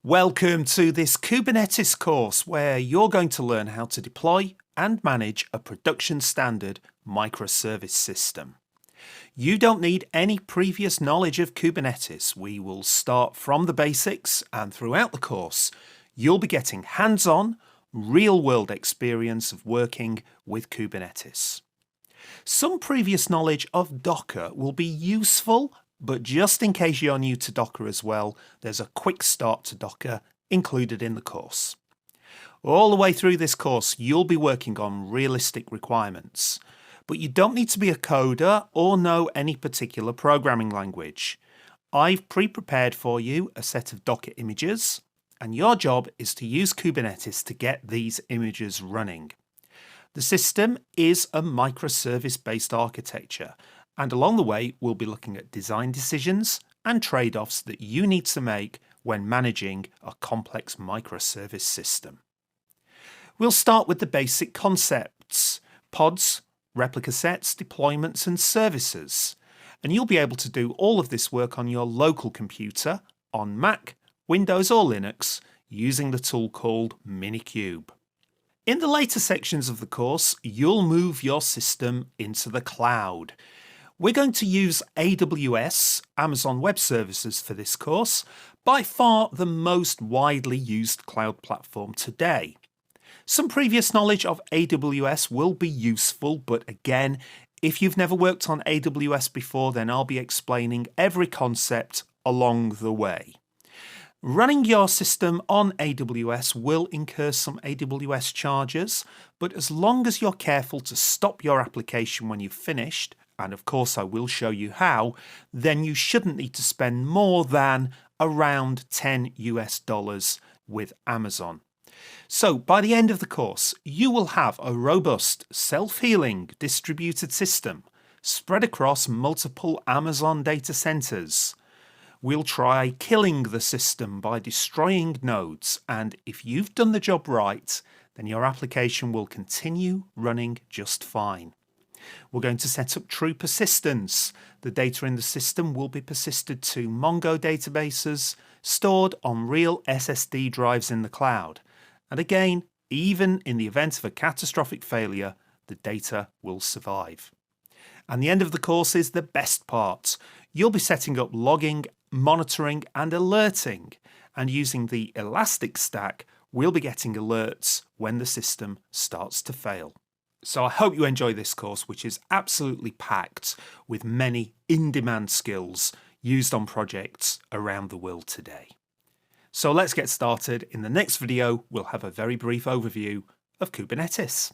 Welcome to this Kubernetes course where you're going to learn how to deploy and manage a production standard microservice system. You don't need any previous knowledge of Kubernetes. We will start from the basics, and throughout the course you'll be getting hands-on, real-world experience of working with Kubernetes. Some previous knowledge of Docker will be useful, but just in case you're new to Docker as well, there's a quick start to Docker included in the course. All the way through this course, you'll be working on realistic requirements, but you don't need to be a coder or know any particular programming language. I've pre-prepared for you a set of Docker images, and your job is to use Kubernetes to get these images running. The system is a microservice-based architecture, and along the way we'll be looking at design decisions and trade-offs that you need to make when managing a complex microservice system. We'll start with the basic concepts: pods, replica sets, deployments and services. And you'll be able to do all of this work on your local computer, on Mac, Windows or Linux, using the tool called Minikube. In the later sections of the course, you'll move your system into the cloud. We're going to use AWS, Amazon Web Services, for this course, by far the most widely used cloud platform today. Some previous knowledge of AWS will be useful, but again, if you've never worked on AWS before, then I'll be explaining every concept along the way. Running your system on AWS will incur some AWS charges, but as long as you're careful to stop your application when you've finished, and of course I will show you how, then you shouldn't need to spend more than around $10 with Amazon. So by the end of the course, you will have a robust, self-healing distributed system spread across multiple Amazon data centers. We'll try killing the system by destroying nodes, and if you've done the job right, then your application will continue running just fine. We're going to set up true persistence. The data in the system will be persisted to Mongo databases stored on real SSD drives in the cloud. And again, even in the event of a catastrophic failure, the data will survive. And the end of the course is the best part. You'll be setting up logging, monitoring and alerting, and using the Elastic Stack, we'll be getting alerts when the system starts to fail. So I hope you enjoy this course, which is absolutely packed with many in-demand skills used on projects around the world today. So let's get started. In the next video, we'll have a very brief overview of Kubernetes.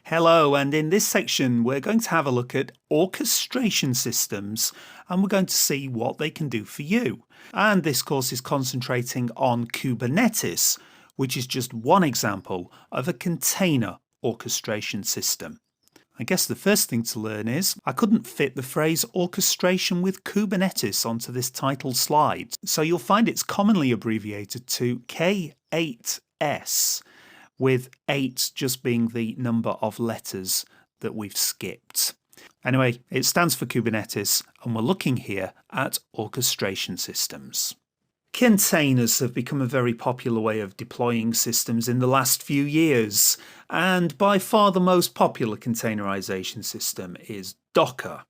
Hello, and in this section we're going to have a look at orchestration systems, and we're going to see what they can do for you. And this course is concentrating on Kubernetes, which is just one example of a container orchestration system. I guess the first thing to learn is I couldn't fit the phrase orchestration with Kubernetes onto this title slide, so you'll find it's commonly abbreviated to K8S, with 8 just being the number of letters that we've skipped. Anyway, it stands for Kubernetes, and we're looking here at orchestration systems. Containers have become a very popular way of deploying systems in the last few years, and by far the most popular containerization system is Docker.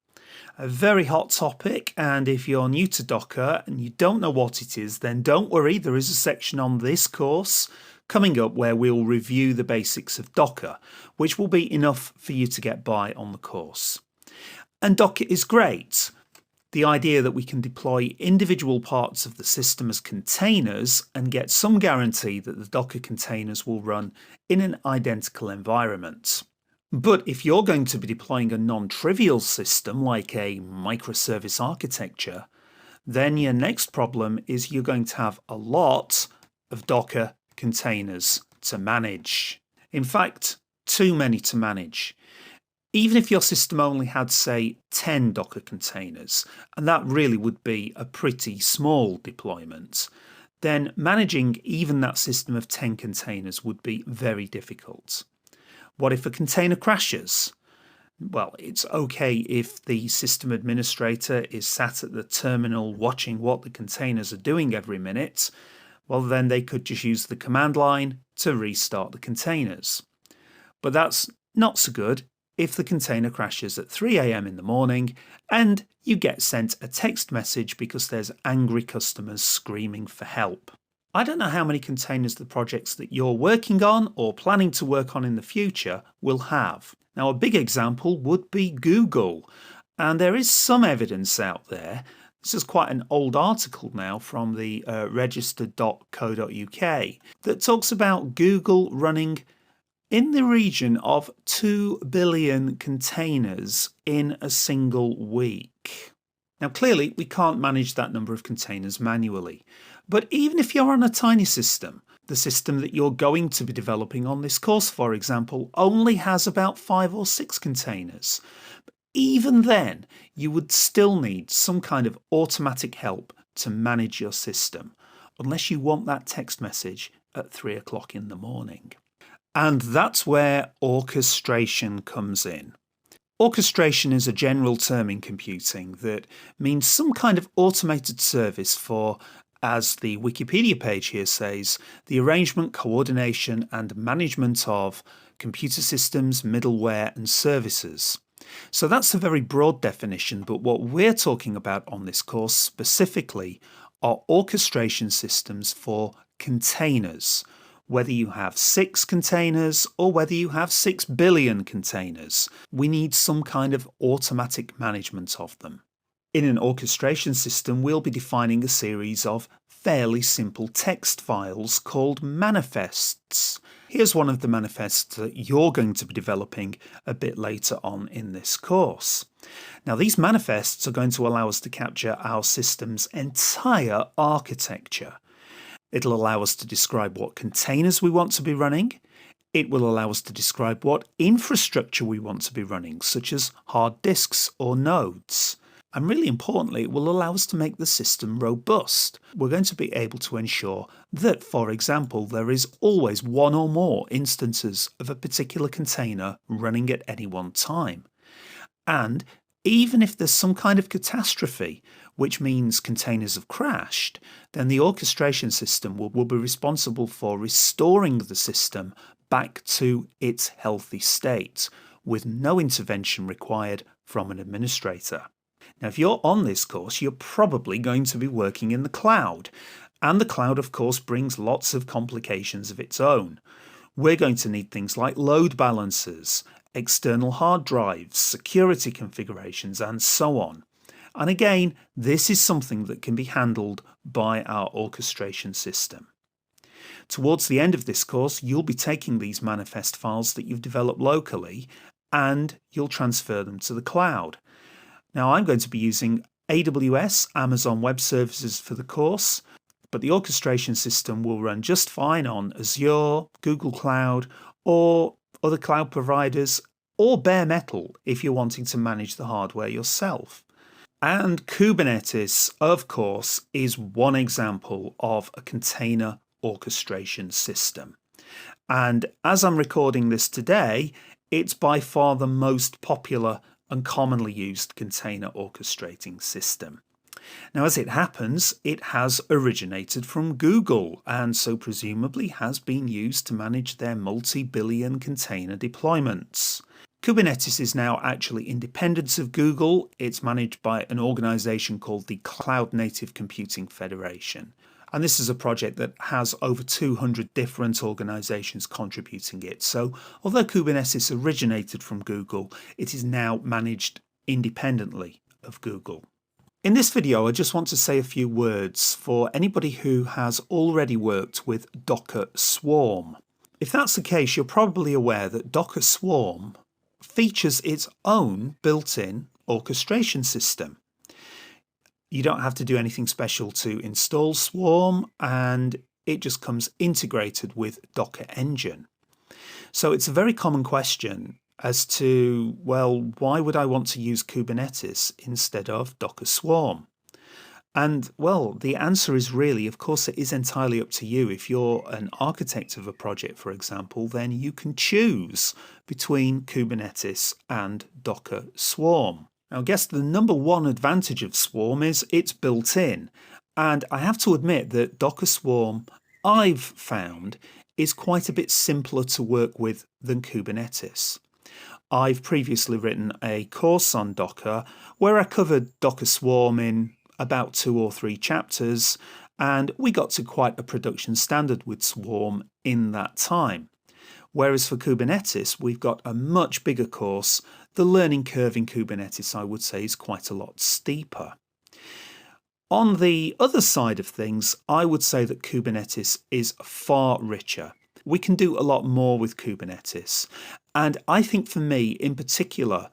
A very hot topic, and if you're new to Docker and you don't know what it is, then don't worry, there is a section on this course coming up where we'll review the basics of Docker, which will be enough for you to get by on the course. And Docker is great. The idea that we can deploy individual parts of the system as containers and get some guarantee that the Docker containers will run in an identical environment. But if you're going to be deploying a non-trivial system like a microservice architecture, then your next problem is you're going to have a lot of Docker containers to manage. In fact, too many to manage. Even if your system only had, say, 10 Docker containers, and that really would be a pretty small deployment, then managing even that system of 10 containers would be very difficult. What if a container crashes? Well, it's okay if the system administrator is sat at the terminal watching what the containers are doing every minute. well, then they could just use the command line to restart the containers. But that's not so good if the container crashes at 3 a.m. in the morning and you get sent a text message because there's angry customers screaming for help. I don't know how many containers the projects that you're working on or planning to work on in the future will have. Now, a big example would be Google, and there is some evidence out there. This is quite an old article now from the register.co.uk that talks about Google running in the region of 2 billion containers in a single week. Now, clearly, we can't manage that number of containers manually. But even if you're on a tiny system, the system that you're going to be developing on this course, for example, only has about 5 or 6 containers. Even then, you would still need some kind of automatic help to manage your system, unless you want that text message at 3 o'clock in the morning. And that's where orchestration comes in. Orchestration is a general term in computing that means some kind of automated service for, as the Wikipedia page here says, the arrangement, coordination and management of computer systems, middleware and services. So that's a very broad definition, but what we're talking about on this course specifically are orchestration systems for containers. Whether you have 6 containers or whether you have 6 billion containers, we need some kind of automatic management of them. In an orchestration system, we'll be defining a series of fairly simple text files called manifests. Here's one of the manifests that you're going to be developing a bit later on in this course. Now, these manifests are going to allow us to capture our system's entire architecture. It'll allow us to describe what containers we want to be running. It will allow us to describe what infrastructure we want to be running, such as hard disks or nodes. And really importantly, it will allow us to make the system robust. We're going to be able to ensure that, for example, there is always one or more instances of a particular container running at any one time. And even if there's some kind of catastrophe, which means containers have crashed, then the orchestration system will be responsible for restoring the system back to its healthy state, with no intervention required from an administrator. Now, if you're on this course, you're probably going to be working in the cloud. And the cloud, of course, brings lots of complications of its own. We're going to need things like load balancers, external hard drives, security configurations, and so on. And again, this is something that can be handled by our orchestration system. Towards the end of this course, you'll be taking these manifest files that you've developed locally and you'll transfer them to the cloud. Now, I'm going to be using AWS, Amazon Web Services for the course, but the orchestration system will run just fine on Azure, Google Cloud, or other cloud providers, or bare metal if you're wanting to manage the hardware yourself. And Kubernetes, of course, is one example of a container orchestration system. And as I'm recording this today, it's by far the most popular and commonly used container orchestrating system. Now, as it happens, it has originated from Google and so presumably has been used to manage their multi-billion container deployments. Kubernetes is now actually independent of Google. It's managed by an organization called the Cloud Native Computing Federation. And this is a project that has over 200 different organizations contributing it. So although Kubernetes originated from Google, it is now managed independently of Google. In this video, I just want to say a few words for anybody who has already worked with Docker Swarm. If that's the case, you're probably aware that Docker Swarm features its own built-in orchestration system. You don't have to do anything special to install Swarm, and it just comes integrated with Docker Engine. So it's a very common question as to, well, why would I want to use Kubernetes instead of Docker Swarm? And, well, the answer is really, of course, it is entirely up to you. If you're an architect of a project, for example, then you can choose between Kubernetes and Docker Swarm. Now, I guess the number one advantage of Swarm is it's built in. And I have to admit that Docker Swarm I've found is quite a bit simpler to work with than Kubernetes. I've previously written a course on Docker where I covered Docker Swarm in about 2 or 3 chapters, and we got to quite a production standard with Swarm in that time. Whereas for Kubernetes, we've got a much bigger course. The learning curve in Kubernetes, I would say, is quite a lot steeper. On the other side of things, I would say that Kubernetes is far richer. We can do a lot more with Kubernetes. And I think for me in particular,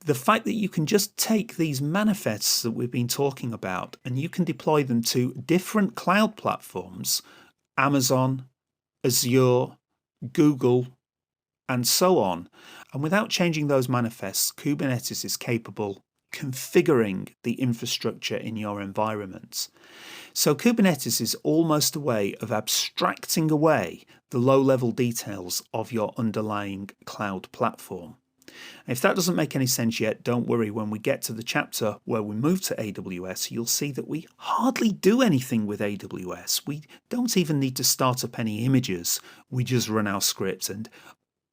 the fact that you can just take these manifests that we've been talking about and you can deploy them to different cloud platforms, Amazon, Azure, Google, and so on. And without changing those manifests, Kubernetes is capable configuring the infrastructure in your environment. So Kubernetes is almost a way of abstracting away the low-level details of your underlying cloud platform. If that doesn't make any sense yet, don't worry. When we get to the chapter where we move to AWS, you'll see that we hardly do anything with AWS. We don't even need to start up any images. We just run our scripts, and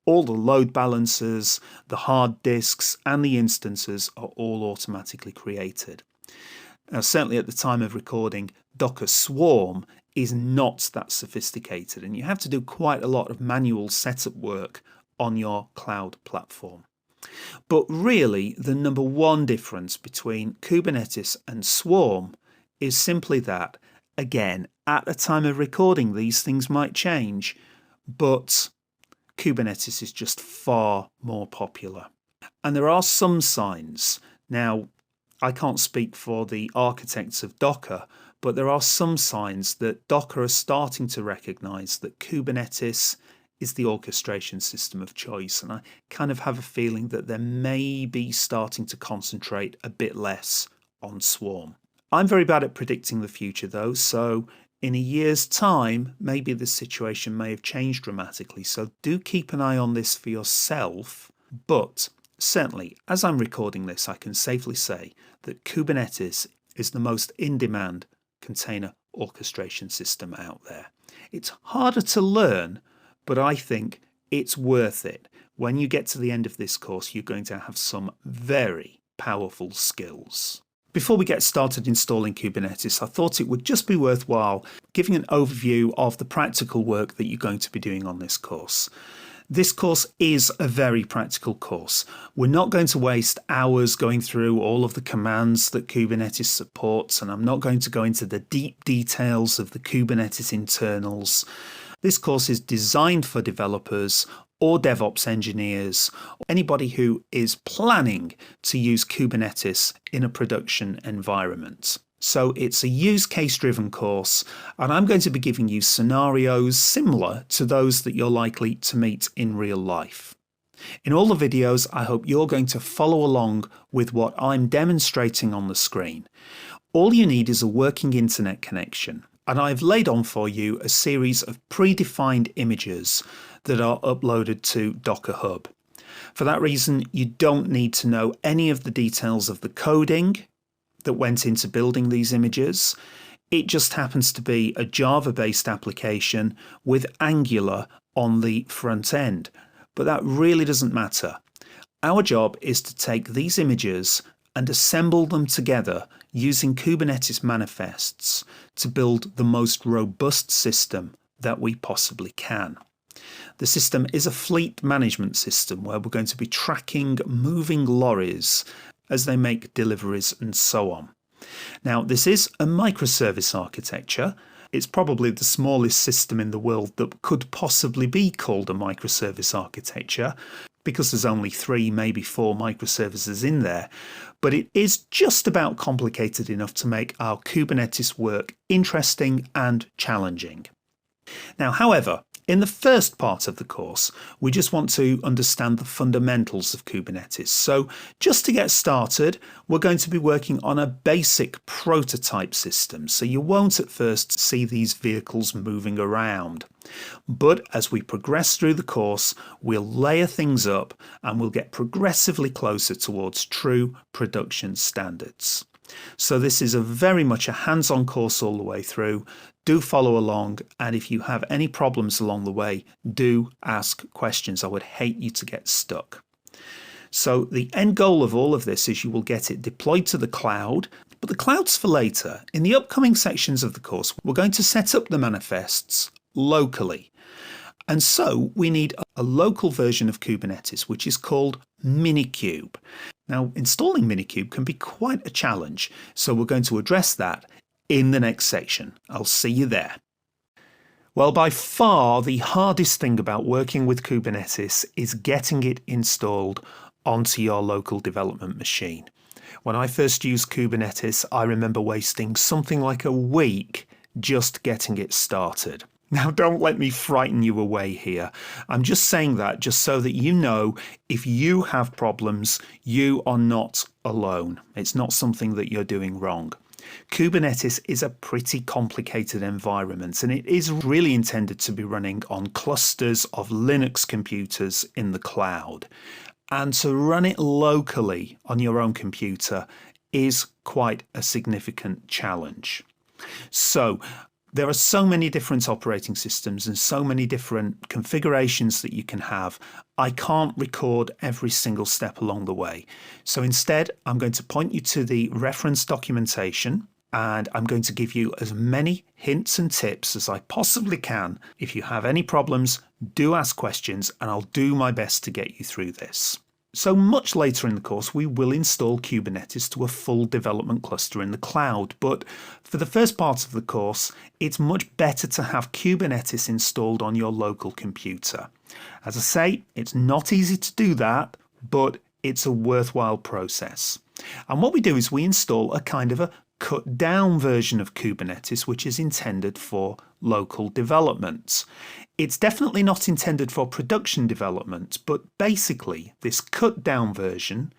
all the load balancers, the hard disks, and the instances are all automatically created. Now, certainly at the time of recording, Docker Swarm is not that sophisticated, and you have to do quite a lot of manual setup work on your cloud platform. But really, the number one difference between Kubernetes and Swarm is simply that, again, at the time of recording, these things might change, but Kubernetes is just far more popular. And there are some signs. Now, I can't speak for the architects of Docker, but there are some signs that Docker are starting to recognize that Kubernetes is the orchestration system of choice. And I kind of have a feeling that they may be starting to concentrate a bit less on Swarm. I'm very bad at predicting the future though, so in a year's time, maybe the situation may have changed dramatically. So do keep an eye on this for yourself. But certainly, as I'm recording this, I can safely say that Kubernetes is the most in-demand container orchestration system out there. It's harder to learn, but I think it's worth it. When you get to the end of this course, you're going to have some very powerful skills. Before we get started installing Kubernetes, I thought it would just be worthwhile giving an overview of the practical work that you're going to be doing on this course. This course is a very practical course. We're not going to waste hours going through all of the commands that Kubernetes supports, and I'm not going to go into the deep details of the Kubernetes internals. This course is designed for developers or DevOps engineers, or anybody who is planning to use Kubernetes in a production environment. So it's a use case driven course, and I'm going to be giving you scenarios similar to those that you're likely to meet in real life. In all the videos, I hope you're going to follow along with what I'm demonstrating on the screen. All you need is a working internet connection, and I've laid on for you a series of predefined images that are uploaded to Docker Hub. For that reason, you don't need to know any of the details of the coding that went into building these images. It just happens to be a Java-based application with Angular on the front end. But that really doesn't matter. Our job is to take these images and assemble them together using Kubernetes manifests to build the most robust system that we possibly can. The system is a fleet management system where we're going to be tracking moving lorries as they make deliveries and so on. Now, this is a microservice architecture. It's probably the smallest system in the world that could possibly be called a microservice architecture because there's only 3, maybe 4 microservices in there. But it is just about complicated enough to make our Kubernetes work interesting and challenging. Now, however, in the first part of the course, we just want to understand the fundamentals of Kubernetes. So just to get started, we're going to be working on a basic prototype system. So you won't at first see these vehicles moving around. But as we progress through the course, we'll layer things up and we'll get progressively closer towards true production standards. So this is very much a hands-on course all the way through. Do follow along, and if you have any problems along the way, do ask questions. I would hate you to get stuck. So the end goal of all of this is you will get it deployed to the cloud, but the cloud's for later. In the upcoming sections of the course, we're going to set up the manifests locally. And so we need a local version of Kubernetes, which is called Minikube. Now, installing Minikube can be quite a challenge, so we're going to address that in the next section. I'll see you there. Well, by far the hardest thing about working with Kubernetes is getting it installed onto your local development machine. When I first used Kubernetes, I remember wasting something like a week just getting it started. Now, don't let me frighten you away here. I'm just saying that just so that you know if you have problems, you are not alone. It's not something that you're doing wrong. Kubernetes is a pretty complicated environment, and it is really intended to be running on clusters of Linux computers in the cloud. And to run it locally on your own computer is quite a significant challenge. So there are so many different operating systems and so many different configurations that you can have. I can't record every single step along the way. So instead, I'm going to point you to the reference documentation, and I'm going to give you as many hints and tips as I possibly can. If you have any problems, do ask questions, and I'll do my best to get you through this. So much later in the course, we will install Kubernetes to a full development cluster in the cloud. But for the first part of the course, it's much better to have Kubernetes installed on your local computer. As I say, it's not easy to do that, but it's a worthwhile process. And what we do is we install a kind of a cut down version of Kubernetes, which is intended for local development. It's definitely not intended for production development, but basically this cut down version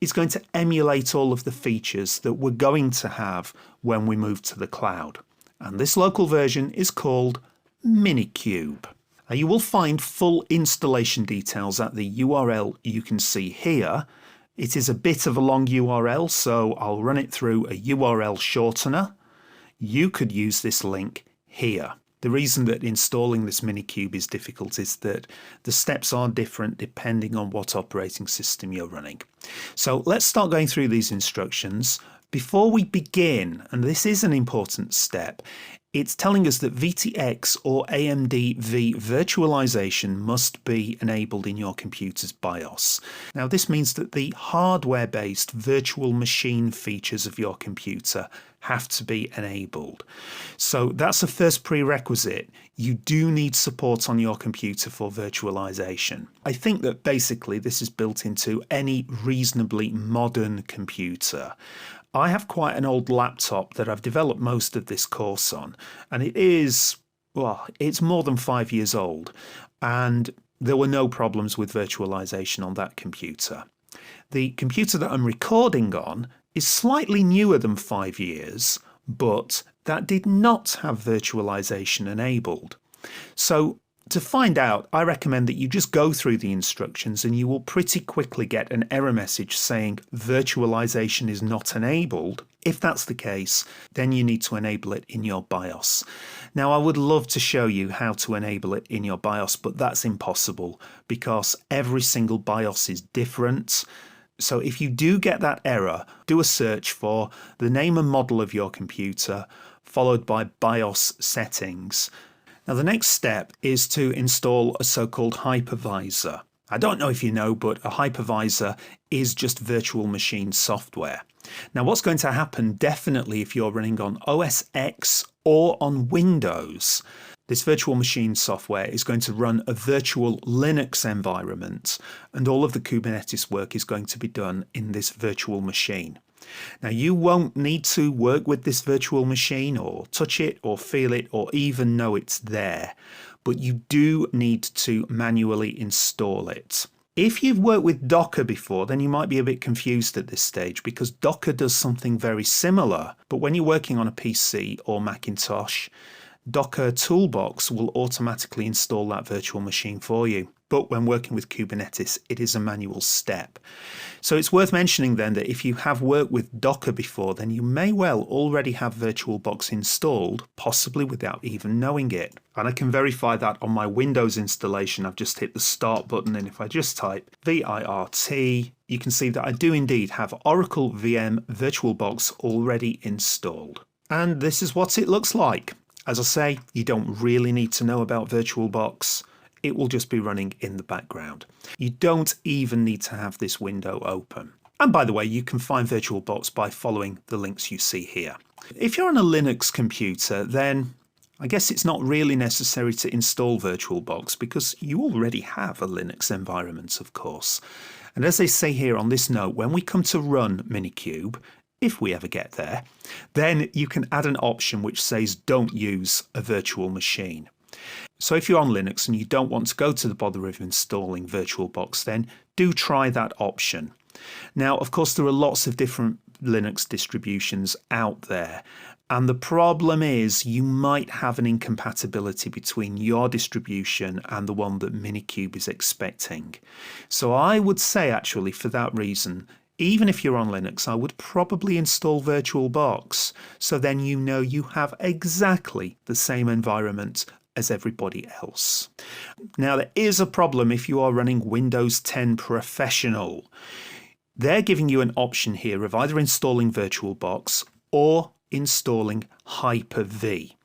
is going to emulate all of the features that we're going to have when we move to the cloud. And this local version is called Minikube. Now, you will find full installation details at the URL you can see here. It is a bit of a long URL, so I'll run it through a URL shortener. You could use this link here. The reason that installing this Minikube is difficult is that the steps are different depending on what operating system you're running. So let's start going through these instructions. Before we begin, and this is an important step, it's telling us that VTX or AMD V virtualization must be enabled in your computer's BIOS. Now, this means that the hardware-based virtual machine features of your computer have to be enabled. So that's a first prerequisite. You do need support on your computer for virtualization. I think that basically this is built into any reasonably modern computer. I have quite an old laptop that I've developed most of this course on, and it's more than 5 years old, and there were no problems with virtualization on that computer. The computer that I'm recording on is slightly newer than 5 years, but that did not have virtualization enabled. So to find out, I recommend that you just go through the instructions and you will pretty quickly get an error message saying virtualization is not enabled. If that's the case, then you need to enable it in your BIOS. Now, I would love to show you how to enable it in your BIOS, but that's impossible because every single BIOS is different. So if you do get that error, do a search for the name and model of your computer, followed by BIOS settings. Now, the next step is to install a so-called hypervisor. I don't know if you know, but a hypervisor is just virtual machine software. Now, what's going to happen definitely if you're running on OS X or on Windows, this virtual machine software is going to run a virtual Linux environment, and all of the Kubernetes work is going to be done in this virtual machine. Now, you won't need to work with this virtual machine or touch it or feel it or even know it's there, but you do need to manually install it. If you've worked with Docker before, then you might be a bit confused at this stage because Docker does something very similar, but when you're working on a PC or Macintosh, Docker Toolbox will automatically install that virtual machine for you. but when working with Kubernetes, it is a manual step. So it's worth mentioning then that if you have worked with Docker before, then you may well already have VirtualBox installed, possibly without even knowing it. And I can verify that on my Windows installation. I've just hit the start button, and if I just type VIRT, you can see that I do indeed have Oracle VM VirtualBox already installed. And this is what it looks like. As I say, you don't really need to know about VirtualBox. It will just be running in the background. You don't even need to have this window open. And by the way, you can find VirtualBox by following the links you see here. If you're on a Linux computer, then I guess it's not really necessary to install VirtualBox because you already have a Linux environment, of course. And as they say here on this note, when we come to run Minikube, if we ever get there, then you can add an option which says don't use a virtual machine. So if you're on Linux and you don't want to go to the bother of installing VirtualBox, then do try that option. Now, of course, there are lots of different Linux distributions out there. And the problem is you might have an incompatibility between your distribution and the one that Minikube is expecting. So I would say actually for that reason, even if you're on Linux, I would probably install VirtualBox. So then you know you have exactly the same environment as everybody else. Now there is a problem if you are running Windows 10 Professional. They're giving you an option here of either installing VirtualBox or installing Hyper-V.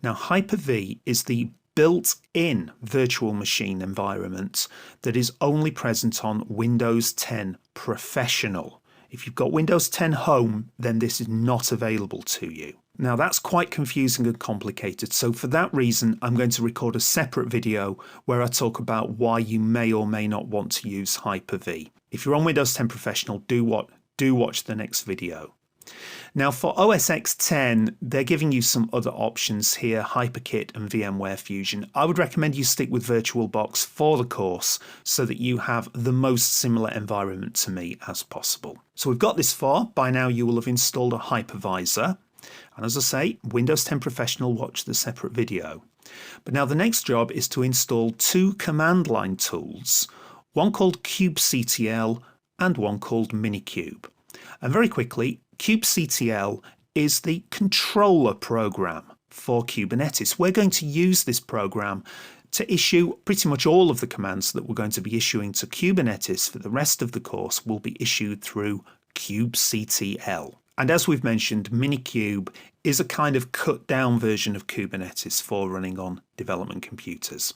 Now Hyper-V is the built-in virtual machine environment that is only present on Windows 10 Professional. If you've got Windows 10 Home, then this is not available to you. Now that's quite confusing and complicated, so for that reason I'm going to record a separate video where I talk about why you may or may not want to use Hyper-V. If you're on Windows 10 Professional, do watch the next video. Now for OS X 10, they're giving you some other options here, HyperKit and VMware Fusion. I would recommend you stick with VirtualBox for the course so that you have the most similar environment to me as possible. So we've got this far. By now you will have installed a hypervisor. And as I say, Windows 10 Professional, watch the separate video. But now the next job is to install two command line tools, one called kubectl and one called Minikube. And very quickly, kubectl is the controller program for Kubernetes. We're going to use this program to issue pretty much all of the commands that we're going to be issuing to Kubernetes for the rest of the course will be issued through kubectl. And as we've mentioned, Minikube is a kind of cut down version of Kubernetes for running on development computers.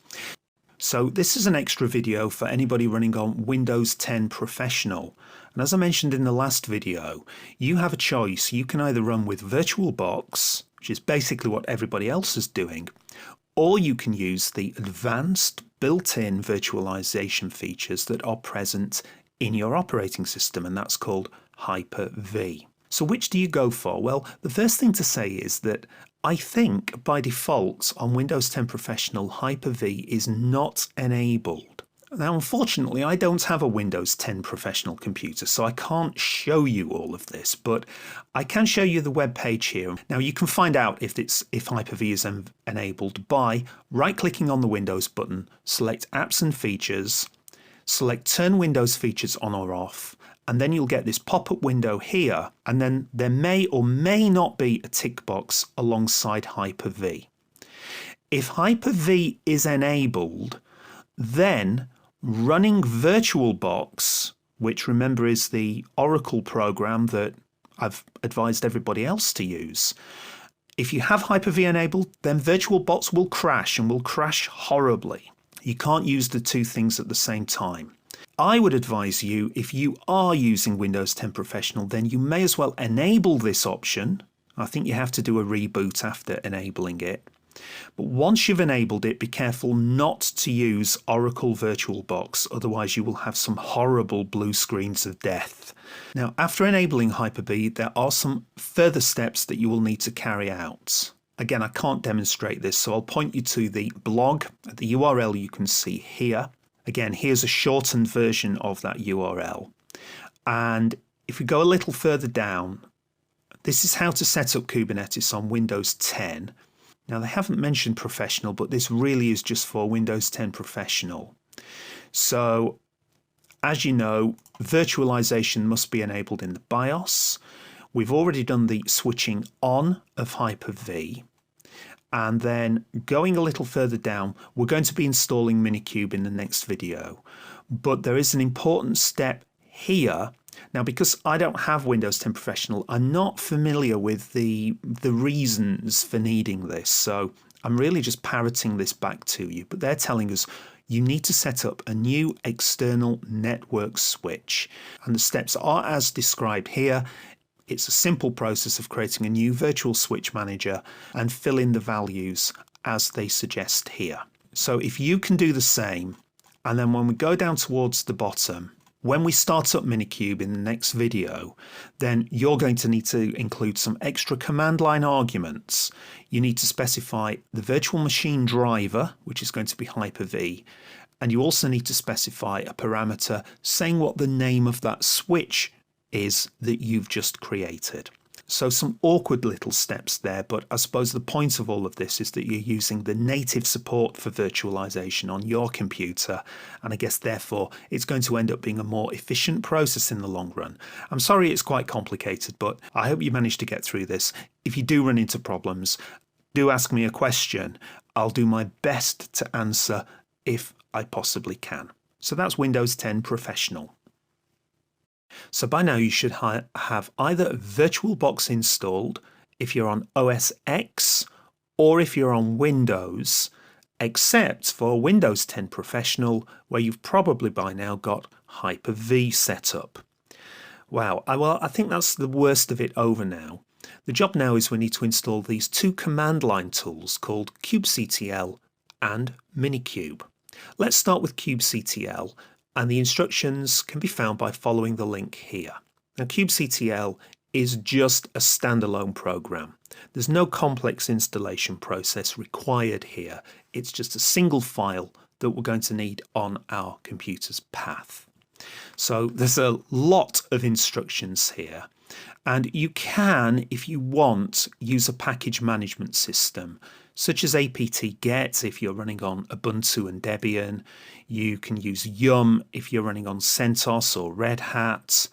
So this is an extra video for anybody running on Windows 10 Professional. And as I mentioned in the last video, you have a choice. You can either run with VirtualBox, which is basically what everybody else is doing, or you can use the advanced built-in virtualization features that are present in your operating system, and that's called Hyper-V. So which do you go for? Well, the first thing to say is that I think by default on Windows 10 Professional, Hyper-V is not enabled. Now, unfortunately, I don't have a Windows 10 Professional computer, so I can't show you all of this, but I can show you the web page here. Now, you can find out if Hyper-V is enabled by right-clicking on the Windows button, select Apps and Features, select Turn Windows Features on or off, and then you'll get this pop-up window here, and then there may or may not be a tick box alongside Hyper-V. If Hyper-V is enabled, then running VirtualBox, which remember is the Oracle program that I've advised everybody else to use, if you have Hyper-V enabled, then VirtualBox will crash and will crash horribly. You can't use the two things at the same time. I would advise you, if you are using Windows 10 Professional, then you may as well enable this option. I think you have to do a reboot after enabling it. But once you've enabled it, be careful not to use Oracle VirtualBox, otherwise you will have some horrible blue screens of death. Now, after enabling Hyper-V, there are some further steps that you will need to carry out. Again, I can't demonstrate this, so I'll point you to the blog, the URL you can see here. Again, here's a shortened version of that URL. And if we go a little further down, this is how to set up Kubernetes on Windows 10. Now, they haven't mentioned Professional, but this really is just for Windows 10 Professional. So as you know, virtualization must be enabled in the BIOS. We've already done the switching on of Hyper-V. And then going a little further down, we're going to be installing Minikube in the next video. But there is an important step here. Now, because I don't have Windows 10 Professional, I'm not familiar with the reasons for needing this. So I'm really just parroting this back to you. But they're telling us you need to set up a new external network switch. And the steps are as described here. It's a simple process of creating a new virtual switch manager and fill in the values as they suggest here. So if you can do the same, and then when we go down towards the bottom, when we start up Minikube in the next video, then you're going to need to include some extra command line arguments. You need to specify the virtual machine driver, which is going to be Hyper-V, and you also need to specify a parameter saying what the name of that switch is that you've just created. So some awkward little steps there, but I suppose the point of all of this is that you're using the native support for virtualization on your computer, and I guess therefore it's going to end up being a more efficient process in the long run. I'm sorry it's quite complicated, but I hope you managed to get through this. If you do run into problems, do ask me a question. I'll do my best to answer if I possibly can. So that's Windows 10 Professional. So by now you should have either VirtualBox installed if you're on OS X or if you're on Windows, except for Windows 10 Professional, where you've probably by now got Hyper-V set up. Wow, well, I think that's the worst of it over now. The job now is we need to install these two command line tools called kubectl and Minikube. Let's start with kubectl. And the instructions can be found by following the link here. Now, kubectl is just a standalone program. There's no complex installation process required here. It's just a single file that we're going to need on our computer's path. So there's a lot of instructions here. And you can, if you want, use a package management system, such as apt-get if you're running on Ubuntu and Debian. You can use Yum if you're running on CentOS or Red Hat.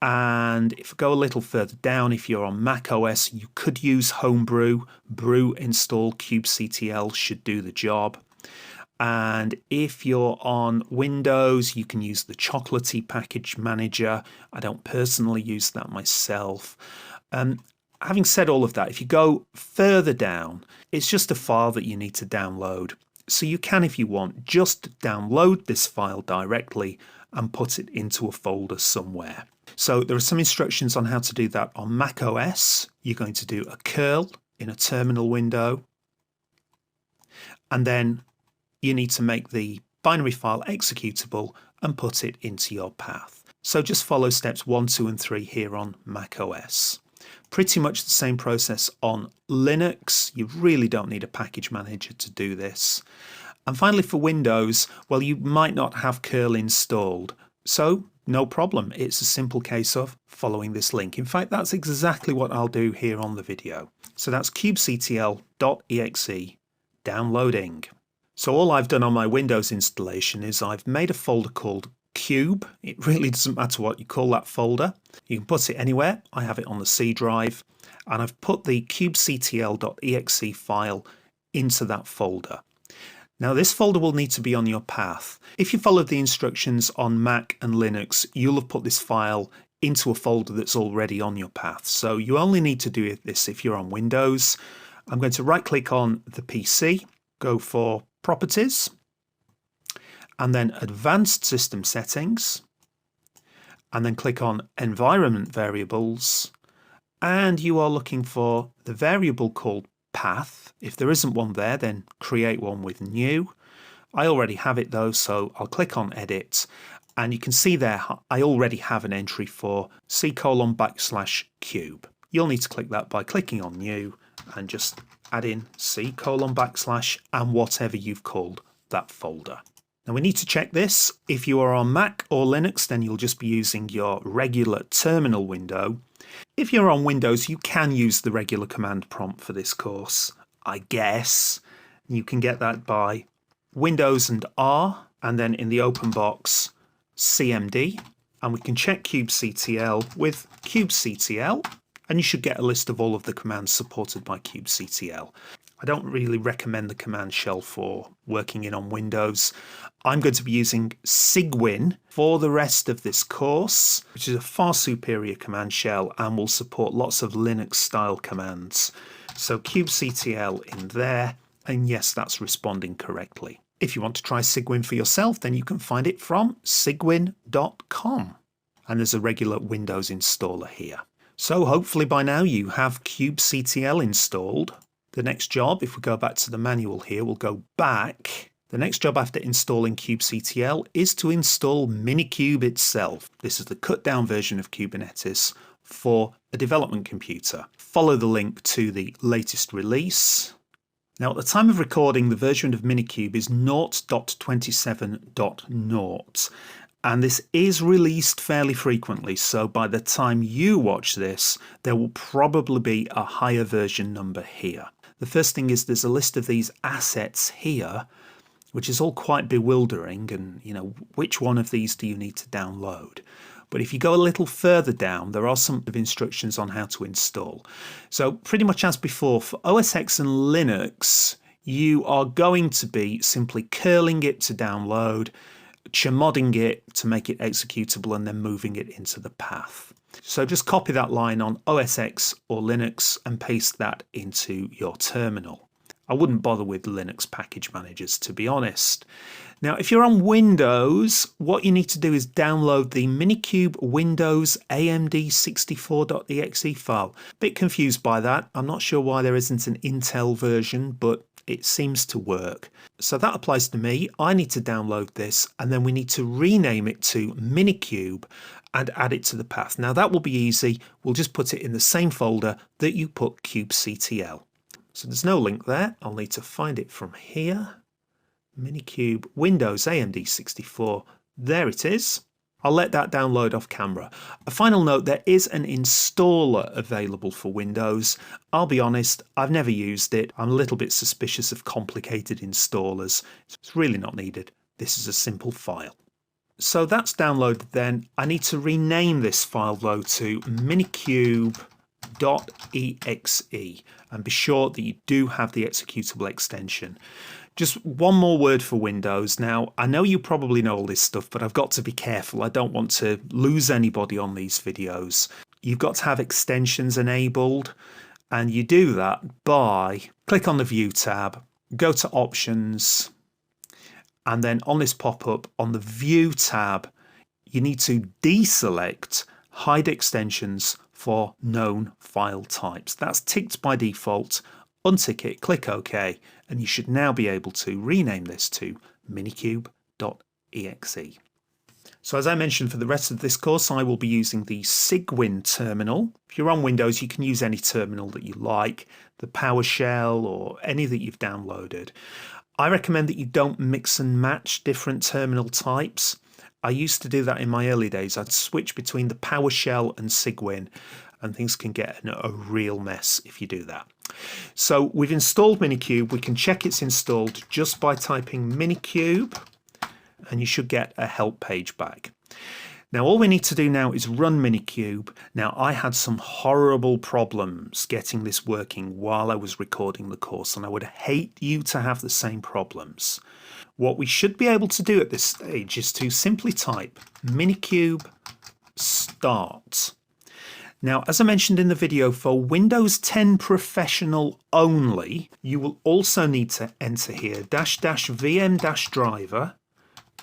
And if I go a little further down, if you're on Mac OS, you could use Homebrew. Brew install kubectl should do the job. And if you're on Windows, you can use the Chocolatey package manager. I don't personally use that myself. Having said all of that, if you go further down, it's just a file that you need to download. So you can, if you want, just download this file directly and put it into a folder somewhere. So there are some instructions on how to do that on Mac OS. You're going to do a curl in a terminal window, and then you need to make the binary file executable and put it into your path. So just follow steps 1, 2 and 3 here on Mac OS. Pretty much the same process on Linux. You really don't need a package manager to do this. And finally for Windows, well, you might not have curl installed. So no problem. It's a simple case of following this link. In fact, that's exactly what I'll do here on the video. So that's kubectl.exe downloading. So all I've done on my Windows installation is I've made a folder called Cube. It really doesn't matter what you call that folder. You can put it anywhere. I have it on the C drive, and I've put the kubectl.exe file into that folder. Now this folder will need to be on your path. If you followed the instructions on Mac and Linux, you'll have put this file into a folder that's already on your path. So you only need to do this if you're on Windows. I'm going to right click on the PC, go for Properties, and then Advanced System Settings, and then click on Environment Variables, and you are looking for the variable called Path. If there isn't one there, then create one with New. I already have it though, so I'll click on Edit, and you can see there I already have an entry for C:\cube. You'll need to click that by clicking on New and just add in C:\, and whatever you've called that folder. Now we need to check this. If you are on Mac or Linux, then you'll just be using your regular terminal window. If you're on Windows, you can use the regular command prompt for this course, I guess. You can get that by Windows and R and then in the open box, cmd, and we can check kubectl with kubectl, and you should get a list of all of the commands supported by kubectl. I don't really recommend the command shell for working on Windows. I'm going to be using Cygwin for the rest of this course, which is a far superior command shell and will support lots of Linux style commands. So kubectl in there, and yes, that's responding correctly. If you want to try Cygwin for yourself, then you can find it from cygwin.com. And there's a regular Windows installer here. So hopefully by now you have kubectl installed. The next job, if we go back to the manual here, we'll go back. The next job after installing kubectl is to install Minikube itself. This is the cut down version of Kubernetes for a development computer. Follow the link to the latest release. Now, at the time of recording, the version of Minikube is 0.27.0, and this is released fairly frequently, so by the time you watch this, there will probably be a higher version number here. The first thing is there's a list of these assets here, which is all quite bewildering, and which one of these do you need to download? But if you go a little further down, there are some instructions on how to install. So pretty much as before, for OS X and Linux, you are going to be simply curling it to download, chmodding it to make it executable, and then moving it into the path. So just copy that line on OS X or Linux and paste that into your terminal. I wouldn't bother with Linux package managers, to be honest. Now, if you're on Windows, what you need to do is download the Minikube Windows AMD64.exe file. Bit confused by that. I'm not sure why there isn't an Intel version, but it seems to work. So that applies to me. I need to download this, and then we need to rename it to Minikube and add it to the path. Now that will be easy. We'll just put it in the same folder that you put kubectl. So there's no link there. I'll need to find it from here. Minikube Windows AMD64. There it is. I'll let that download off camera. A final note, there is an installer available for Windows. I'll be honest, I've never used it. I'm a little bit suspicious of complicated installers. It's really not needed. This is a simple file. So that's downloaded then. I need to rename this file though to minikube.exe, and be sure that you do have the executable extension. Just one more word for Windows. Now, I know you probably know all this stuff, but I've got to be careful. I don't want to lose anybody on these videos. You've got to have extensions enabled, and you do that by click on the View tab, go to Options, and then on this pop-up on the View tab, you need to deselect Hide Extensions for known file types. That's ticked by default. Untick it, click OK, and you should now be able to rename this to minikube.exe. So as I mentioned, for the rest of this course, I will be using the Cygwin terminal. If you're on Windows, you can use any terminal that you like, the PowerShell or any that you've downloaded. I recommend that you don't mix and match different terminal types. I used to do that in my early days. I'd switch between the PowerShell and Cygwin, and things can get a real mess if you do that. So we've installed Minikube. We can check it's installed just by typing Minikube, and you should get a help page back. Now all we need to do now is run Minikube. Now I had some horrible problems getting this working while I was recording the course, and I would hate you to have the same problems. What we should be able to do at this stage is to simply type Minikube start. Now, as I mentioned in the video, for Windows 10 Professional only, you will also need to enter here --vm-driver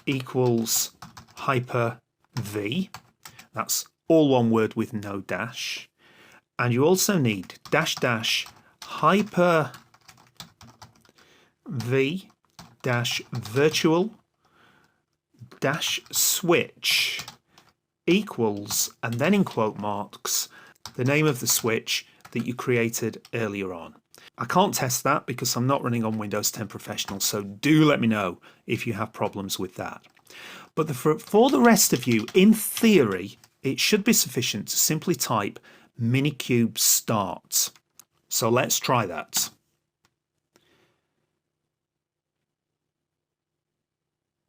equals -v. That's all one word with no dash. And you also need -v-virtual-switch equals, and then in quote marks, the name of the switch that you created earlier on. I can't test that because I'm not running on Windows 10 Professional, so do let me know if you have problems with that. But for the rest of you, in theory, it should be sufficient to simply type Minikube start. So let's try that.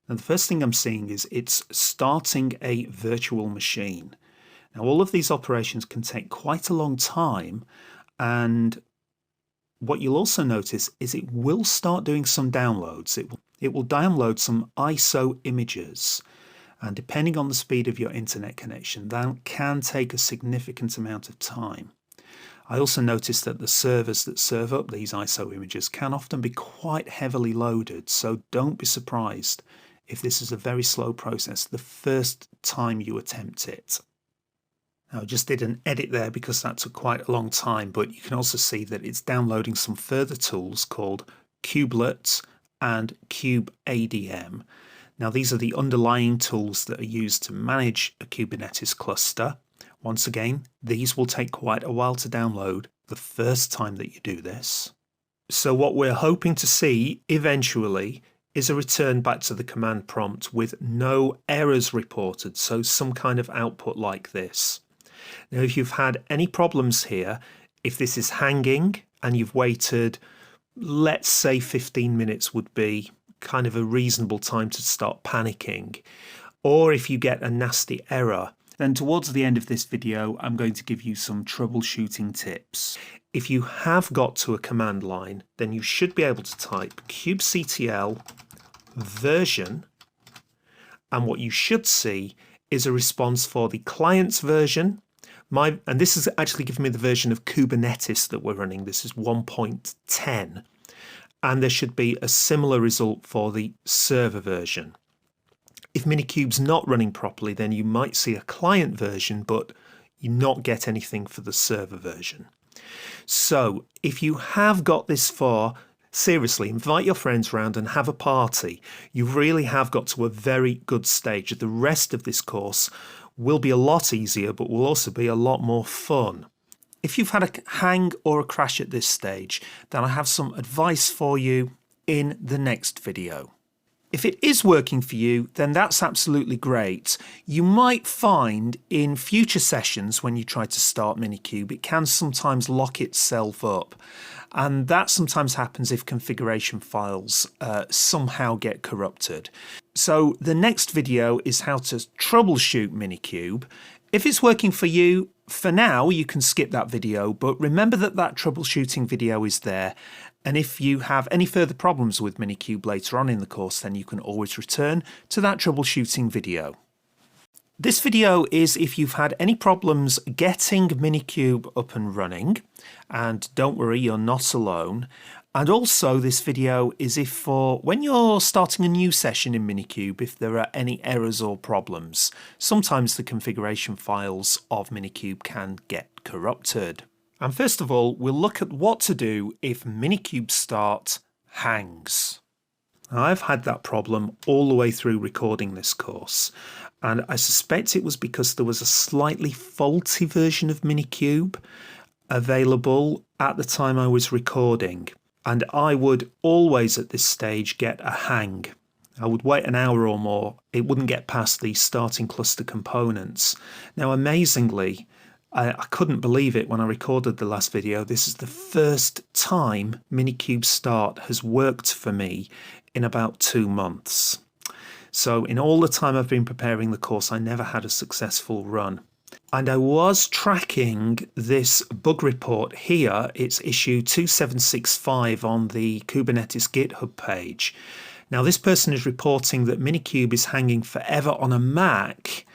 Now, the first thing I'm seeing is it's starting a virtual machine. Now, all of these operations can take quite a long time, and what you'll also notice is it will start doing some downloads. It will download some ISO images, and depending on the speed of your internet connection, that can take a significant amount of time. I also noticed that the servers that serve up these ISO images can often be quite heavily loaded, so don't be surprised if this is a very slow process the first time you attempt it. Now, I just did an edit there because that took quite a long time, but you can also see that it's downloading some further tools called Kubelet and KubeADM. Now, these are the underlying tools that are used to manage a Kubernetes cluster. Once again, these will take quite a while to download the first time that you do this. So what we're hoping to see eventually is a return back to the command prompt with no errors reported, so some kind of output like this. Now, if you've had any problems here, if this is hanging and you've waited, let's say 15 minutes would be kind of a reasonable time to start panicking, or if you get a nasty error, then towards the end of this video, I'm going to give you some troubleshooting tips. If you have got to a command line, then you should be able to type kubectl version, and what you should see is a response for the client's version. And this is actually giving me the version of Kubernetes that we're running. This is 1.10. And there should be a similar result for the server version. If Minikube's not running properly, then you might see a client version, but you not get anything for the server version. So if you have got this far, seriously, invite your friends around and have a party. You really have got to a very good stage. The rest of this course will be a lot easier, but will also be a lot more fun. If you've had a hang or a crash at this stage, then I have some advice for you in the next video. If it is working for you, then that's absolutely great. You might find in future sessions when you try to start Minikube, it can sometimes lock itself up. And that sometimes happens if configuration files somehow get corrupted. So the next video is how to troubleshoot Minikube. If it's working for you, for now, you can skip that video, but remember that that troubleshooting video is there. And if you have any further problems with Minikube later on in the course, then you can always return to that troubleshooting video. This video is if you've had any problems getting Minikube up and running, and don't worry, you're not alone. And also this video is if for when you're starting a new session in Minikube, if there are any errors or problems. Sometimes the configuration files of Minikube can get corrupted. And first of all, we'll look at what to do if Minikube start hangs. Now, I've had that problem all the way through recording this course, and I suspect it was because there was a slightly faulty version of Minikube available at the time I was recording, and I would always at this stage get a hang. I would wait an hour or more. It wouldn't get past the starting cluster components. Now, amazingly, I couldn't believe it when I recorded the last video. This is the first time Minikube Start has worked for me in about 2 months. So in all the time I've been preparing the course, I never had a successful run. And I was tracking this bug report here. It's issue 2765 on the Kubernetes GitHub page. Now, this person is reporting that Minikube is hanging forever on a Mac.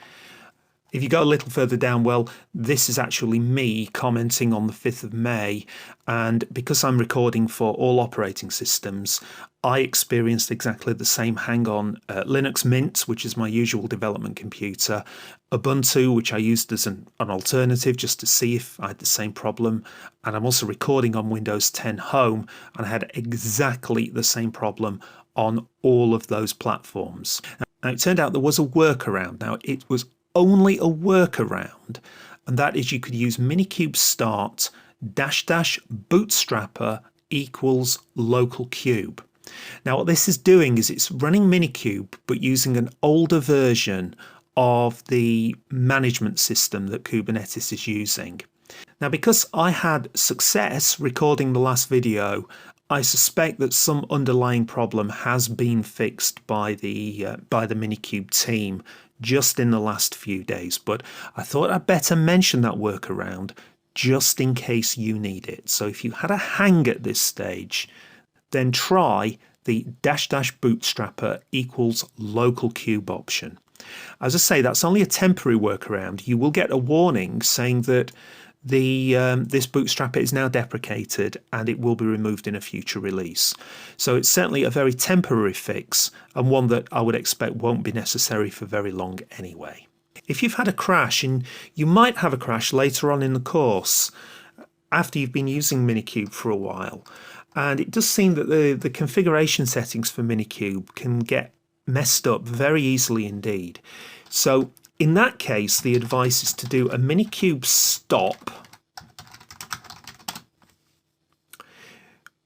If you go a little further down, well, this is actually me commenting on the 5th of May. And because I'm recording for all operating systems, I experienced exactly the same hang on Linux Mint, which is my usual development computer, Ubuntu, which I used as an alternative just to see if I had the same problem. And I'm also recording on Windows 10 Home, and I had exactly the same problem on all of those platforms. Now, it turned out there was a workaround. Now, it was only a workaround, and that is you could use Minikube Start --bootstrapper equals local cube. Now, what this is doing is it's running Minikube, but using an older version of the management system that Kubernetes is using. Now, because I had success recording the last video, I suspect that some underlying problem has been fixed by the Minikube team just in the last few days, but I thought I'd better mention that workaround just in case you need it. So if you had a hang at this stage, then try the --bootstrapper equals local cube option. As I say, that's only a temporary workaround. You will get a warning saying that this bootstrapper is now deprecated and it will be removed in a future release. So it's certainly a very temporary fix, and one that I would expect won't be necessary for very long anyway. If you've had a crash, and you might have a crash later on in the course after you've been using Minikube for a while, and it does seem that the configuration settings for Minikube can get messed up very easily indeed. So in that case, the advice is to do a Minikube stop,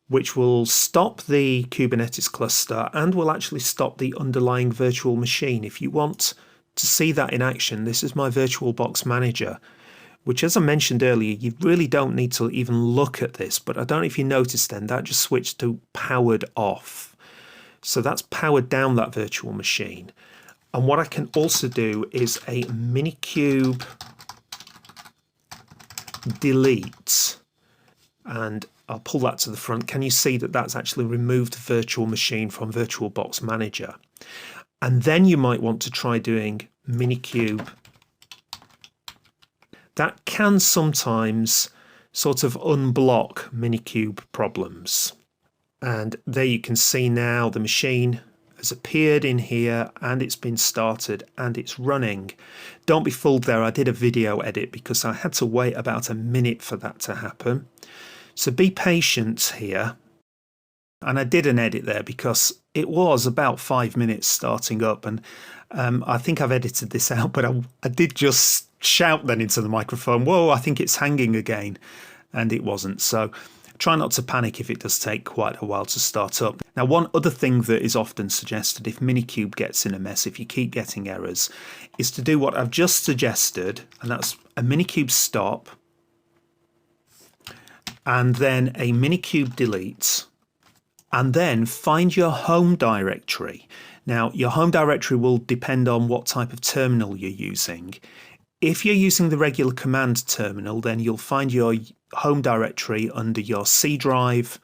which will stop the Kubernetes cluster and will actually stop the underlying virtual machine. If you want to see that in action, this is my VirtualBox Manager, which, as I mentioned earlier, you really don't need to even look at this, but I don't know if you noticed then, that just switched to powered off. So that's powered down that virtual machine. And what I can also do is a Minikube delete, and I'll pull that to the front. Can you see that that's actually removed the virtual machine from VirtualBox Manager? And then you might want to try doing Minikube. That can sometimes sort of unblock Minikube problems. And there you can see now the machine has appeared in here and it's been started and it's running. Don't be fooled there, I did a video edit because I had to wait about a minute for that to happen. So be patient here. And I did an edit there because it was about 5 minutes starting up, and I think I've edited this out, but I did just shout then into the microphone, whoa, I think it's hanging again, and it wasn't. So try not to panic if it does take quite a while to start up. Now, one other thing that is often suggested if Minikube gets in a mess, if you keep getting errors, is to do what I've just suggested, and that's a Minikube stop, and then a Minikube delete, and then find your home directory. Now, your home directory will depend on what type of terminal you're using. If you're using the regular command terminal, then you'll find your home directory under your C drive,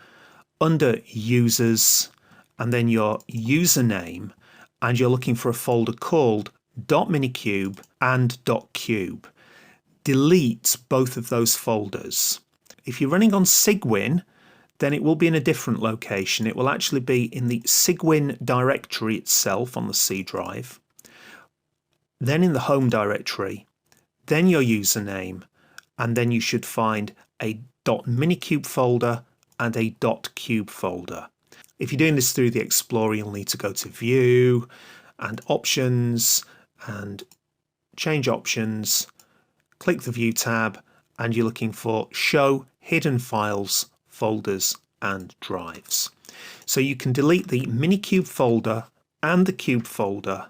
under users, and then your username, and you're looking for a folder called .minikube and .cube. Delete both of those folders. If you're running on Cygwin, then it will be in a different location. It will actually be in the Cygwin directory itself on the C drive, then in the home directory, then your username, and then you should find a .minikube folder and a .cube folder. If you're doing this through the Explorer, you'll need to go to View and Options and Change Options, click the View tab, and you're looking for Show Hidden Files, Folders and Drives. So you can delete the Minikube folder and the cube folder,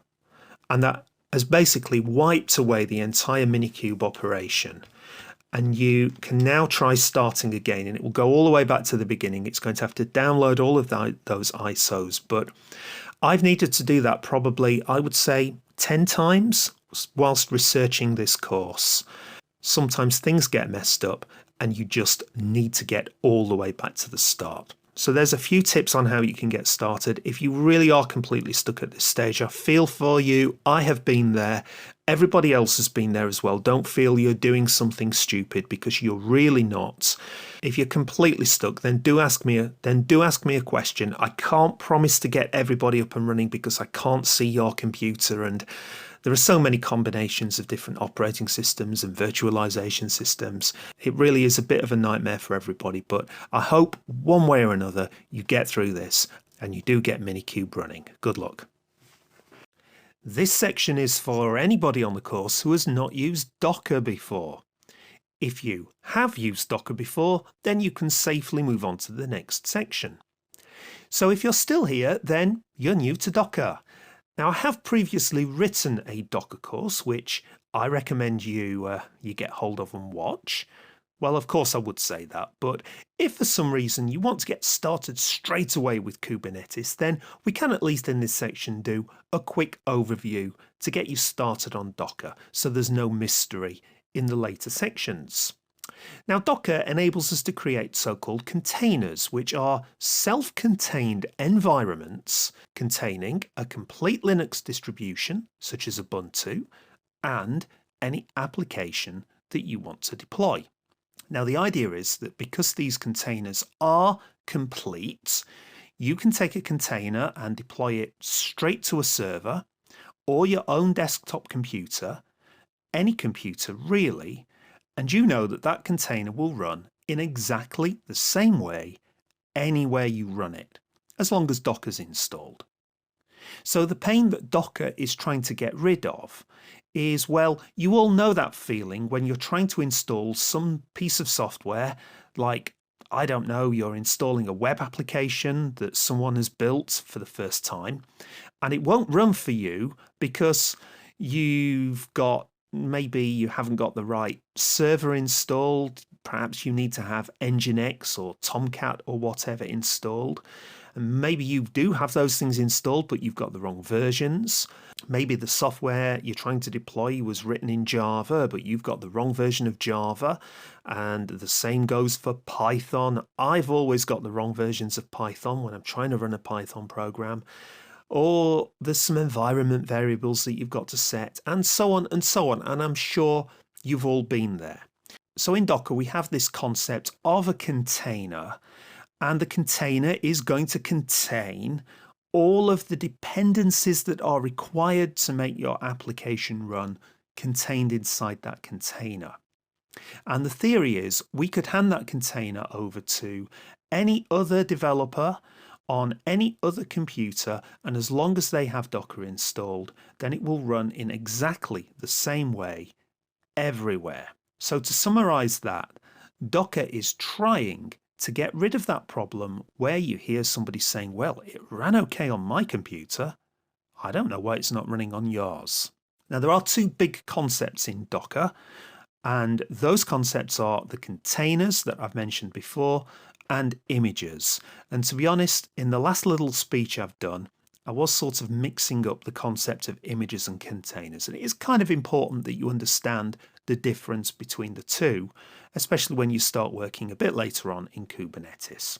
and that has basically wiped away the entire Minikube operation. And you can now try starting again, and it will go all the way back to the beginning. It's going to have to download all of those ISOs, but I've needed to do that probably, I would say, 10 times whilst researching this course. Sometimes things get messed up and you just need to get all the way back to the start. So there's a few tips on how you can get started. If you really are completely stuck at this stage, I feel for you. I have been there. Everybody else has been there as well. Don't feel you're doing something stupid, because you're really not. If you're completely stuck, then do ask me a question. I can't promise to get everybody up and running because I can't see your computer, and there are so many combinations of different operating systems and virtualization systems. It really is a bit of a nightmare for everybody, but I hope one way or another you get through this and you do get Minikube running. Good luck. This section is for anybody on the course who has not used Docker before. If you have used Docker before, then you can safely move on to the next section. So if you're still here, then you're new to Docker. Now, I have previously written a Docker course, which I recommend you get hold of and watch. Well, of course I would say that, but if for some reason you want to get started straight away with Kubernetes, then we can at least in this section do a quick overview to get you started on Docker, so there's no mystery in the later sections. Now, Docker enables us to create so-called containers, which are self-contained environments containing a complete Linux distribution, such as Ubuntu, and any application that you want to deploy. Now, the idea is that because these containers are complete, you can take a container and deploy it straight to a server or your own desktop computer, any computer really, and you know that that container will run in exactly the same way anywhere you run it, as long as Docker's installed. So the pain that Docker is trying to get rid of is, well, you all know that feeling when you're trying to install some piece of software, like, I don't know, you're installing a web application that someone has built for the first time, and it won't run for you because maybe you haven't got the right server installed. Perhaps you need to have Nginx or Tomcat or whatever installed. And maybe you do have those things installed, but you've got the wrong versions. Maybe the software you're trying to deploy was written in Java, but you've got the wrong version of Java. And the same goes for Python. I've always got the wrong versions of Python when I'm trying to run a Python program. Or there's some environment variables that you've got to set, and so on and so on. And I'm sure you've all been there. So in Docker, we have this concept of a container, and the container is going to contain all of the dependencies that are required to make your application run contained inside that container. And the theory is we could hand that container over to any other developer on any other computer, and as long as they have Docker installed, then it will run in exactly the same way everywhere. So to summarize that, Docker is trying to get rid of that problem where you hear somebody saying, well, it ran okay on my computer, I don't know why it's not running on yours. Now, there are two big concepts in Docker, and those concepts are the containers that I've mentioned before and images. And to be honest, in the last little speech I've done, I was sort of mixing up the concept of images and containers. And it is kind of important that you understand the difference between the two, especially when you start working a bit later on in Kubernetes.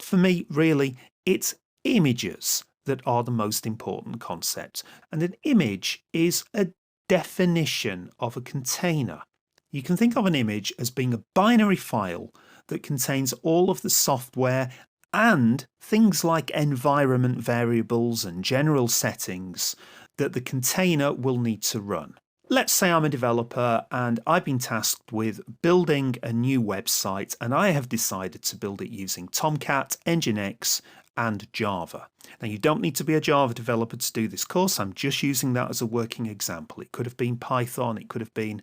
For me, really, it's images that are the most important concept. And an image is a definition of a container. You can think of an image as being a binary file that contains all of the software and things like environment variables and general settings that the container will need to run. Let's say I'm a developer and I've been tasked with building a new website, and I have decided to build it using Tomcat, Nginx, and Java. Now, you don't need to be a Java developer to do this course. I'm just using that as a working example. It could have been Python, it could have been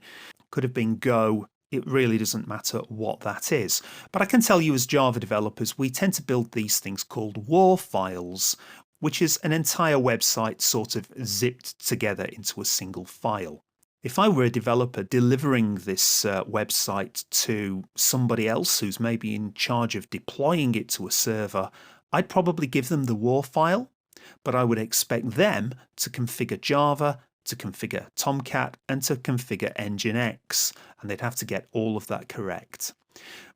Go. It really doesn't matter what that is. But I can tell you, as Java developers, we tend to build these things called WAR files, which is an entire website sort of zipped together into a single file. If I were a developer delivering this website to somebody else who's maybe in charge of deploying it to a server, I'd probably give them the WAR file, but I would expect them to configure Java, to configure Tomcat, and to configure Nginx, and they'd have to get all of that correct.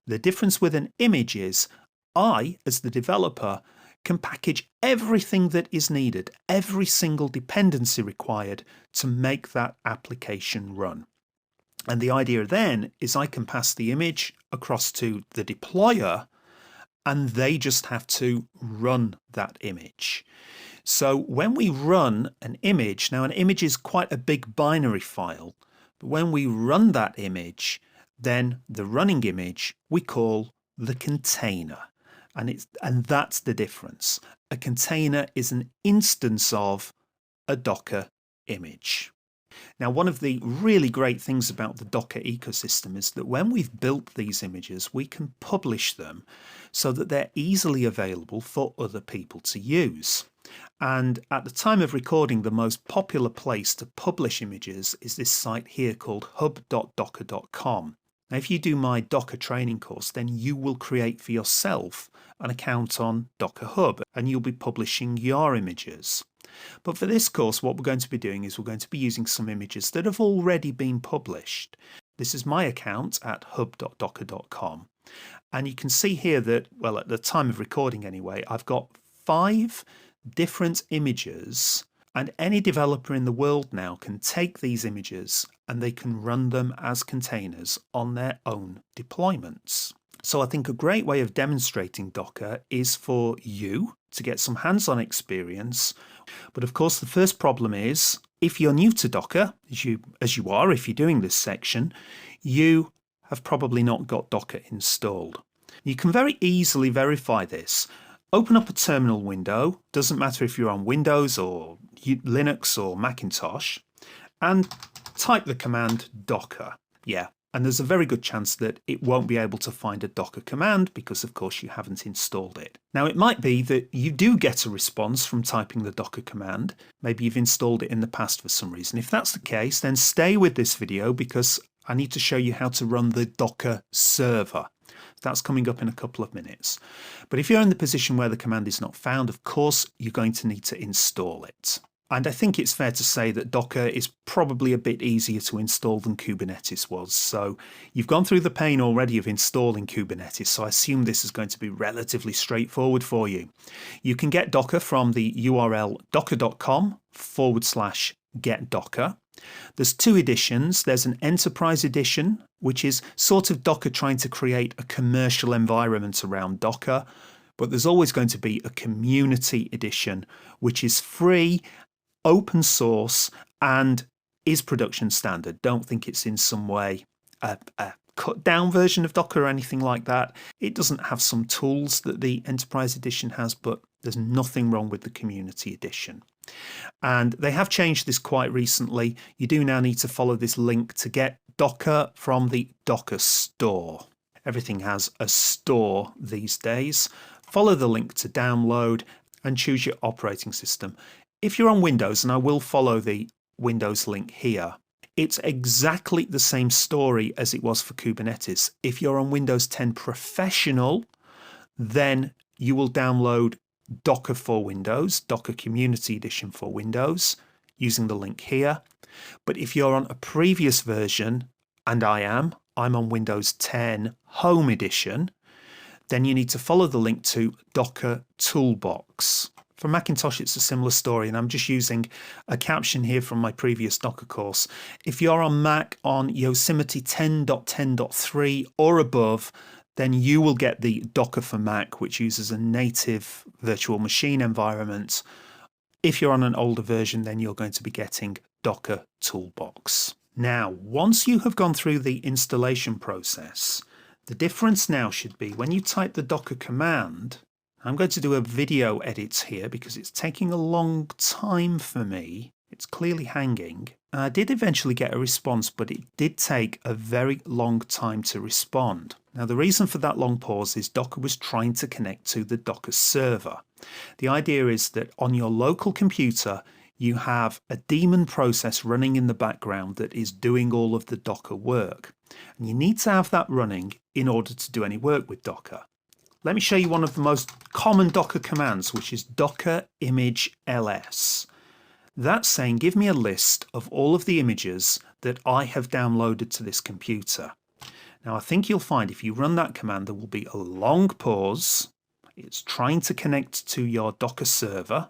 The difference with an image is I, as the developer, can package everything that is needed, every single dependency required to make that application run. And the idea then is I can pass the image across to the deployer, and they just have to run that image. So when we run an image, now an image is quite a big binary file, but when we run that image, then the running image we call the container. And that's the difference. A container is an instance of a Docker image. Now, one of the really great things about the Docker ecosystem is that when we've built these images, we can publish them so that they're easily available for other people to use. And at the time of recording, the most popular place to publish images is this site here called hub.docker.com. Now, if you do my Docker training course, then you will create for yourself an account on Docker Hub and you'll be publishing your images. But for this course, what we're going to be doing is we're going to be using some images that have already been published. This is my account at hub.docker.com. And you can see here that, well, at the time of recording anyway, I've got 5 different images, and any developer in the world now can take these images and they can run them as containers on their own deployments. So I think a great way of demonstrating Docker is for you to get some hands-on experience. But of course, the first problem is if you're new to Docker, as you are if you're doing this section, you have probably not got Docker installed. You can very easily verify this. Open up a terminal window, doesn't matter if you're on Windows or Linux or Macintosh, and type the command docker. Yeah, and there's a very good chance that it won't be able to find a Docker command because of course you haven't installed it. Now it might be that you do get a response from typing the Docker command. Maybe you've installed it in the past for some reason. If that's the case, then stay with this video because I need to show you how to run the Docker server. That's coming up in a couple of minutes. But if you're in the position where the command is not found, of course, you're going to need to install it. And I think it's fair to say that Docker is probably a bit easier to install than Kubernetes was. So you've gone through the pain already of installing Kubernetes, so I assume this is going to be relatively straightforward for you. You can get Docker from the URL docker.com/get-docker. There's 2 editions. There's an enterprise edition, which is sort of Docker trying to create a commercial environment around Docker. But there's always going to be a community edition, which is free, open source, and is production standard. Don't think it's in some way a cut down version of Docker or anything like that. It doesn't have some tools that the enterprise edition has, but there's nothing wrong with the community edition. And they have changed this quite recently. You do now need to follow this link to get Docker from the Docker store. Everything has a store these days. Follow the link to download and choose your operating system. If you're on Windows, and I will follow the Windows link here, it's exactly the same story as it was for Kubernetes. If you're on Windows 10 Professional, then you will download Docker for Windows, Docker Community Edition for Windows, using the link here. But if you're on a previous version, and I'm on Windows 10 Home Edition, then you need to follow the link to Docker Toolbox. For Macintosh, it's a similar story, and I'm just using a caption here from my previous Docker course. If you're on Mac on Yosemite 10.10.3 or above, then you will get the Docker for Mac, which uses a native virtual machine environment. If you're on an older version, then you're going to be getting Docker Toolbox. Now, once you have gone through the installation process, the difference now should be when you type the Docker command. I'm going to do a video edit here because it's taking a long time for me. It's clearly hanging. I did eventually get a response, but it did take a very long time to respond. Now, the reason for that long pause is Docker was trying to connect to the Docker server. The idea is that on your local computer, you have a daemon process running in the background that is doing all of the Docker work. And you need to have that running in order to do any work with Docker. Let me show you one of the most common Docker commands, which is docker image ls. That's saying, give me a list of all of the images that I have downloaded to this computer. Now, I think you'll find if you run that command, there will be a long pause. It's trying to connect to your Docker server.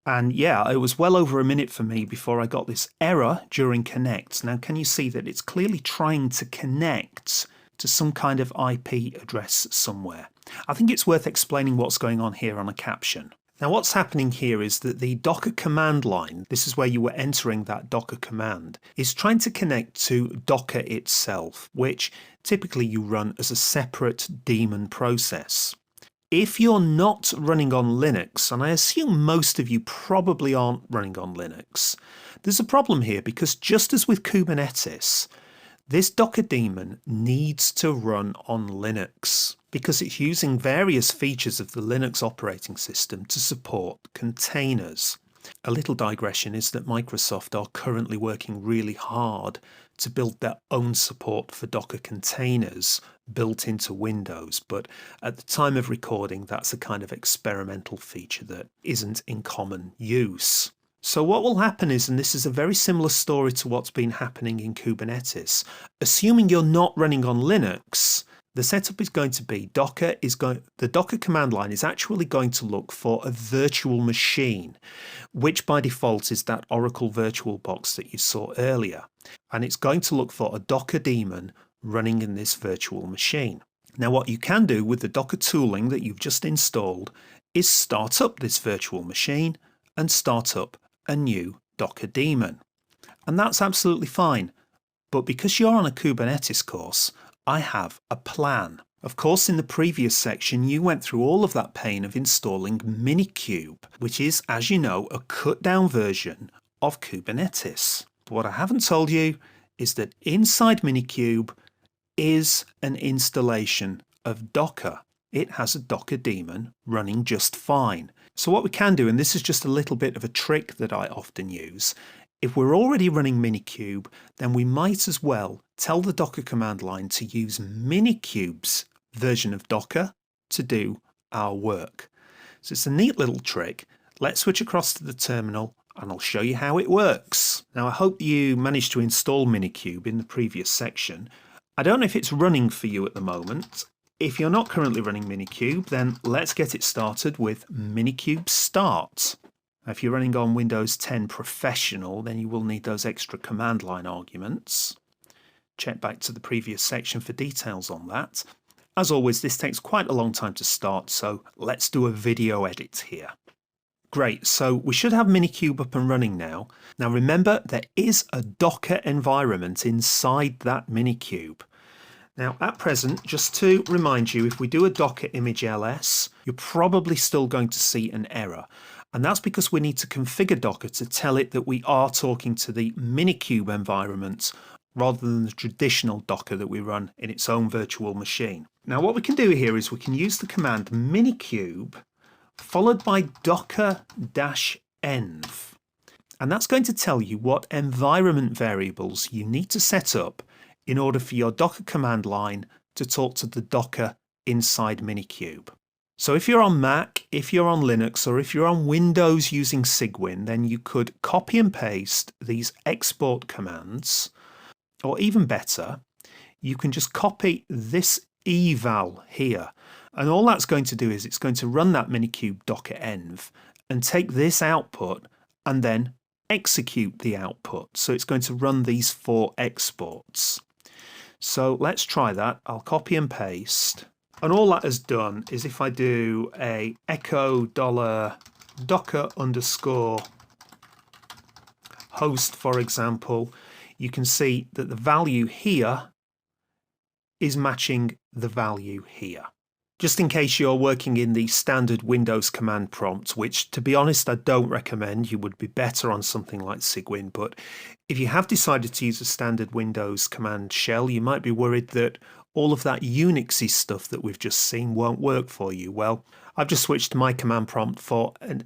And yeah, it was well over a minute for me before I got this error during connect. Now, can you see that it's clearly trying to connect to some kind of IP address somewhere? I think it's worth explaining what's going on here on a caption. Now, what's happening here is that the Docker command line, this is where you were entering that Docker command, is trying to connect to Docker itself, which typically you run as a separate daemon process. If you're not running on Linux, and I assume most of you probably aren't running on Linux, there's a problem here because just as with Kubernetes, this Docker daemon needs to run on Linux because it's using various features of the Linux operating system to support containers. A little digression is that Microsoft are currently working really hard to build their own support for Docker containers built into Windows, but at the time of recording, that's a kind of experimental feature that isn't in common use. So what will happen is, and this is a very similar story to what's been happening in Kubernetes, assuming you're not running on Linux, the setup is going to be the Docker command line is actually going to look for a virtual machine, which by default is that Oracle VirtualBox that you saw earlier. And it's going to look for a Docker daemon running in this virtual machine. Now, what you can do with the Docker tooling that you've just installed is start up this virtual machine and start up a new Docker daemon. And that's absolutely fine. But because you're on a Kubernetes course, I have a plan. Of course, in the previous section, you went through all of that pain of installing Minikube, which is, as you know, a cut-down version of Kubernetes. But what I haven't told you is that inside Minikube is an installation of Docker. It has a Docker daemon running just fine. So what we can do, and this is just a little bit of a trick that I often use, if we're already running Minikube, then we might as well tell the Docker command line to use Minikube's version of Docker to do our work. So it's a neat little trick. Let's switch across to the terminal and I'll show you how it works. Now, I hope you managed to install Minikube in the previous section. I don't know if it's running for you at the moment. If you're not currently running Minikube, then let's get it started with Minikube Start. If you're running on Windows 10 Professional, then you will need those extra command line arguments. Check back to the previous section for details on that. As always, this takes quite a long time to start, so let's do a video edit here. Great, so we should have Minikube up and running now. Now remember, there is a Docker environment inside that Minikube. Now at present, just to remind you, if we do a Docker image ls, you're probably still going to see an error. And that's because we need to configure Docker to tell it that we are talking to the Minikube environment rather than the traditional Docker that we run in its own virtual machine. Now what we can do here is we can use the command Minikube followed by docker-env. And that's going to tell you what environment variables you need to set up in order for your Docker command line to talk to the Docker inside Minikube. So if you're on Mac, if you're on Linux, or if you're on Windows using Cygwin, then you could copy and paste these export commands, or even better, you can just copy this eval here. And all that's going to do is it's going to run that Minikube docker-env and take this output and then execute the output. So it's going to run these 4 exports. So let's try that. I'll copy and paste. And all that has done is if I do a echo $docker_host, for example, you can see that the value here is matching the value here. Just in case you're working in the standard Windows command prompt, which to be honest I don't recommend, you would be better on something like Cygwin, but if you have decided to use a standard Windows command shell, you might be worried that all of that Unixy stuff that we've just seen won't work for you. Well, I've just switched to my command prompt for a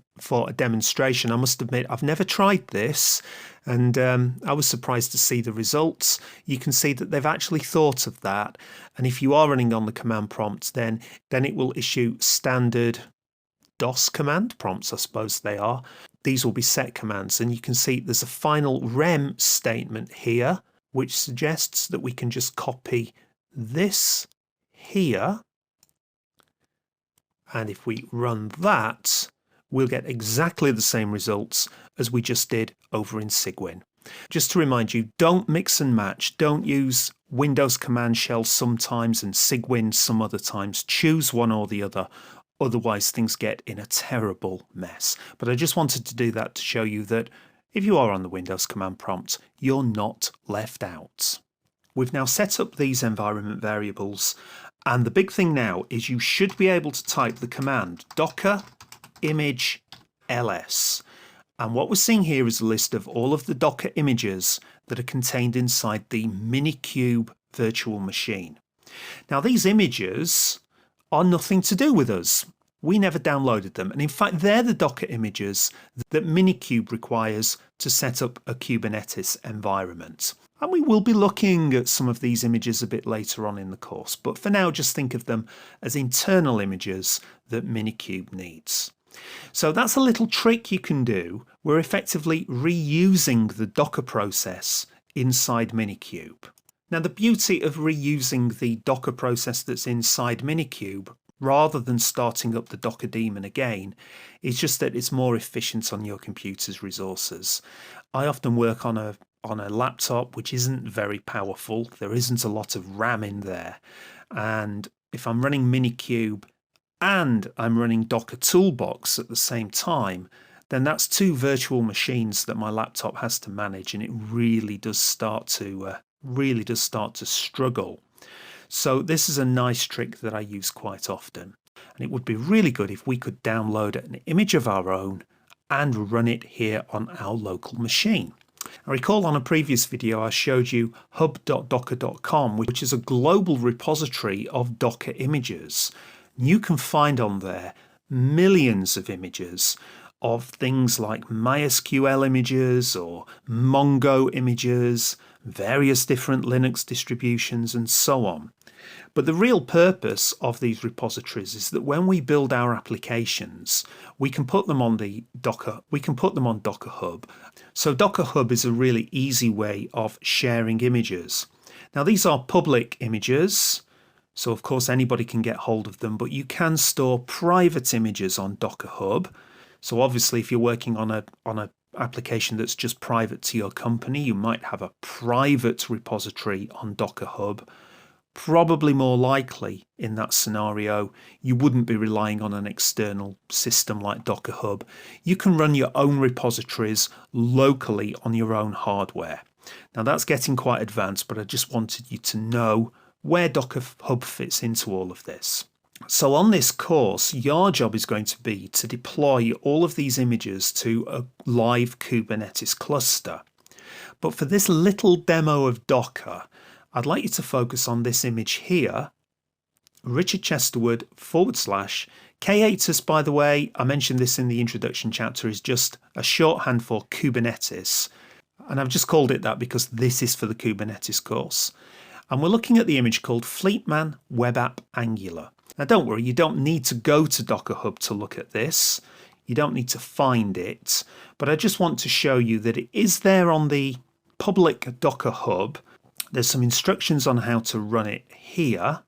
demonstration. I must admit, I've never tried this, and I was surprised to see the results. You can see that they've actually thought of that, and if you are running on the command prompt, then it will issue standard DOS command prompts, I suppose they are. These will be set commands, and you can see there's a final rem statement here, which suggests that we can just copy this here, and if we run that, we'll get exactly the same results as we just did over in Cygwin. Just to remind you, don't mix and match. Don't use Windows command shell sometimes and Cygwin some other times. Choose one or the other, otherwise things get in a terrible mess. But I just wanted to do that to show you that if you are on the Windows command prompt, you're not left out. We've now set up these environment variables, and the big thing now is you should be able to type the command docker image ls. And what we're seeing here is a list of all of the Docker images that are contained inside the Minikube virtual machine. Now these images are nothing to do with us. we never downloaded them. And in fact, they're the Docker images that Minikube requires to set up a Kubernetes environment. And we will be looking at some of these images a bit later on in the course. But for now, just think of them as internal images that Minikube needs. So that's a little trick you can do. We're effectively reusing the Docker process inside Minikube. Now, the beauty of reusing the Docker process that's inside Minikube, rather than starting up the Docker daemon again, is just that it's more efficient on your computer's resources. I often work on a laptop which isn't very powerful. There isn't a lot of RAM in there. And if I'm running Minikube and I'm running Docker Toolbox at the same time, then that's two virtual machines that my laptop has to manage, and it really does start to struggle. So this is a nice trick that I use quite often, and it would be really good if we could download an image of our own and run it here on our local machine. I recall on a previous video I showed you hub.docker.com, which is a global repository of Docker images. You can find on there millions of images of things like MySQL images or Mongo images, various different Linux distributions, and so on. But the real purpose of these repositories is that when we build our applications, we can put them on Docker Hub. So Docker Hub is a really easy way of sharing images. Now, these are public images, so of course anybody can get hold of them, but you can store private images on Docker Hub. So obviously if you're working on a application that's just private to your company, you might have a private repository on Docker Hub. Probably more likely in that scenario, you wouldn't be relying on an external system like Docker Hub. You can run your own repositories locally on your own hardware. Now that's getting quite advanced, but I just wanted you to know where Docker Hub fits into all of this. So on this course, your job is going to be to deploy all of these images to a live Kubernetes cluster. But for this little demo of Docker, I'd like you to focus on this image here, Richard Chesterwood / K8s, by the way, I mentioned this in the introduction chapter, is just a shorthand for Kubernetes. And I've just called it that because this is for the Kubernetes course. And we're looking at the image called Fleetman Web App Angular. Now don't worry, you don't need to go to Docker Hub to look at this. You don't need to find it. But I just want to show you that it is there on the public Docker Hub. There's some instructions on how to run it here.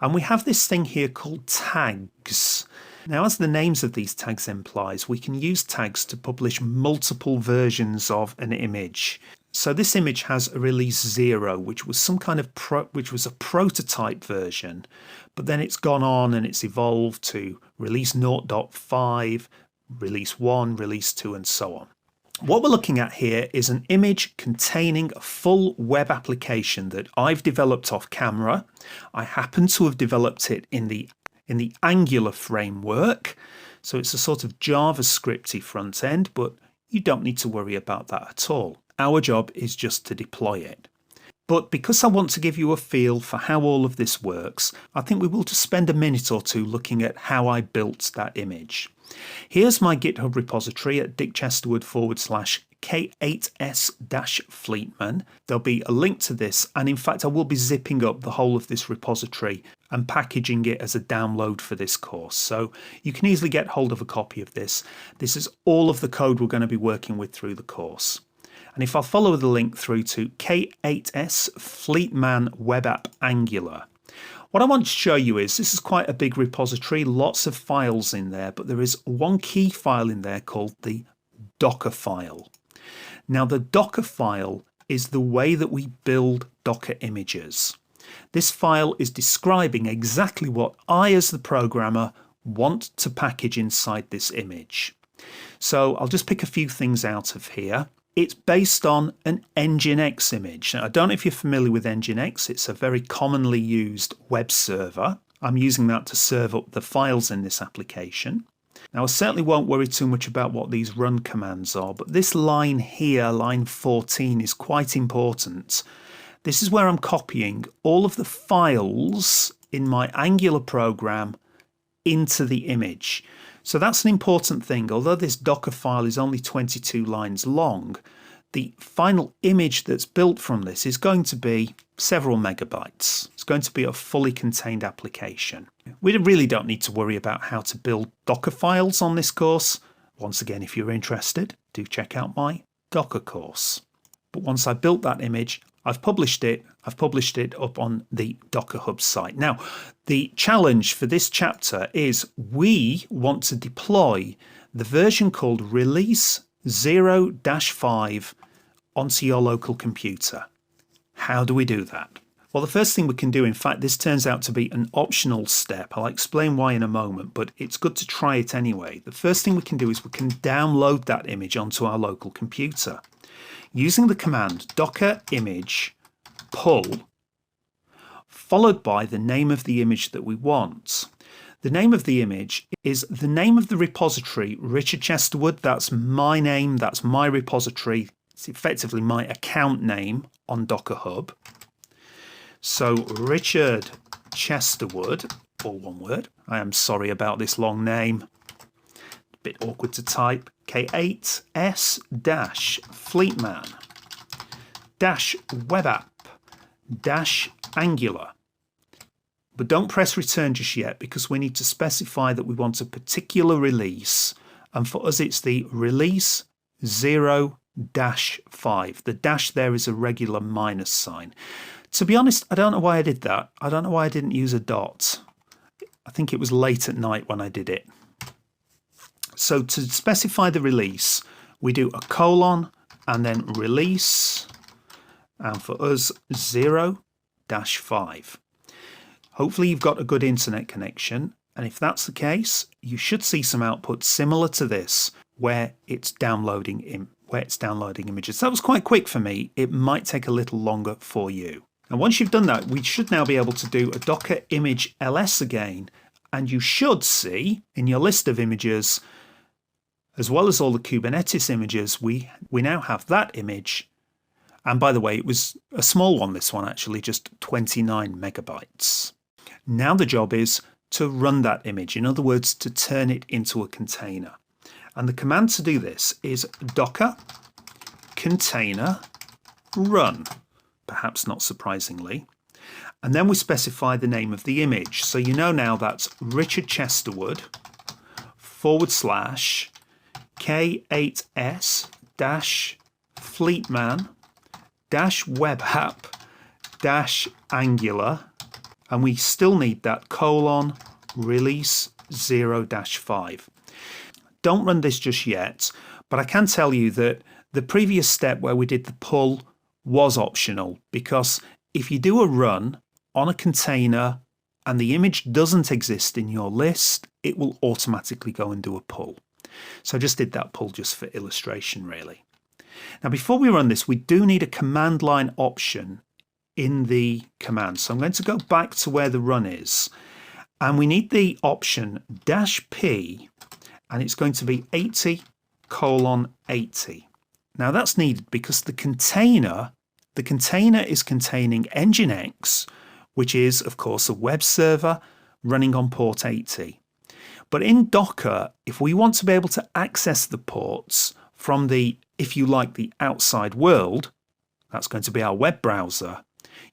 And we have this thing here called tags. Now, as the names of these tags implies, we can use tags to publish multiple versions of an image. So this image has a release 0, which was some kind of a prototype version, but then it's gone on and it's evolved to release 0.5, release 1, release 2, and so on. What we're looking at here is an image containing a full web application that I've developed off camera. I happen to have developed it in the Angular framework. So it's a sort of JavaScripty front end, but you don't need to worry about that at all. Our job is just to deploy it. But because I want to give you a feel for how all of this works, I think we will just spend a minute or two looking at how I built that image. Here's my GitHub repository at dickchesterwood / K8s-Fleetman. There'll be a link to this, and in fact I will be zipping up the whole of this repository and packaging it as a download for this course. So you can easily get hold of a copy of this. This is all of the code we're going to be working with through the course. And if I follow the link through to K8s Fleetman Web App Angular, what I want to show you is this is quite a big repository, lots of files in there, but there is one key file in there called the Docker file. Now the Docker file is the way that we build Docker images. This file is describing exactly what I as the programmer want to package inside this image. So I'll just pick a few things out of here. It's based on an Nginx image. Now, I don't know if you're familiar with Nginx. It's a very commonly used web server. I'm using that to serve up the files in this application. Now, I certainly won't worry too much about what these run commands are, but this line here, line 14, is quite important. This is where I'm copying all of the files in my Angular program into the image. So that's an important thing. Although this Docker file is only 22 lines long, the final image that's built from this is going to be several megabytes. It's going to be a fully contained application. We really don't need to worry about how to build Docker files on this course. Once again, if you're interested, do check out my Docker course. But once I built that image, I've published it up on the Docker Hub site. Now, the challenge for this chapter is we want to deploy the version called Release 0-5 onto your local computer. How do we do that? Well, the first thing we can do, in fact, this turns out to be an optional step. I'll explain why in a moment, but it's good to try it anyway. The first thing we can do is we can download that image onto our local computer using the command docker image pull, followed by the name of the image that we want. The name of the image is the name of the repository, Richard Chesterwood. That's my name, that's my repository. It's effectively my account name on Docker Hub. So Richard Chesterwood, all one word. I am sorry about this long name. A bit awkward to type. K8s-fleetman-webapp-angular. But don't press return just yet, because we need to specify that we want a particular release. And for us, it's the release 0-5. The dash there is a regular minus sign. To be honest, I don't know why I did that. I don't know why I didn't use a dot. I think it was late at night when I did it. So to specify the release, we do a colon and then release, and for us 0-5. Hopefully you've got a good internet connection, and if that's the case, you should see some output similar to this where it's downloading images. That was quite quick for me. It might take a little longer for you. And once you've done that, we should now be able to do a docker image ls again, and you should see in your list of images, as well as all the Kubernetes images, we now have that image. And by the way, it was a small one, this one actually, just 29 megabytes. Now the job is to run that image, in other words, to turn it into a container. And the command to do this is docker container run, perhaps not surprisingly. And then we specify the name of the image. So you know now that's Richard Chesterwood / K8s-fleetman-webapp-angular, and we still need that colon release 0-5. Don't run this just yet, but I can tell you that the previous step where we did the pull was optional, because if you do a run on a container and the image doesn't exist in your list, it will automatically go and do a pull. So I just did that pull just for illustration, really. Now, before we run this, we do need a command line option in the command. So I'm going to go back to where the run is, and we need the option -p, and it's going to be 80:80. Now that's needed because the container is containing Nginx, which is, of course, a web server running on port 80. But in Docker, if we want to be able to access the ports from the, if you like, the outside world, that's going to be our web browser,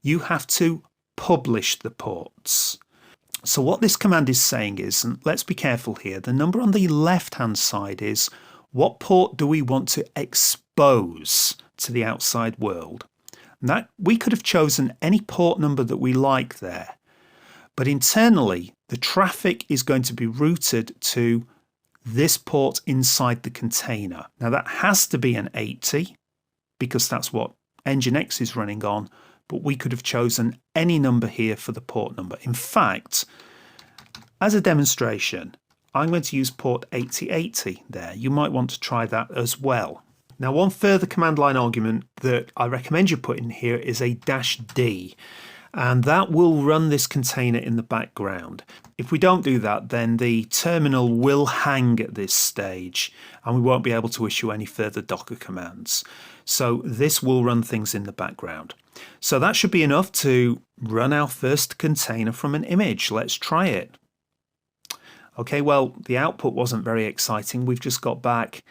you have to publish the ports. So what this command is saying is, and let's be careful here, the number on the left-hand side is what port do we want to expose to the outside world. And that we could have chosen any port number that we like there. But internally, the traffic is going to be routed to this port inside the container. Now that has to be an 80 because that's what Nginx is running on, but we could have chosen any number here for the port number. In fact, as a demonstration, I'm going to use port 8080 there. You might want to try that as well. Now, one further command line argument that I recommend you put in here is a -d, and that will run this container in the background. If we don't do that, then the terminal will hang at this stage and we won't be able to issue any further Docker commands. So this will run things in the background. So that should be enough to run our first container from an image. Let's try it. Okay, well, the output wasn't very exciting. We've just got back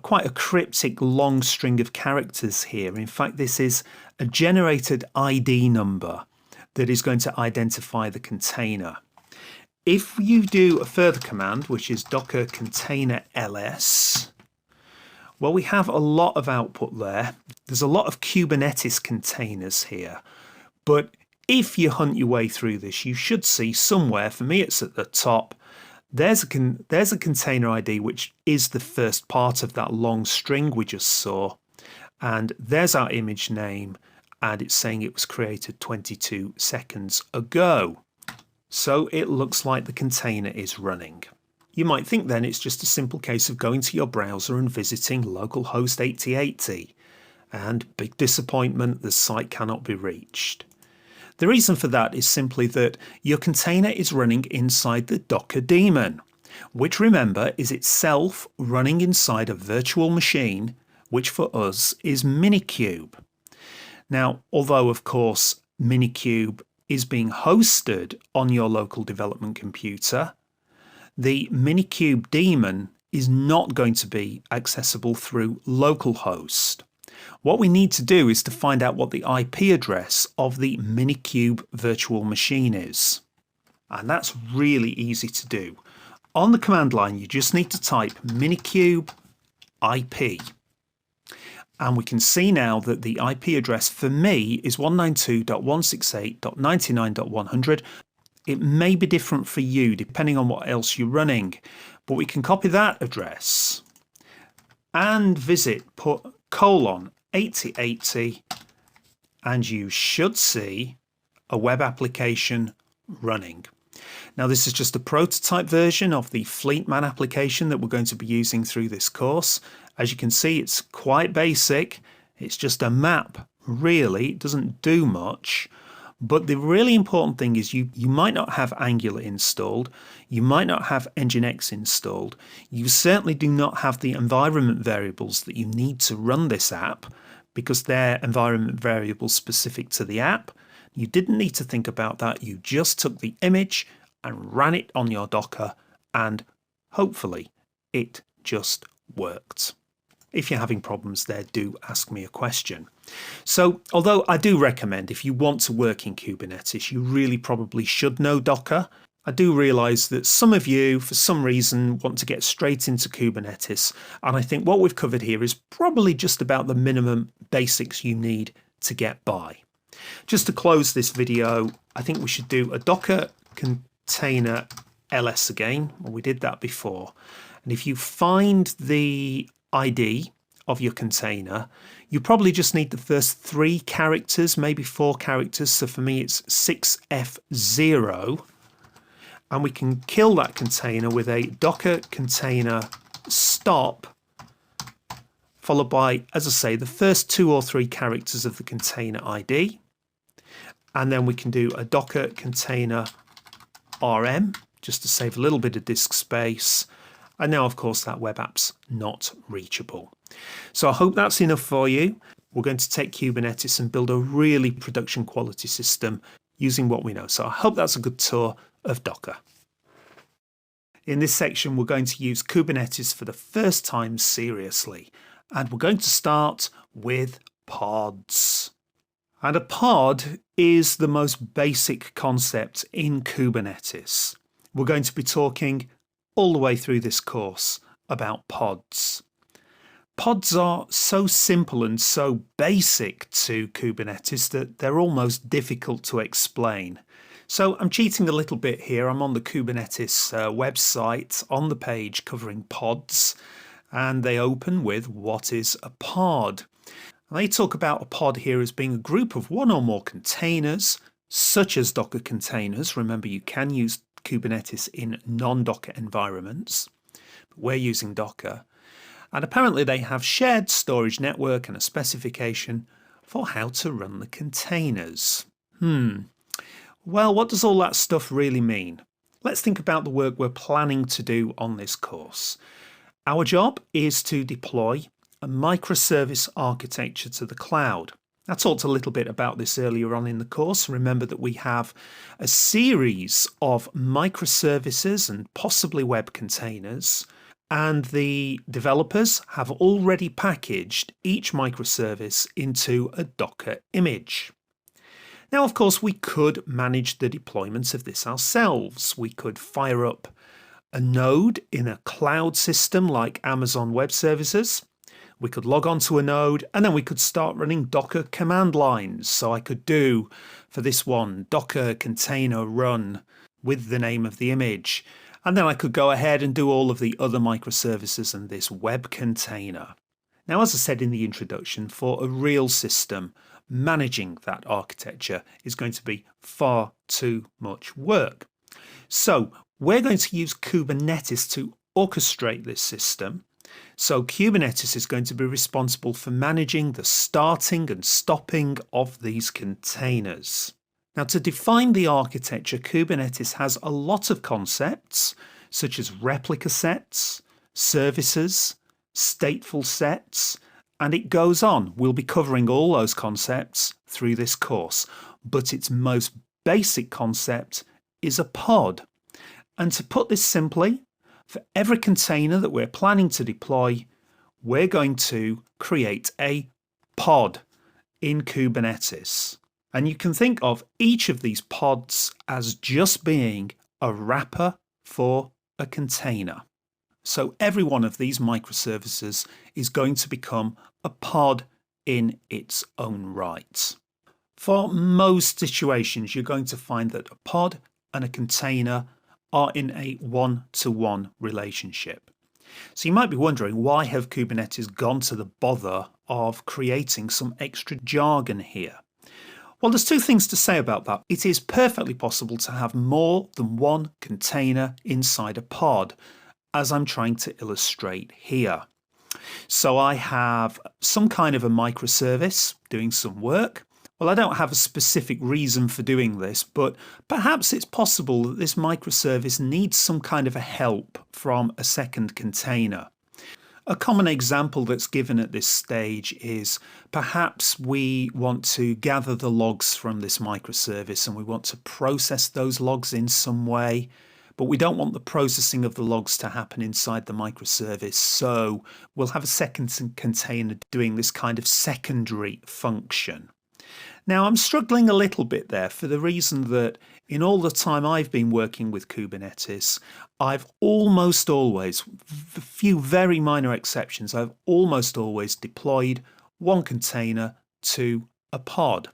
quite a cryptic long string of characters here. In fact, this is a generated ID number that is going to identify the container. If you do a further command, which is docker container ls, well, we have a lot of output there. There's a lot of Kubernetes containers here. But if you hunt your way through this, you should see somewhere, for me it's at the top, there's a container ID, which is the first part of that long string we just saw. And there's our image name, and it's saying it was created 22 seconds ago. So it looks like the container is running. You might think then it's just a simple case of going to your browser and visiting localhost 8080. And big disappointment, the site cannot be reached. The reason for that is simply that your container is running inside the Docker daemon, which, remember, is itself running inside a virtual machine, which for us is Minikube. Now, although of course Minikube is being hosted on your local development computer, the Minikube daemon is not going to be accessible through localhost. What we need to do is to find out what the IP address of the Minikube virtual machine is. And that's really easy to do. On the command line, you just need to type Minikube IP. And we can see now that the IP address for me is 192.168.99.100. It may be different for you depending on what else you're running, but we can copy that address and visit /8080, and you should see a web application running. Now, this is just a prototype version of the Fleetman application that we're going to be using through this course. As you can see, it's quite basic. It's just a map, really. It doesn't do much. But the really important thing is you might not have Angular installed. You might not have Nginx installed. You certainly do not have the environment variables that you need to run this app, because they're environment variables specific to the app. You didn't need to think about that. You just took the image and ran it on your Docker, and hopefully it just worked. If you're having problems there, do ask me a question. So, although I do recommend, if you want to work in Kubernetes, you really probably should know Docker. I do realize that some of you, for some reason, want to get straight into Kubernetes. And I think what we've covered here is probably just about the minimum basics you need to get by. Just to close this video, I think we should do a Docker container ls again. Well, we did that before. And if you find the ID of your container, you probably just need the first 3 characters, maybe 4 characters. So for me, it's 6F0. And we can kill that container with a docker container stop, followed by, as I say, the first 2 or 3 characters of the container ID. And then we can do a docker container rm, just to save a little bit of disk space. And now, of course, that web app's not reachable. So I hope that's enough for you. We're going to take Kubernetes and build a really production quality system using what we know. So I hope that's a good tour of Docker. In this section, we're going to use Kubernetes for the first time seriously. And we're going to start with pods. And a pod is the most basic concept in Kubernetes. We're going to be talking all the way through this course about pods. Pods are so simple and so basic to Kubernetes that they're almost difficult to explain. So I'm cheating a little bit here. I'm on the Kubernetes website on the page covering pods, and they open with what is a pod. And they talk about a pod here as being a group of 1 or more containers, such as Docker containers. Remember, you can use Kubernetes in non-Docker environments, but we're using Docker. And apparently they have shared storage network and a specification for how to run the containers. Well, what does all that stuff really mean? Let's think about the work we're planning to do on this course. Our job is to deploy a microservice architecture to the cloud. I talked a little bit about this earlier on in the course. Remember that we have a series of microservices and possibly web containers, and the developers have already packaged each microservice into a Docker image. Now, of course, we could manage the deployment of this ourselves. We could fire up a node in a cloud system like Amazon Web Services. We could log on to a node and then we could start running Docker command lines. So I could do, for this one, Docker container run with the name of the image. And then I could go ahead and do all of the other microservices and this web container. Now, as I said in the introduction, for a real system, managing that architecture is going to be far too much work. So we're going to use Kubernetes to orchestrate this system. So Kubernetes is going to be responsible for managing the starting and stopping of these containers. Now, to define the architecture, Kubernetes has a lot of concepts such as replica sets, services, stateful sets, and it goes on. We'll be covering all those concepts through this course, but its most basic concept is a pod. And to put this simply, for every container that we're planning to deploy, we're going to create a pod in Kubernetes. And you can think of each of these pods as just being a wrapper for a container. So every one of these microservices is going to become a pod in its own right. For most situations, you're going to find that a pod and a container are in a one-to-one relationship. So you might be wondering, why have Kubernetes gone to the bother of creating some extra jargon here? Well, there's two things to say about that. It is perfectly possible to have more than one container inside a pod, as I'm trying to illustrate here. So I have some kind of a microservice doing some work. Well, I don't have a specific reason for doing this, but perhaps it's possible that this microservice needs some kind of a help from a second container. A common example that's given at this stage is perhaps we want to gather the logs from this microservice and we want to process those logs in some way, but we don't want the processing of the logs to happen inside the microservice, so we'll have a second container doing this kind of secondary function. Now, I'm struggling a little bit there for the reason that in all the time I've been working with Kubernetes, I've almost always, with a few very minor exceptions, I've almost always deployed one container to a pod.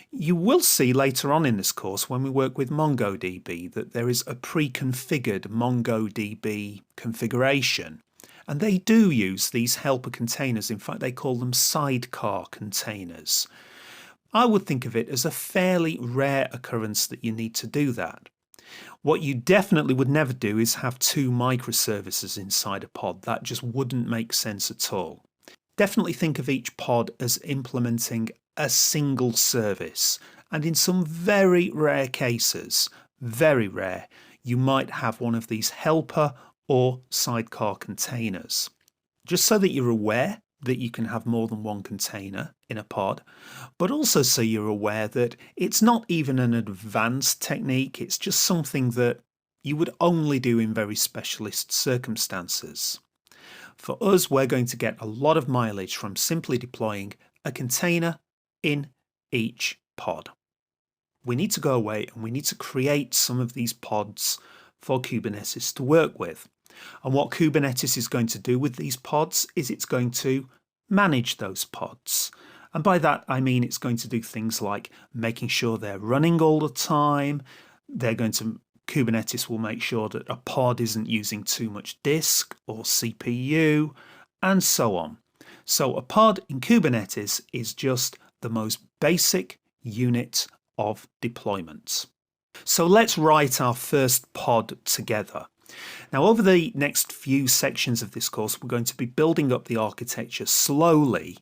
You will see later on in this course when we work with MongoDB that there is a pre-configured MongoDB configuration. And they do use these helper containers. In fact, they call them sidecar containers. I would think of it as a fairly rare occurrence that you need to do that. What you definitely would never do is have two microservices inside a pod. That just wouldn't make sense at all. Definitely think of each pod as implementing a single service. And in some very rare cases, very rare, you might have one of these helper or sidecar containers. Just so that you're aware that you can have more than one container in a pod, but also so you're aware that it's not even an advanced technique, it's just something that you would only do in very specialist circumstances. For us, we're going to get a lot of mileage from simply deploying a container in each pod. We need to go away and we need to create some of these pods for Kubernetes to work with. And what Kubernetes is going to do with these pods is it's going to manage those pods. And by that, I mean it's going to do things like making sure they're running all the time. Kubernetes will make sure that a pod isn't using too much disk or CPU, and so on. So a pod in Kubernetes is just the most basic unit of deployment. So let's write our first pod together. Now, over the next few sections of this course, we're going to be building up the architecture slowly.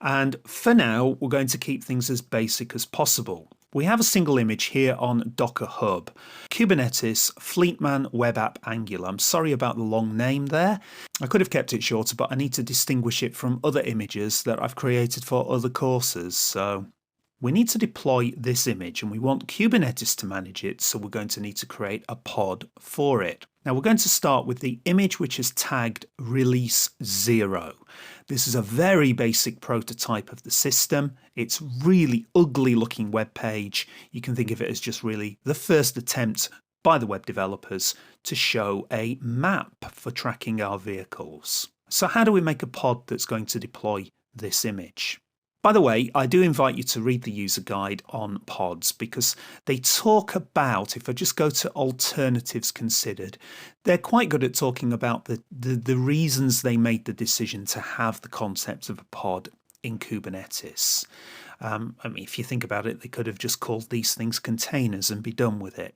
And for now, we're going to keep things as basic as possible. We have a single image here on Docker Hub. Kubernetes, Fleetman, Web App, Angular. I'm sorry about the long name there. I could have kept it shorter, but I need to distinguish it from other images that I've created for other courses. So we need to deploy this image and we want Kubernetes to manage it. So we're going to need to create a pod for it. Now we're going to start with the image which is tagged release 0. This is a very basic prototype of the system. It's really ugly looking web page. You can think of it as just really the first attempt by the web developers to show a map for tracking our vehicles. So how do we make a pod that's going to deploy this image? By the way, I do invite you to read the user guide on pods because they talk about, if I just go to alternatives considered, they're quite good at talking about the reasons they made the decision to have the concept of a pod in Kubernetes. I mean, if you think about it, they could have just called these things containers and be done with it.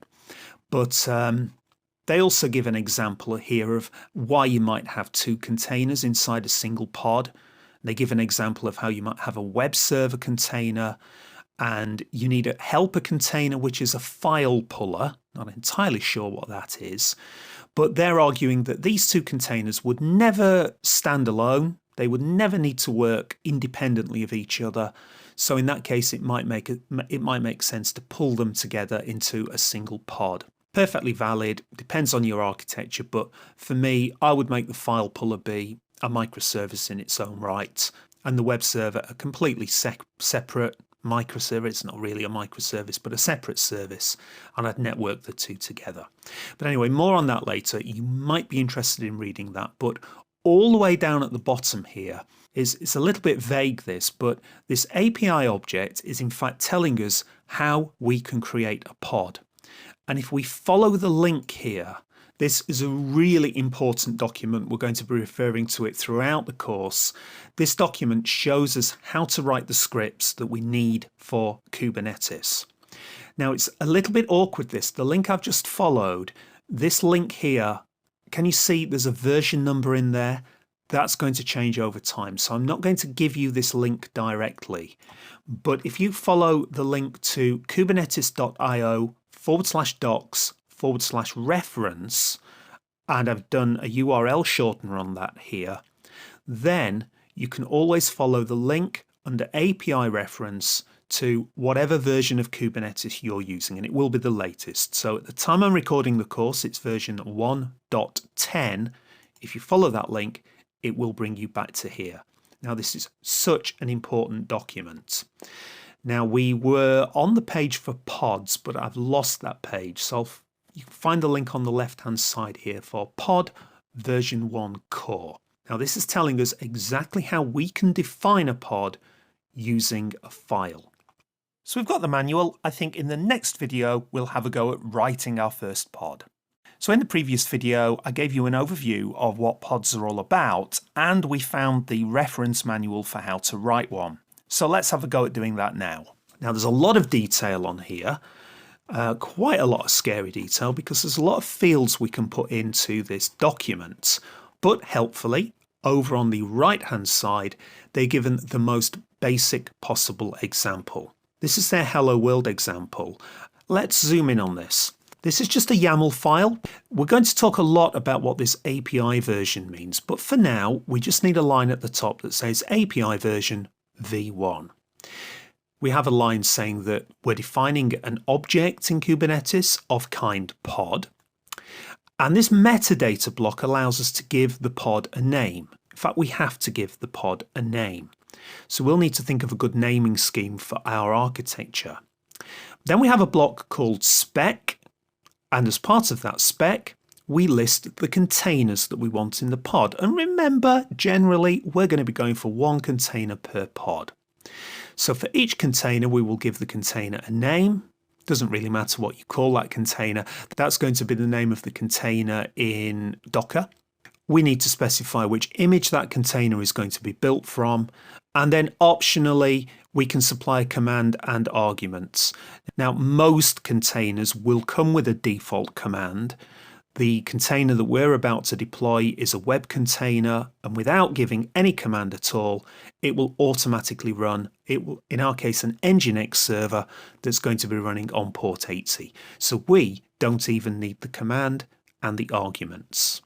But they also give an example here of why you might have two containers inside a single pod. They give an example of how you might have a web server container and you need a helper container, which is a file puller. Not entirely sure what that is, but they're arguing that these two containers would never stand alone. They would never need to work independently of each other. So in that case, it might make sense to pull them together into a single pod. Perfectly valid, depends on your architecture, but for me, I would make the file puller be a microservice in its own right, and the web server a completely separate microservice. It's not really a microservice, but a separate service, and I'd network the two together. But anyway, more on that later. You might be interested in reading that, but all the way down at the bottom here it's a little bit vague, but this API object is in fact telling us how we can create a pod. And if we follow the link here, this is a really important document. We're going to be referring to it throughout the course. This document shows us how to write the scripts that we need for Kubernetes. Now it's a little bit awkward the link I've just followed, this link here, can you see there's a version number in there? That's going to change over time. So I'm not going to give you this link directly, but if you follow the link to kubernetes.io/docs/reference, and I've done a URL shortener on that here, then you can always follow the link under API reference to whatever version of Kubernetes you're using, and it will be the latest. So at the time I'm recording the course, it's version 1.10. If you follow that link, it will bring you back to here. Now this is such an important document. Now we were on the page for pods, but I've lost that page. So you can find the link on the left-hand side here for pod version 1 core. Now this is telling us exactly how we can define a pod using a file. So we've got the manual. I think in the next video, we'll have a go at writing our first pod. So in the previous video, I gave you an overview of what pods are all about, and we found the reference manual for how to write one. So let's have a go at doing that now. Now there's a lot of detail on here, quite a lot of scary detail because there's a lot of fields we can put into this document. But helpfully, over on the right hand side, they're given the most basic possible example. This is their Hello World example. Let's zoom in on this. This is just a YAML file. We're going to talk a lot about what this API version means, but for now, we just need a line at the top that says API version v1. We have a line saying that we're defining an object in Kubernetes of kind pod. And this metadata block allows us to give the pod a name. In fact, we have to give the pod a name. So we'll need to think of a good naming scheme for our architecture. Then we have a block called spec. And as part of that spec, we list the containers that we want in the pod. And remember, generally, we're going to be going for one container per pod. So for each container, we will give the container a name. Doesn't really matter what you call that container. That's going to be the name of the container in Docker. We need to specify which image that container is going to be built from. And then optionally, we can supply a command and arguments. Now, most containers will come with a default command. The container that we're about to deploy is a web container, and without giving any command at all, it will automatically run, in our case, an Nginx server that's going to be running on port 80. So we don't even need the command and the arguments.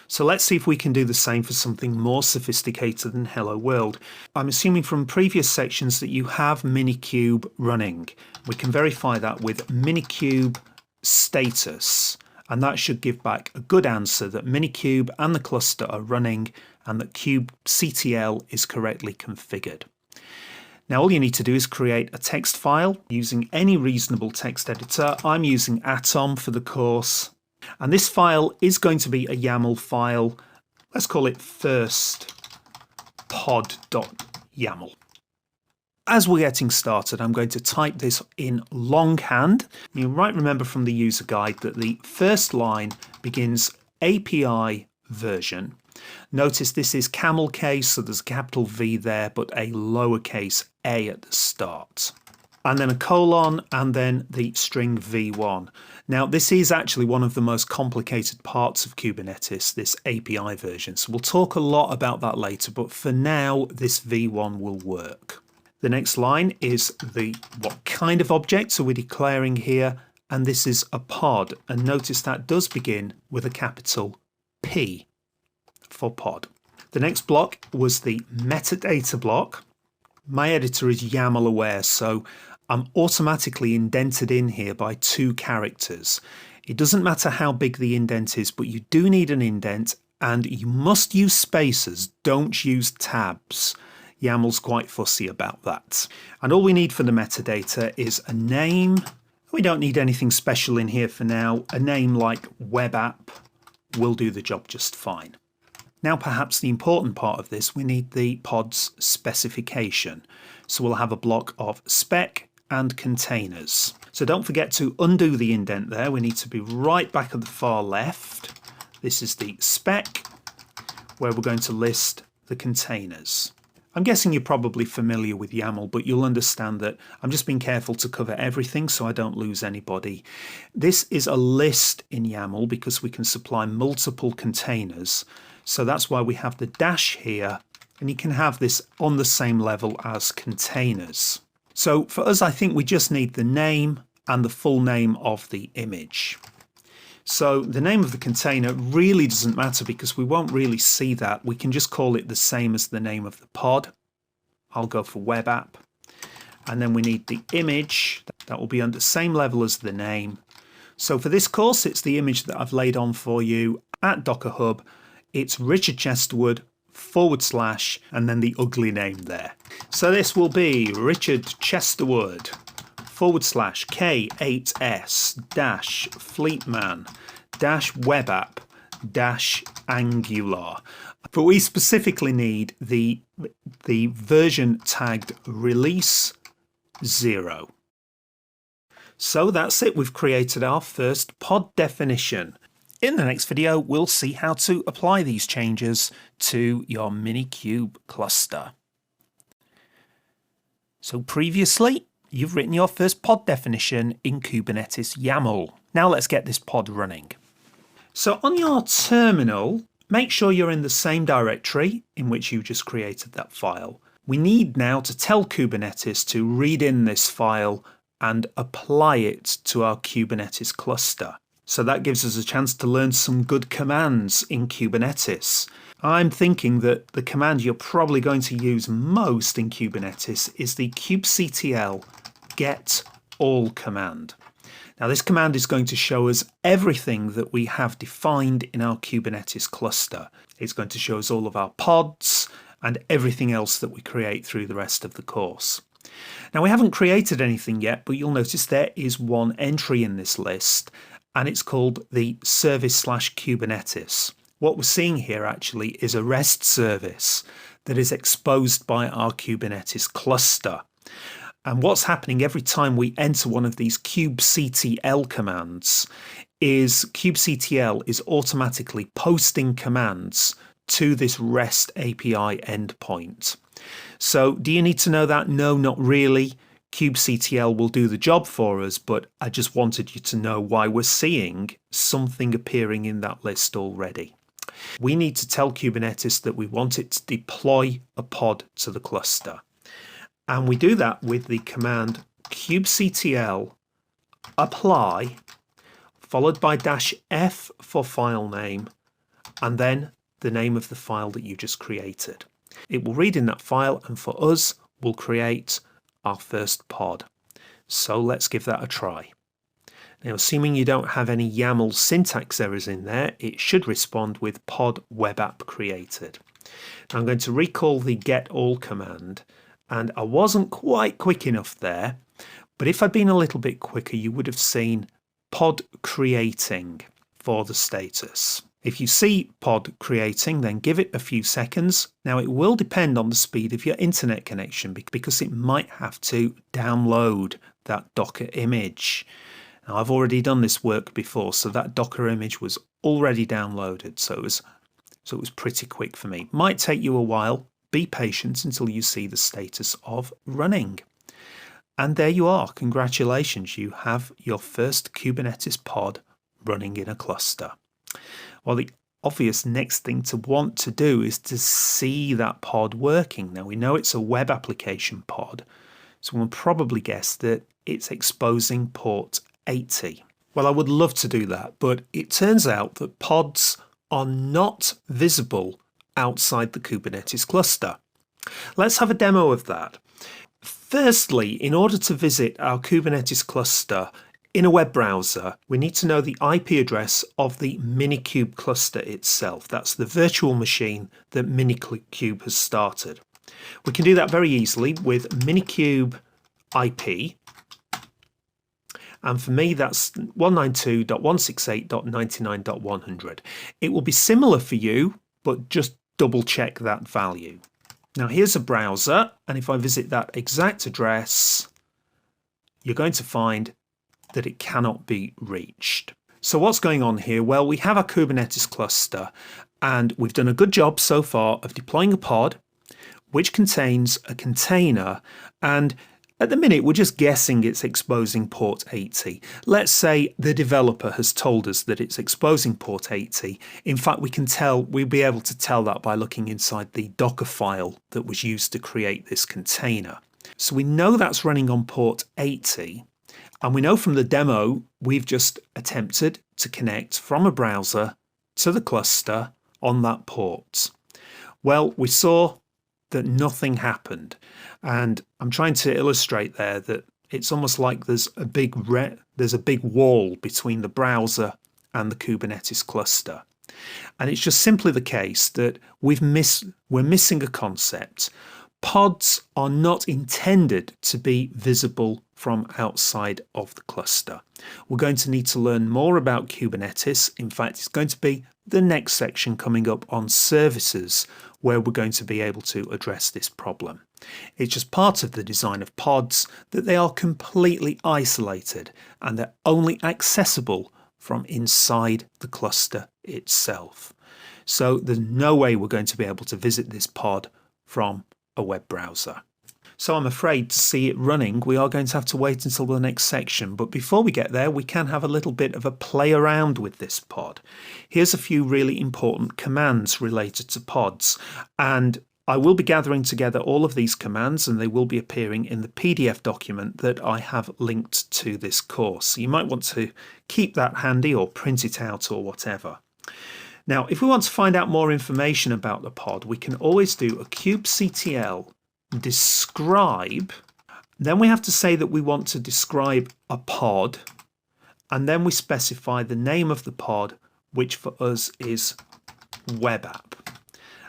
So let's see if we can do the same for something more sophisticated than Hello World. I'm assuming from previous sections that you have Minikube running. We can verify that with Minikube status, and that should give back a good answer that Minikube and the cluster are running and that kubectl is correctly configured. Now all you need to do is create a text file using any reasonable text editor. I'm using Atom for the course. And this file is going to be a YAML file. Let's call it first pod.yaml. As we're getting started, I'm going to type this in longhand. You might remember from the user guide that the first line begins API version. Notice this is camel case, so there's a capital V there, but a lowercase a at the start. And then a colon, and then the string v1. Now, this is actually one of the most complicated parts of Kubernetes, this API version. So we'll talk a lot about that later, but for now, this v1 will work. The next line is what kind of object are we declaring here, and this is a pod. And notice that does begin with a capital P for pod. The next block was the metadata block. My editor is YAML aware, so I'm automatically indented in here by 2 characters. It doesn't matter how big the indent is, but you do need an indent, and you must use spaces, don't use tabs. YAML's quite fussy about that. And all we need for the metadata is a name. We don't need anything special in here for now. A name like web app will do the job just fine. Now perhaps the important part of this, we need the pod's specification. So we'll have a block of spec and containers. So don't forget to undo the indent there. We need to be right back at the far left. This is the spec where we're going to list the containers. I'm guessing you're probably familiar with YAML, but you'll understand that I'm just being careful to cover everything so I don't lose anybody. This is a list in YAML because we can supply multiple containers. So that's why we have the dash here, and you can have this on the same level as containers. So for us, I think we just need the name and the full name of the image. So the name of the container really doesn't matter because we won't really see that. We can just call it the same as the name of the pod. I'll go for web app. And then we need the image. That will be on the same level as the name. So for this course, it's the image that I've laid on for you at Docker Hub. It's Richard Chesterwood / and then the ugly name there. So this will be Richard Chesterwood / K8s - Fleetman - web app - Angular. But we specifically need the version tagged release 0. So that's it. We've created our first pod definition. In the next video, we'll see how to apply these changes to your Minikube cluster. So previously, you've written your first pod definition in Kubernetes YAML. Now let's get this pod running. So on your terminal, make sure you're in the same directory in which you just created that file. We need now to tell Kubernetes to read in this file and apply it to our Kubernetes cluster. So that gives us a chance to learn some good commands in Kubernetes. I'm thinking that the command you're probably going to use most in Kubernetes is the kubectl get all command. Now this command is going to show us everything that we have defined in our Kubernetes cluster. It's going to show us all of our pods and everything else that we create through the rest of the course. Now we haven't created anything yet, but you'll notice there is one entry in this list, and it's called the service/Kubernetes. What we're seeing here actually is a REST service that is exposed by our Kubernetes cluster. And what's happening every time we enter one of these kubectl commands is kubectl is automatically posting commands to this REST API endpoint. So do you need to know that? No, not really. kubectl will do the job for us, but I just wanted you to know why we're seeing something appearing in that list already. We need to tell Kubernetes that we want it to deploy a pod to the cluster. And we do that with the command kubectl apply, followed by -f for file name, and then the name of the file that you just created. It will read in that file, and for us, we'll create our first pod. So let's give that a try. Now, assuming you don't have any YAML syntax errors in there, it should respond with pod web app created. Now, I'm going to recall the get all command, and I wasn't quite quick enough there, but if I'd been a little bit quicker, you would have seen pod creating for the status. If you see pod creating, then give it a few seconds. Now, it will depend on the speed of your internet connection because it might have to download that Docker image. Now, I've already done this work before, so that Docker image was already downloaded, so it was pretty quick for me. Might take you a while. Be patient until you see the status of running. And there you are. Congratulations, you have your first Kubernetes pod running in a cluster. Well, the obvious next thing to want to do is to see that pod working. Now, we know it's a web application pod, so we'll probably guess that it's exposing port 80. Well, I would love to do that, but it turns out that pods are not visible outside the Kubernetes cluster. Let's have a demo of that. Firstly, in order to visit our Kubernetes cluster in a web browser, we need to know the IP address of the Minikube cluster itself. That's the virtual machine that Minikube has started. We can do that very easily with Minikube IP. And for me, that's 192.168.99.100. It will be similar for you, but just double check that value. Now, here's a browser, and if I visit that exact address, you're going to find that it cannot be reached. So what's going on here? Well, we have our Kubernetes cluster, and we've done a good job so far of deploying a pod, which contains a container, and at the minute, we're just guessing it's exposing port 80. Let's say the developer has told us that it's exposing port 80. In fact, we'll be able to tell that by looking inside the Docker file that was used to create this container. So we know that's running on port 80. And we know from the demo, we've just attempted to connect from a browser to the cluster on that port. Well, we saw that nothing happened. And I'm trying to illustrate there that it's almost like there's a big wall between the browser and the Kubernetes cluster. And it's just simply the case that we're missing a concept. Pods are not intended to be visible from outside of the cluster. We're going to need to learn more about Kubernetes. In fact, it's going to be the next section coming up on services where we're going to be able to address this problem. It's just part of the design of pods that they are completely isolated and they're only accessible from inside the cluster itself. So there's no way we're going to be able to visit this pod from a web browser. So I'm afraid to see it running, we are going to have to wait until the next section. But before we get there, we can have a little bit of a play around with this pod. Here's a few really important commands related to pods. And I will be gathering together all of these commands and they will be appearing in the PDF document that I have linked to this course. So you might want to keep that handy or print it out or whatever. Now, if we want to find out more information about the pod, we can always do a kubectl describe. Then we have to say that we want to describe a pod, and then we specify the name of the pod, which for us is web app.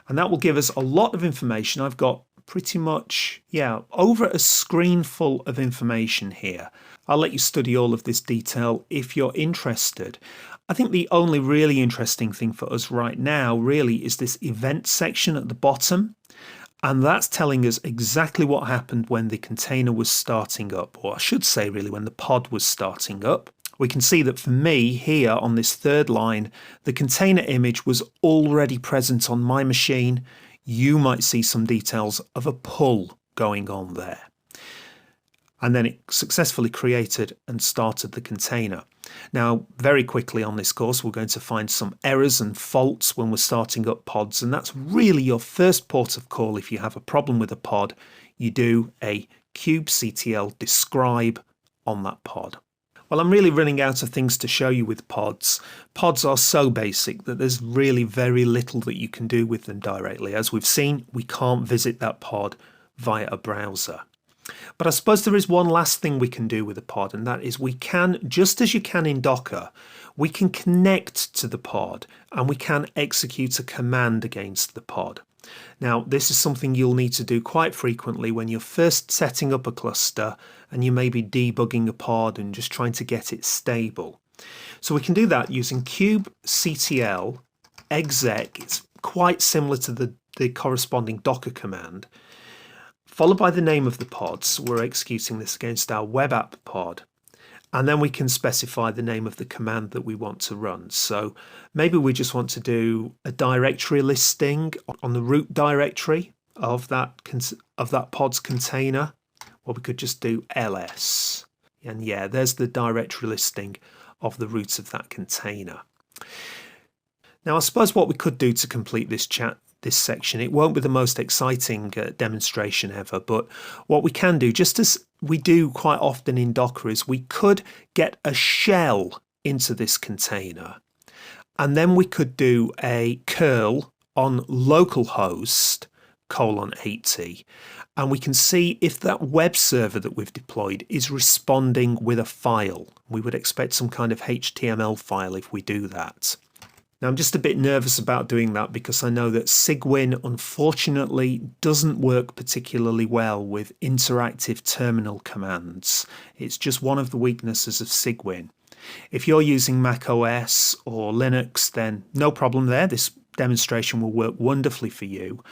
And that will give us a lot of information. I've got pretty much, over a screen full of information here. I'll let you study all of this detail if you're interested. I think the only really interesting thing for us right now really is this event section at the bottom. And that's telling us exactly what happened when the container was starting up, or I should say really when the pod was starting up. We can see that for me here on this third line, the container image was already present on my machine. You might see some details of a pull going on there. And then it successfully created and started the container. Now, very quickly on this course, we're going to find some errors and faults when we're starting up pods, and that's really your first port of call. If you have a problem with a pod, you do a kubectl describe on that pod. Well, I'm really running out of things to show you with pods. Pods are so basic that there's really very little that you can do with them directly. As we've seen, we can't visit that pod via a browser. But I suppose there is one last thing we can do with a pod, and that is we can, just as you can in Docker, we can connect to the pod and we can execute a command against the pod. Now, this is something you'll need to do quite frequently when you're first setting up a cluster and you may be debugging a pod and just trying to get it stable. So we can do that using kubectl exec. It's quite similar to the corresponding Docker command, followed by the name of the pod. So we're executing this against our web app pod. And then we can specify the name of the command that we want to run. So maybe we just want to do a directory listing on the root directory of that pod's container. Well, we could just do ls. And yeah, there's the directory listing of the root of that container. Now, I suppose what we could do to complete this section, it won't be the most exciting demonstration ever, but what we can do, just as we do quite often in Docker, is we could get a shell into this container, and then we could do a curl on localhost :80, and we can see if that web server that we've deployed is responding with a file. We would expect some kind of HTML file if we do that. Now, I'm just a bit nervous about doing that because I know that Cygwin unfortunately doesn't work particularly well with interactive terminal commands. It's just one of the weaknesses of Cygwin. If you're using Mac OS or Linux, then no problem there. This demonstration will work wonderfully for you.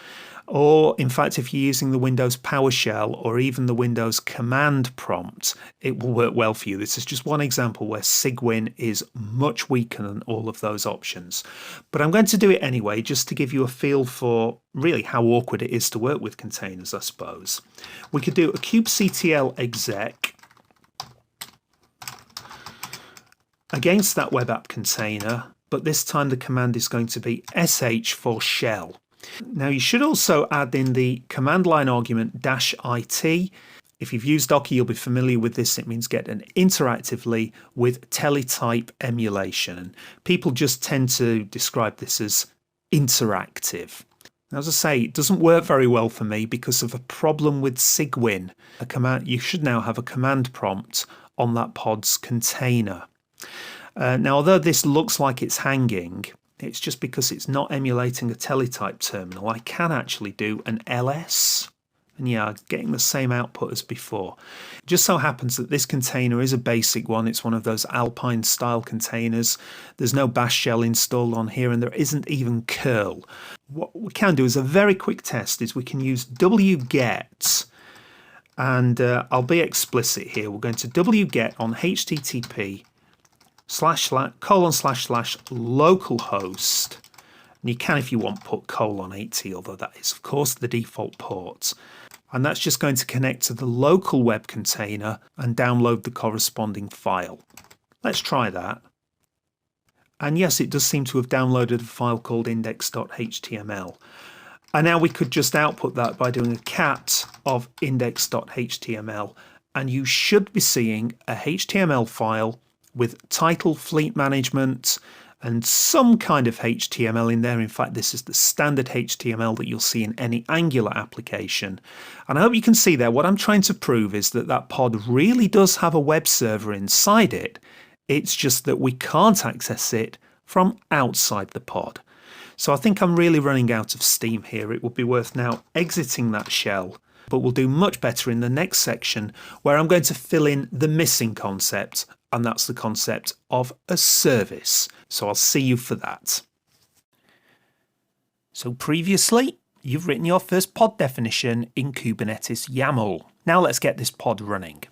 Or in fact, if you're using the Windows PowerShell or even the Windows command prompt, it will work well for you. This is just one example where Cygwin is much weaker than all of those options. But I'm going to do it anyway, just to give you a feel for really how awkward it is to work with containers, I suppose. We could do a kubectl exec against that web app container, but this time the command is going to be sh for shell. Now, you should also add in the command line argument -it. If you've used Docker, you'll be familiar with this. It means get an interactively with teletype emulation. And people just tend to describe this as interactive. Now, as I say, it doesn't work very well for me because of a problem with Cygwin. You should now have a command prompt on that pod's container. Now, although this looks like it's hanging, it's just because it's not emulating a teletype terminal. I can actually do an ls, and yeah, getting the same output as before. It just so happens that this container is a basic one. It's one of those Alpine style containers. There's no bash shell installed on here, and there isn't even curl. What we can do is a very quick test is we can use wget, and I'll be explicit here. We're going to wget on http //localhost, and you can, if you want, put :80, although that is of course the default port, and that's just going to connect to the local web container and download the corresponding file. Let's try that, and yes, it does seem to have downloaded a file called index.html, and now we could just output that by doing a cat of index.html, and you should be seeing a HTML file with title, fleet management, and some kind of HTML in there. In fact, this is the standard HTML that you'll see in any Angular application. And I hope you can see there, what I'm trying to prove is that that pod really does have a web server inside it. It's just that we can't access it from outside the pod. So I think I'm really running out of steam here. It would be worth now exiting that shell, but we'll do much better in the next section where I'm going to fill in the missing concept, and that's the concept of a service. So I'll see you for that. So previously, you've written your first pod definition in Kubernetes YAML. Now let's get this pod running.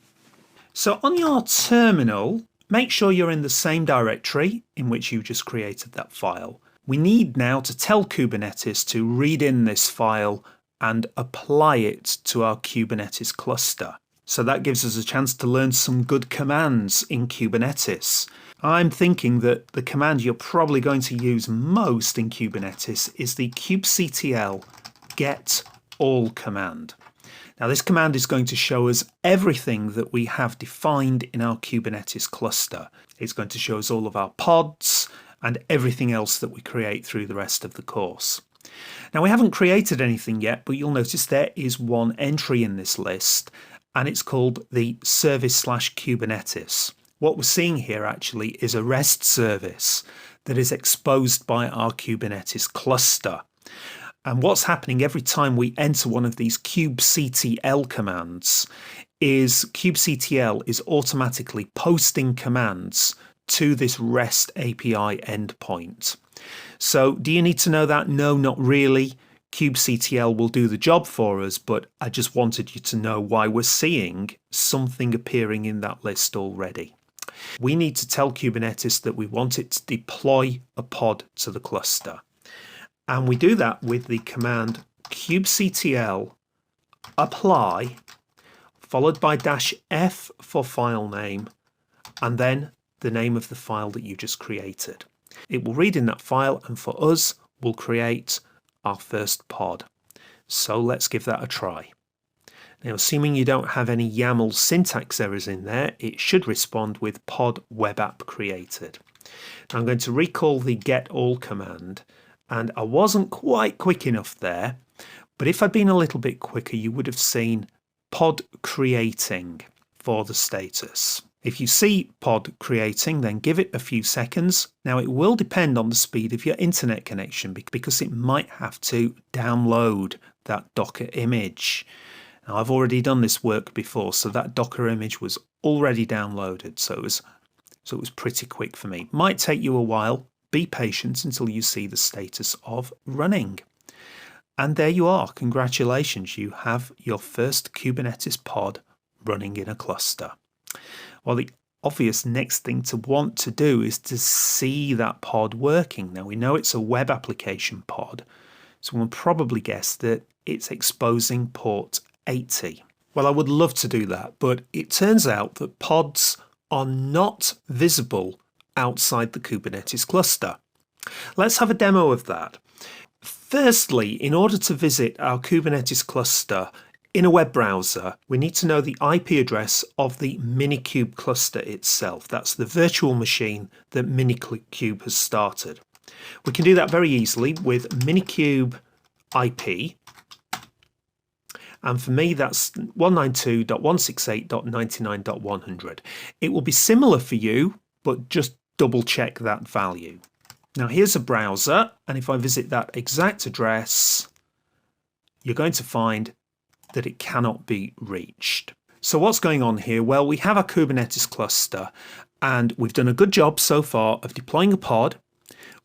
So on your terminal, make sure you're in the same directory in which you just created that file. We need now to tell Kubernetes to read in this file and apply it to our Kubernetes cluster. So that gives us a chance to learn some good commands in Kubernetes. I'm thinking that the command you're probably going to use most in Kubernetes is the kubectl get all command. Now this command is going to show us everything that we have defined in our Kubernetes cluster. It's going to show us all of our pods and everything else that we create through the rest of the course. Now we haven't created anything yet, but you'll notice there is one entry in this list, and it's called the service/Kubernetes. What we're seeing here actually is a REST service that is exposed by our Kubernetes cluster. And what's happening every time we enter one of these kubectl commands is kubectl is automatically posting commands to this REST API endpoint. So do you need to know that? No, not really. kubectl will do the job for us, but I just wanted you to know why we're seeing something appearing in that list already. We need to tell Kubernetes that we want it to deploy a pod to the cluster. And we do that with the command kubectl apply followed by -f for file name and then the name of the file that you just created. It will read in that file and for us will create our first pod. So let's give that a try. Now assuming you don't have any YAML syntax errors in there, it should respond with pod web app created. Now I'm going to recall the get all command, and I wasn't quite quick enough there, but if I'd been a little bit quicker you would have seen pod creating for the status. If you see pod creating, then give it a few seconds. Now it will depend on the speed of your internet connection because it might have to download that Docker image. Now I've already done this work before, so that Docker image was already downloaded, so it was pretty quick for me. Might take you a while. Be patient until you see the status of running. And there you are. Congratulations, you have your first Kubernetes pod running in a cluster. Well, the obvious next thing to want to do is to see that pod working. Now we know it's a web application pod, so we'll probably guess that it's exposing port 80. Well, I would love to do that, but it turns out that pods are not visible outside the Kubernetes cluster. Let's have a demo of that. Firstly, in order to visit our Kubernetes cluster in a web browser, we need to know the IP address of the Minikube cluster itself. That's the virtual machine that Minikube has started. We can do that very easily with Minikube IP. And for me, that's 192.168.99.100. It will be similar for you, but just double check that value. Now here's a browser, and if I visit that exact address, you're going to find that it cannot be reached. So what's going on here? Well, we have a Kubernetes cluster, and we've done a good job so far of deploying a pod,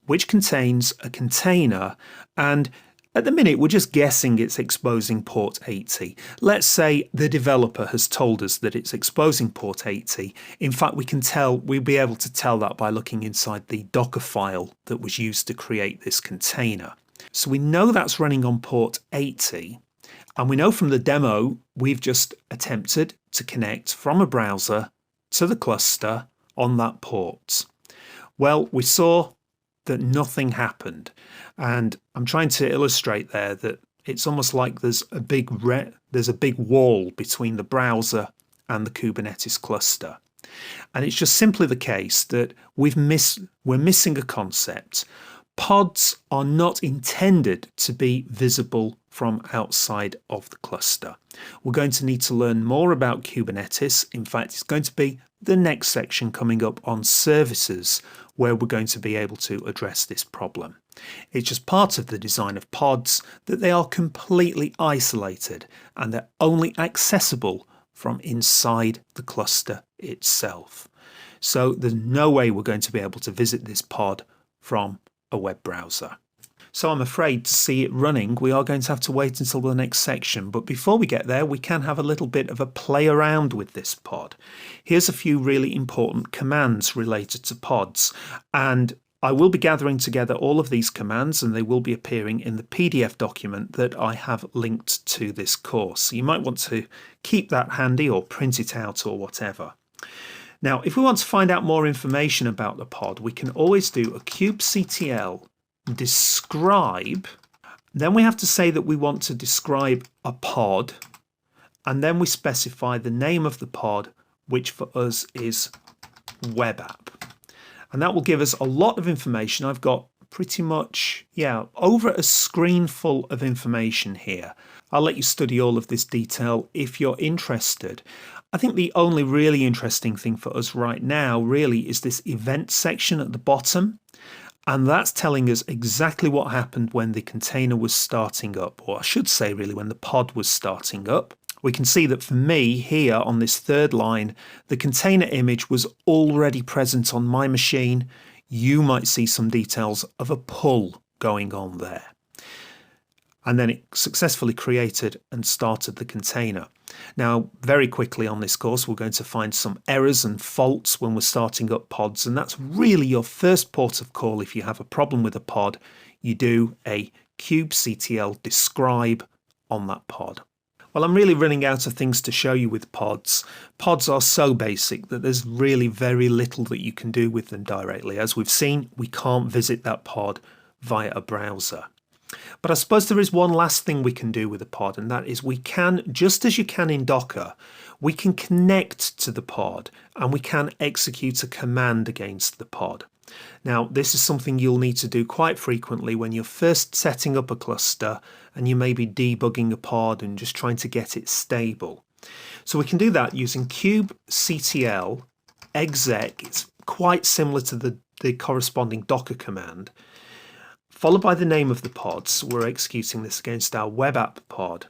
which contains a container, and at the minute, we're just guessing it's exposing port 80. Let's say the developer has told us that it's exposing port 80. In fact, we'll be able to tell that by looking inside the Docker file that was used to create this container. So we know that's running on port 80. And we know from the demo, we've just attempted to connect from a browser to the cluster on that port. Well, we saw that nothing happened. And I'm trying to illustrate there that it's almost like there's a big wall between the browser and the Kubernetes cluster. And it's just simply the case that we're missing a concept. Pods are not intended to be visible from outside of the cluster. We're going to need to learn more about Kubernetes. In fact, it's going to be the next section coming up on services where we're going to be able to address this problem. It's just part of the design of pods that they are completely isolated and they're only accessible from inside the cluster itself. So there's no way we're going to be able to visit this pod from a web browser. So I'm afraid to see it running, we are going to have to wait until the next section. But before we get there, we can have a little bit of a play around with this pod. Here's a few really important commands related to pods. And I will be gathering together all of these commands and they will be appearing in the PDF document that I have linked to this course. So you might want to keep that handy or print it out or whatever. Now, if we want to find out more information about the pod, we can always do a kubectl describe. Then we have to say that we want to describe a pod, and then we specify the name of the pod, which for us is web app. And that will give us a lot of information. I've got pretty much, over a screen full of information here. I'll let you study all of this detail if you're interested. I think the only really interesting thing for us right now really is this event section at the bottom. And that's telling us exactly what happened when the container was starting up, or I should say really when the pod was starting up. We can see that for me here on this third line, the container image was already present on my machine. You might see some details of a pull going on there. And then it successfully created and started the container. Now, very quickly on this course, we're going to find some errors and faults when we're starting up pods. And that's really your first port of call. If you have a problem with a pod, you do a kubectl describe on that pod. Well, I'm really running out of things to show you with pods. Pods are so basic that there's really very little that you can do with them directly. As we've seen, we can't visit that pod via a browser. But I suppose there is one last thing we can do with a pod, and that is we can, just as you can in Docker, we can connect to the pod and we can execute a command against the pod. Now, this is something you'll need to do quite frequently when you're first setting up a cluster and you may be debugging a pod and just trying to get it stable. So we can do that using kubectl exec. It's quite similar to the corresponding Docker command, followed by the name of the pod. So we're executing this against our web app pod.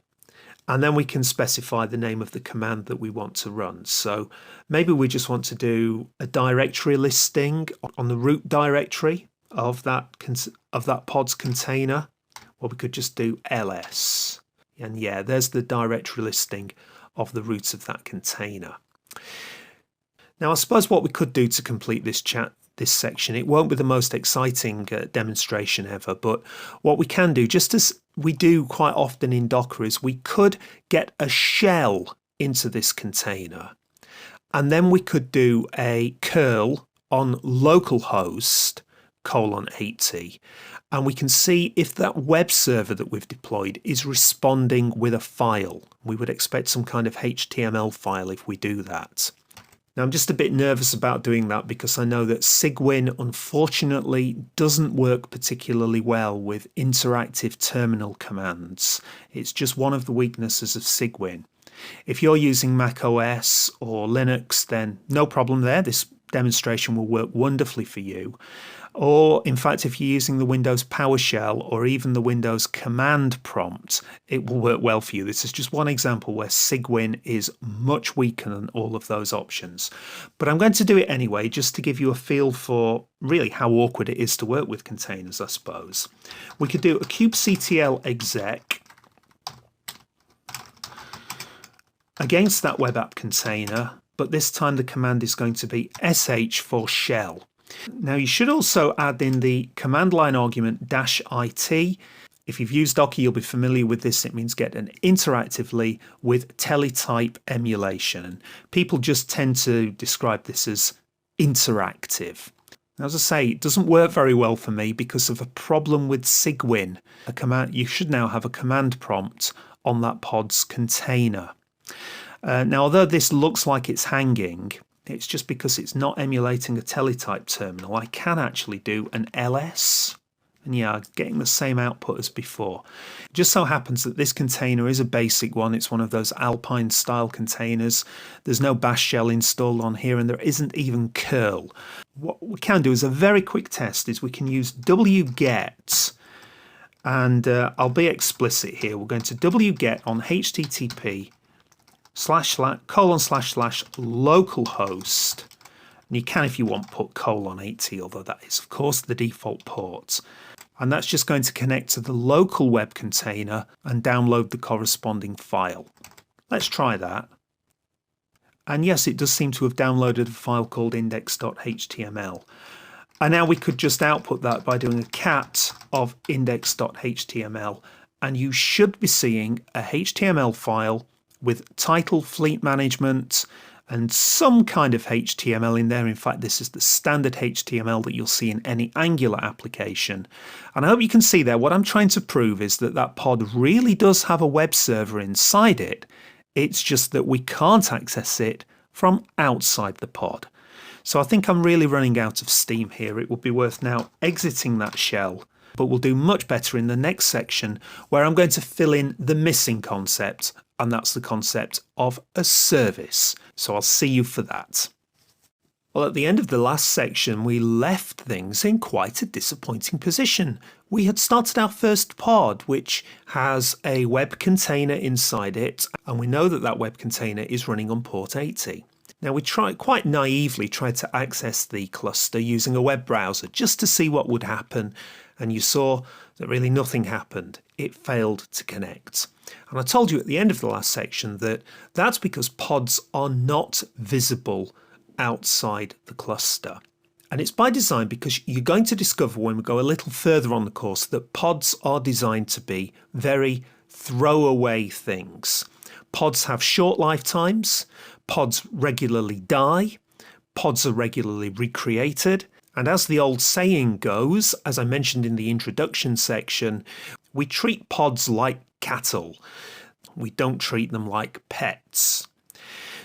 And then we can specify the name of the command that we want to run. So maybe we just want to do a directory listing on the root directory of that pod's container. Or we could just do ls. And there's the directory listing of the root of that container. Now, I suppose what we could do to complete this section, it won't be the most exciting demonstration ever, but what we can do, just as we do quite often in Docker, is we could get a shell into this container, and then we could do a curl on localhost :80, and we can see if that web server that we've deployed is responding with a file. We would expect some kind of HTML file if we do that. Now, I'm just a bit nervous about doing that because I know that Cygwin unfortunately doesn't work particularly well with interactive terminal commands. It's just one of the weaknesses of Cygwin. If you're using Mac OS or Linux, then no problem there. This demonstration will work wonderfully for you. Or, in fact, if you're using the Windows PowerShell or even the Windows command prompt, it will work well for you. This is just one example where Cygwin is much weaker than all of those options. But I'm going to do it anyway, just to give you a feel for really how awkward it is to work with containers, I suppose. We could do a kubectl exec against that web app container, but this time the command is going to be sh for shell. Now, you should also add in the command line argument -it. If you've used Docker, you'll be familiar with this. It means get an interactively with teletype emulation. And people just tend to describe this as interactive. Now, as I say, it doesn't work very well for me because of a problem with Cygwin. You should now have a command prompt on that pod's container. Now, although this looks like it's hanging, it's just because it's not emulating a teletype terminal. I can actually do an ls, and getting the same output as before. It just so happens that this container is a basic one. It's one of those Alpine style containers. There's no bash shell installed on here, and there isn't even curl. What we can do as a very quick test is we can use wget, and I'll be explicit here. We're going to wget on http //localhost, and you can, if you want, put :80, although that is of course the default port, and that's just going to connect to the local web container and download the corresponding file. Let's try that, and yes, it does seem to have downloaded a file called index.html. And now we could just output that by doing a cat of index.html, and you should be seeing a HTML file with title, fleet management, and some kind of HTML in there. In fact, this is the standard HTML that you'll see in any Angular application. And I hope you can see there, what I'm trying to prove is that that pod really does have a web server inside it. It's just that we can't access it from outside the pod. So I think I'm really running out of steam here. It would be worth now exiting that shell, but we'll do much better in the next section where I'm going to fill in the missing concept, and that's the concept of a service. So I'll see you for that. Well, at the end of the last section, we left things in quite a disappointing position. We had started our first pod, which has a web container inside it, and we know that that web container is running on port 80. Now we quite naively tried to access the cluster using a web browser just to see what would happen, and you saw that really nothing happened. It failed to connect. And I told you at the end of the last section that that's because pods are not visible outside the cluster. And it's by design, because you're going to discover when we go a little further on the course that pods are designed to be very throwaway things. Pods have short lifetimes. Pods regularly die, pods are regularly recreated, and as the old saying goes, as I mentioned in the introduction section, we treat pods like cattle. We don't treat them like pets.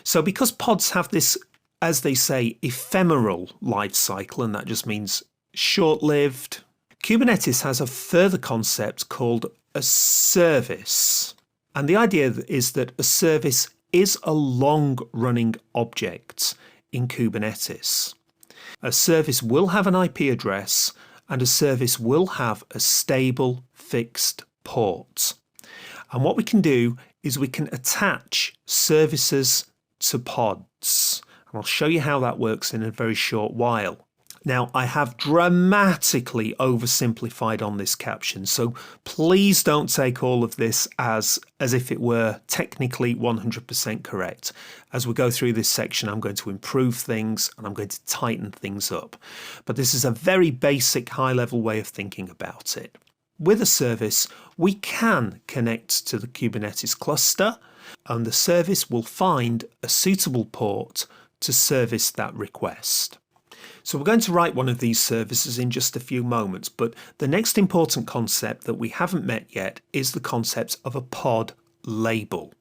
So because pods have this, as they say, ephemeral life cycle, and that just means short-lived, Kubernetes has a further concept called a service. And the idea is that a service is a long-running object in Kubernetes. A service will have an IP address, and a service will have a stable, fixed port. And what we can do is we can attach services to pods. And I'll show you how that works in a very short while. Now, I have dramatically oversimplified on this caption, so please don't take all of this as if it were technically 100% correct. As we go through this section, I'm going to improve things and I'm going to tighten things up. But this is a very basic, high-level way of thinking about it. With a service, we can connect to the Kubernetes cluster, and the service will find a suitable port to service that request. So we're going to write one of these services in just a few moments, but the next important concept that we haven't met yet is the concept of a pod label.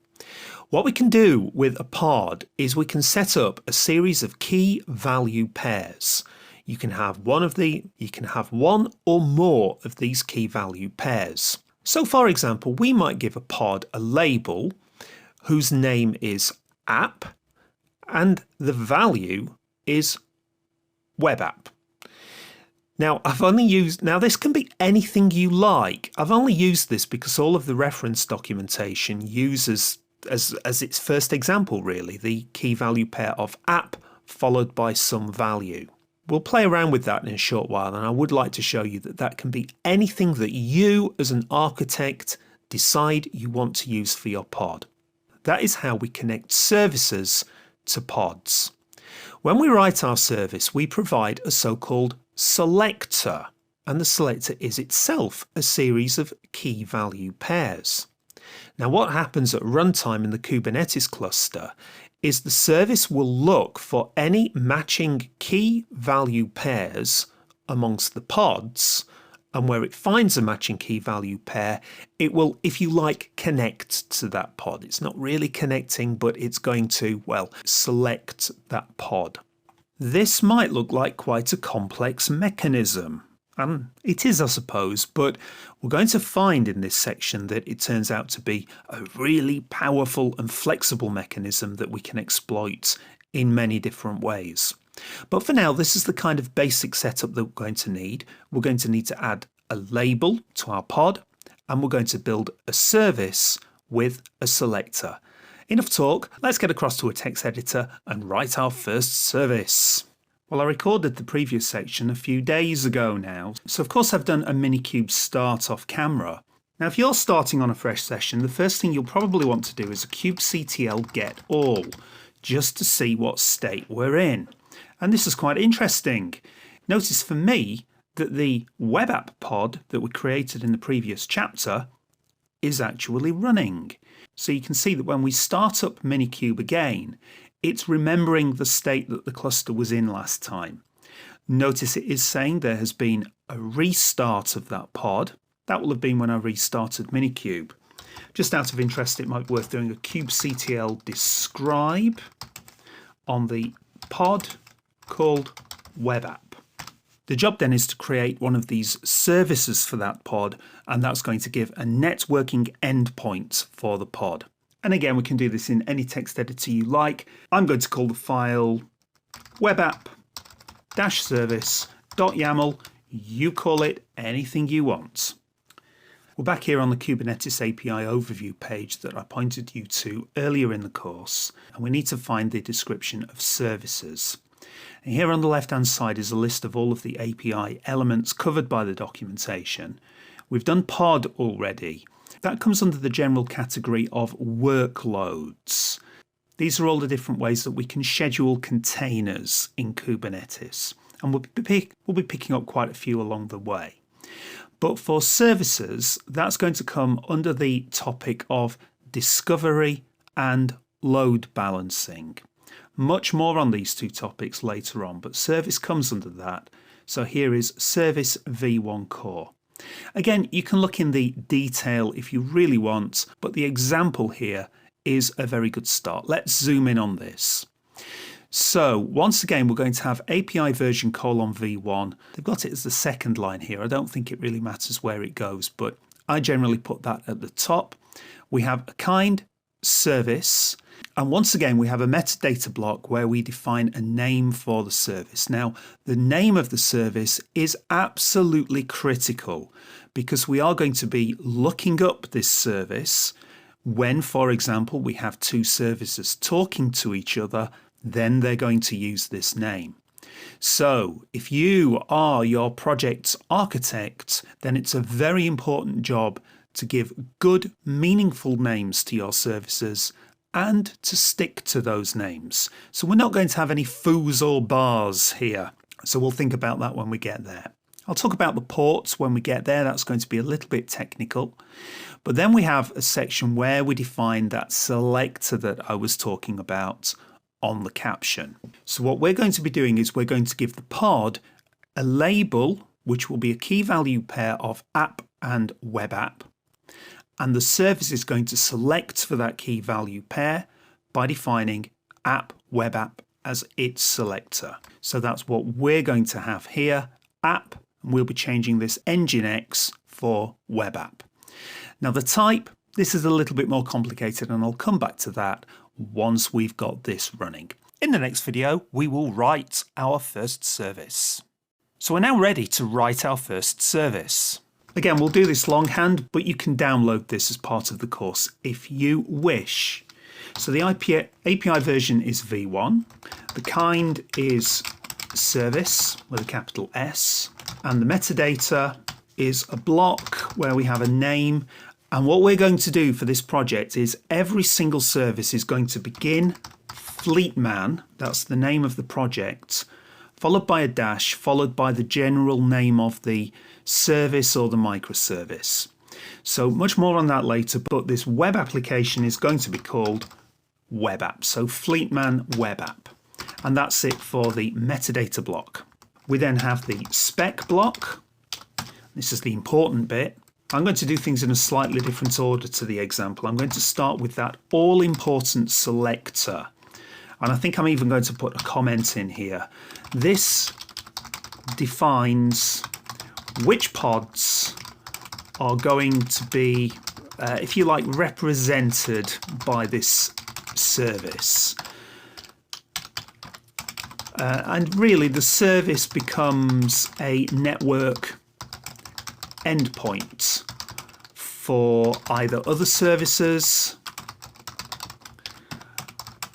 What we can do with a pod is we can set up a series of key value pairs. You can have one or more of these key value pairs. So for example, we might give a pod a label whose name is app and the value is web app. Now this can be anything you like. I've only used this because all of the reference documentation uses as its first example really the key value pair of app followed by some value. We'll play around with that in a short while, and I would like to show you that that can be anything that you as an architect decide you want to use for your pod. That is how we connect services to pods. When we write our service, we provide a so-called selector, and the selector is itself a series of key value pairs. Now what happens at runtime in the Kubernetes cluster is the service will look for any matching key value pairs amongst the pods, and where it finds a matching key value pair, it will, if you like, connect to that pod. It's not really connecting, but it's going to, well, select that pod. This might look like quite a complex mechanism, and it is, I suppose, but we're going to find in this section that it turns out to be a really powerful and flexible mechanism that we can exploit in many different ways. But for now, this is the kind of basic setup that we're going to need. We're going to need to add a label to our pod, and we're going to build a service with a selector. Enough talk, let's get across to a text editor and write our first service. Well, I recorded the previous section a few days ago now, so of course I've done a Minikube start off camera. Now if you're starting on a fresh session, the first thing you'll probably want to do is a kubectl get all, just to see what state we're in. And this is quite interesting. Notice for me that the web app pod that we created in the previous chapter is actually running. So you can see that when we start up Minikube again, it's remembering the state that the cluster was in last time. Notice it is saying there has been a restart of that pod. That will have been when I restarted Minikube. Just out of interest, it might be worth doing a kubectl describe on the pod called web app. The job then is to create one of these services for that pod, and that's going to give a networking endpoint for the pod. And again, we can do this in any text editor you like. I'm going to call the file webapp-service.yaml. You call it anything you want. We're back here on the Kubernetes API overview page that I pointed you to earlier in the course, and we need to find the description of services. And here on the left-hand side is a list of all of the API elements covered by the documentation. We've done pod already. That comes under the general category of workloads. These are all the different ways that we can schedule containers in Kubernetes, and we'll be picking up quite a few along the way. But for services, that's going to come under the topic of discovery and load balancing. Much more on these two topics later on, but service comes under that. So here is Service v1 Core. Again, you can look in the detail if you really want, but the example here is a very good start. Let's zoom in on this. So once again, we're going to have API version :v1. They've got it as the second line here. I don't think it really matters where it goes, but I generally put that at the top. We have a kind service. And once again, we have a metadata block where we define a name for the service. Now, the name of the service is absolutely critical because we are going to be looking up this service when, for example, we have two services talking to each other, then they're going to use this name. So if you are your project's architect, then it's a very important job to give good, meaningful names to your services and to stick to those names. So we're not going to have any foos or bars here. So we'll think about that when we get there. I'll talk about the ports when we get there. That's going to be a little bit technical. But then we have a section where we define that selector that I was talking about on the caption. So what we're going to be doing is we're going to give the pod a label, which will be a key value pair of app and web app. And the service is going to select for that key value pair by defining app web app as its selector. So that's what we're going to have here, app, and we'll be changing this nginx for web app. Now the type, this is a little bit more complicated, and I'll come back to that once we've got this running. In the next video, we will write our first service. So we're now ready to write our first service. Again, we'll do this longhand, but you can download this as part of the course if you wish. So the API version is v1. The kind is service with a capital S. And the metadata is a block where we have a name. And what we're going to do for this project is every single service is going to begin Fleetman, that's the name of the project, followed by a dash, followed by the general name of the service or the microservice. So much more on that later, but this web application is going to be called web app. So Fleetman web app. And that's it for the metadata block. We then have the spec block. This is the important bit. I'm going to do things in a slightly different order to the example. I'm going to start with that all-important selector. And I think I'm even going to put a comment in here. This defines which pods are going to be, if you like, represented by this service. And really the service becomes a network endpoint for either other services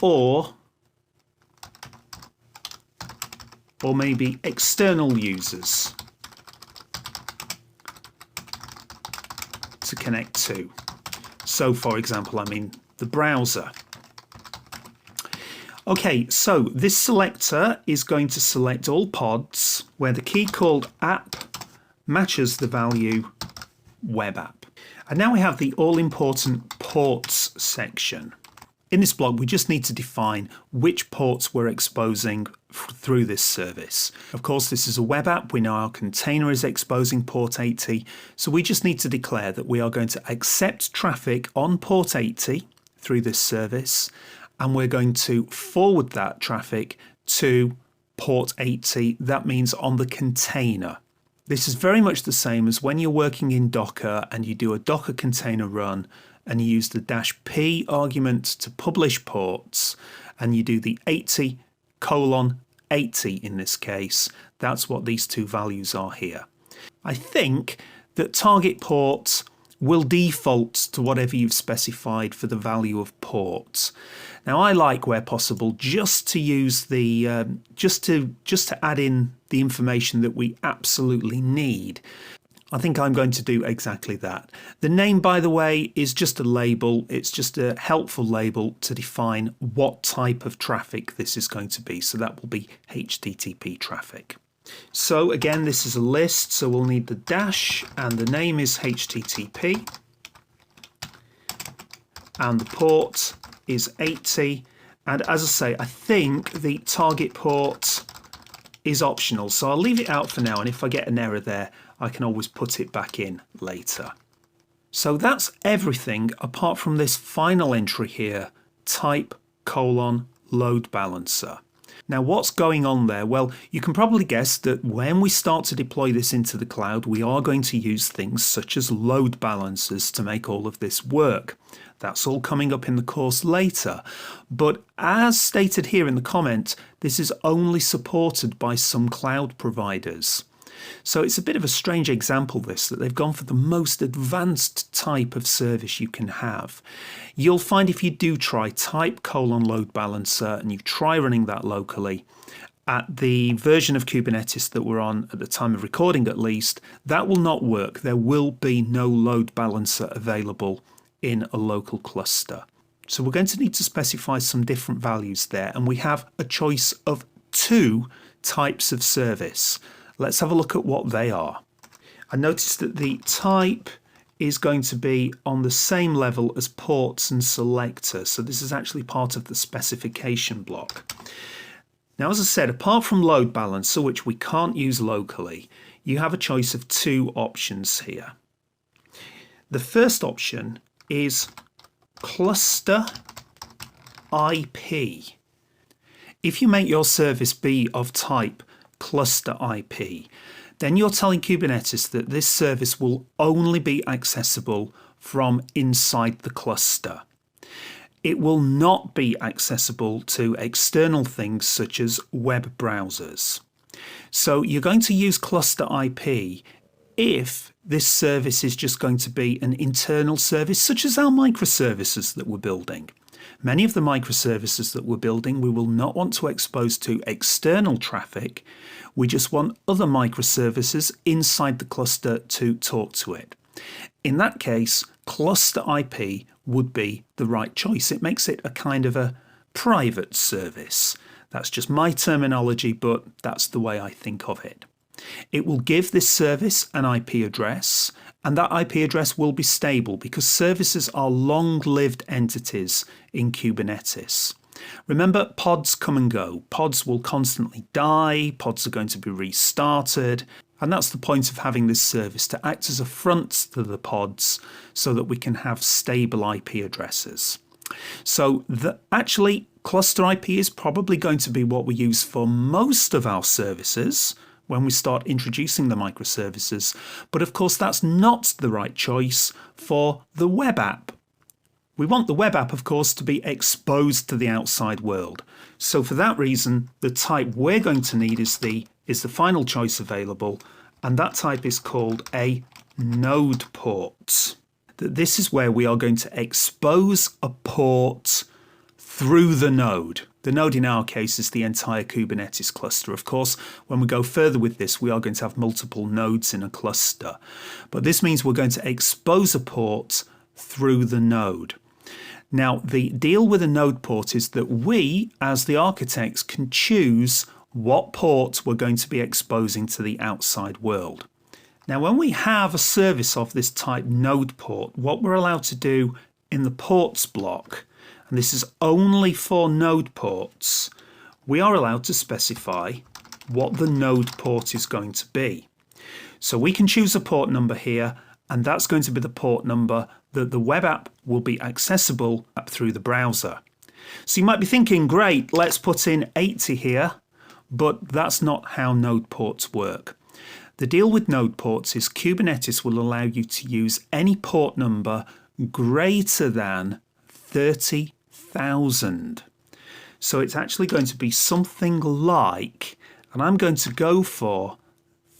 or maybe external users to connect to. So for example, I mean the browser. Okay, so this selector is going to select all pods where the key called app matches the value web app. And now we have the all-important ports section. In this block, we just need to define which ports we're exposing through this service. Of course, this is a web app. We know our container is exposing port 80. So we just need to declare that we are going to accept traffic on port 80 through this service. And we're going to forward that traffic to port 80. That means on the container. This is very much the same as when you're working in Docker and you do a Docker container run and you use the -p argument to publish ports and you do the 80:80 in this case. That's what these two values are here. I think that target ports will default to whatever you've specified for the value of ports. Now I like, where possible, just to use the just to add in the information that we absolutely need. I think I'm going to do exactly that. The name, by the way, is just a label. It's just a helpful label to define what type of traffic this is going to be. So that will be HTTP traffic. So again, this is a list, so we'll need the dash, and the name is HTTP, and the port is 80. And as I say, I think the target port is optional, so I'll leave it out for now, and if I get an error there, I can always put it back in later. So that's everything apart from this final entry here, type::load balancer. Now what's going on there? Well, you can probably guess that when we start to deploy this into the cloud, we are going to use things such as load balancers to make all of this work. That's all coming up in the course later. But as stated here in the comment, this is only supported by some cloud providers. So it's a bit of a strange example, this, that they've gone for the most advanced type of service you can have. You'll find if you do try type::load balancer and you try running that locally, at the version of Kubernetes that we're on at the time of recording at least, that will not work. There will be no load balancer available in a local cluster. So we're going to need to specify some different values there, and we have a choice of two types of service. Let's have a look at what they are. I noticed that the type is going to be on the same level as ports and selector, so this is actually part of the specification block. Now, as I said, apart from load balancer, which we can't use locally, you have a choice of two options here. The first option is cluster IP. If you make your service be of type cluster IP, then you're telling Kubernetes that this service will only be accessible from inside the cluster. It will not be accessible to external things such as web browsers. So you're going to use cluster IP if this service is just going to be an internal service, such as our microservices that we're building. Many of the microservices that we're building, we will not want to expose to external traffic. We just want other microservices inside the cluster to talk to it. In that case, cluster IP would be the right choice. It makes it a kind of a private service. That's just my terminology, but that's the way I think of it. It will give this service an IP address, and that IP address will be stable because services are long-lived entities in Kubernetes. Remember, pods come and go. Pods will constantly die, pods are going to be restarted, and that's the point of having this service, to act as a front to the pods so that we can have stable IP addresses. So actually, cluster IP is probably going to be what we use for most of our services when we start introducing the microservices, but of course that's not the right choice for the web app. We want the web app, of course, to be exposed to the outside world. So for that reason, the type we're going to need is the final choice available, and that type is called a node port. This is where we are going to expose a port through the node. The node in our case is the entire Kubernetes cluster. Of course, when we go further with this, we are going to have multiple nodes in a cluster. But this means we're going to expose a port through the node. Now, the deal with a node port is that we, as the architects, can choose what port we're going to be exposing to the outside world. Now, when we have a service of this type node port, what we're allowed to do in the ports block, and this is only for node ports, we are allowed to specify what the node port is going to be. So we can choose a port number here, and that's going to be the port number that the web app will be accessible through the browser. So you might be thinking, great, let's put in 80 here, but that's not how node ports work. The deal with node ports is Kubernetes will allow you to use any port number greater than 30,000. So it's actually going to be something like, and I'm going to go for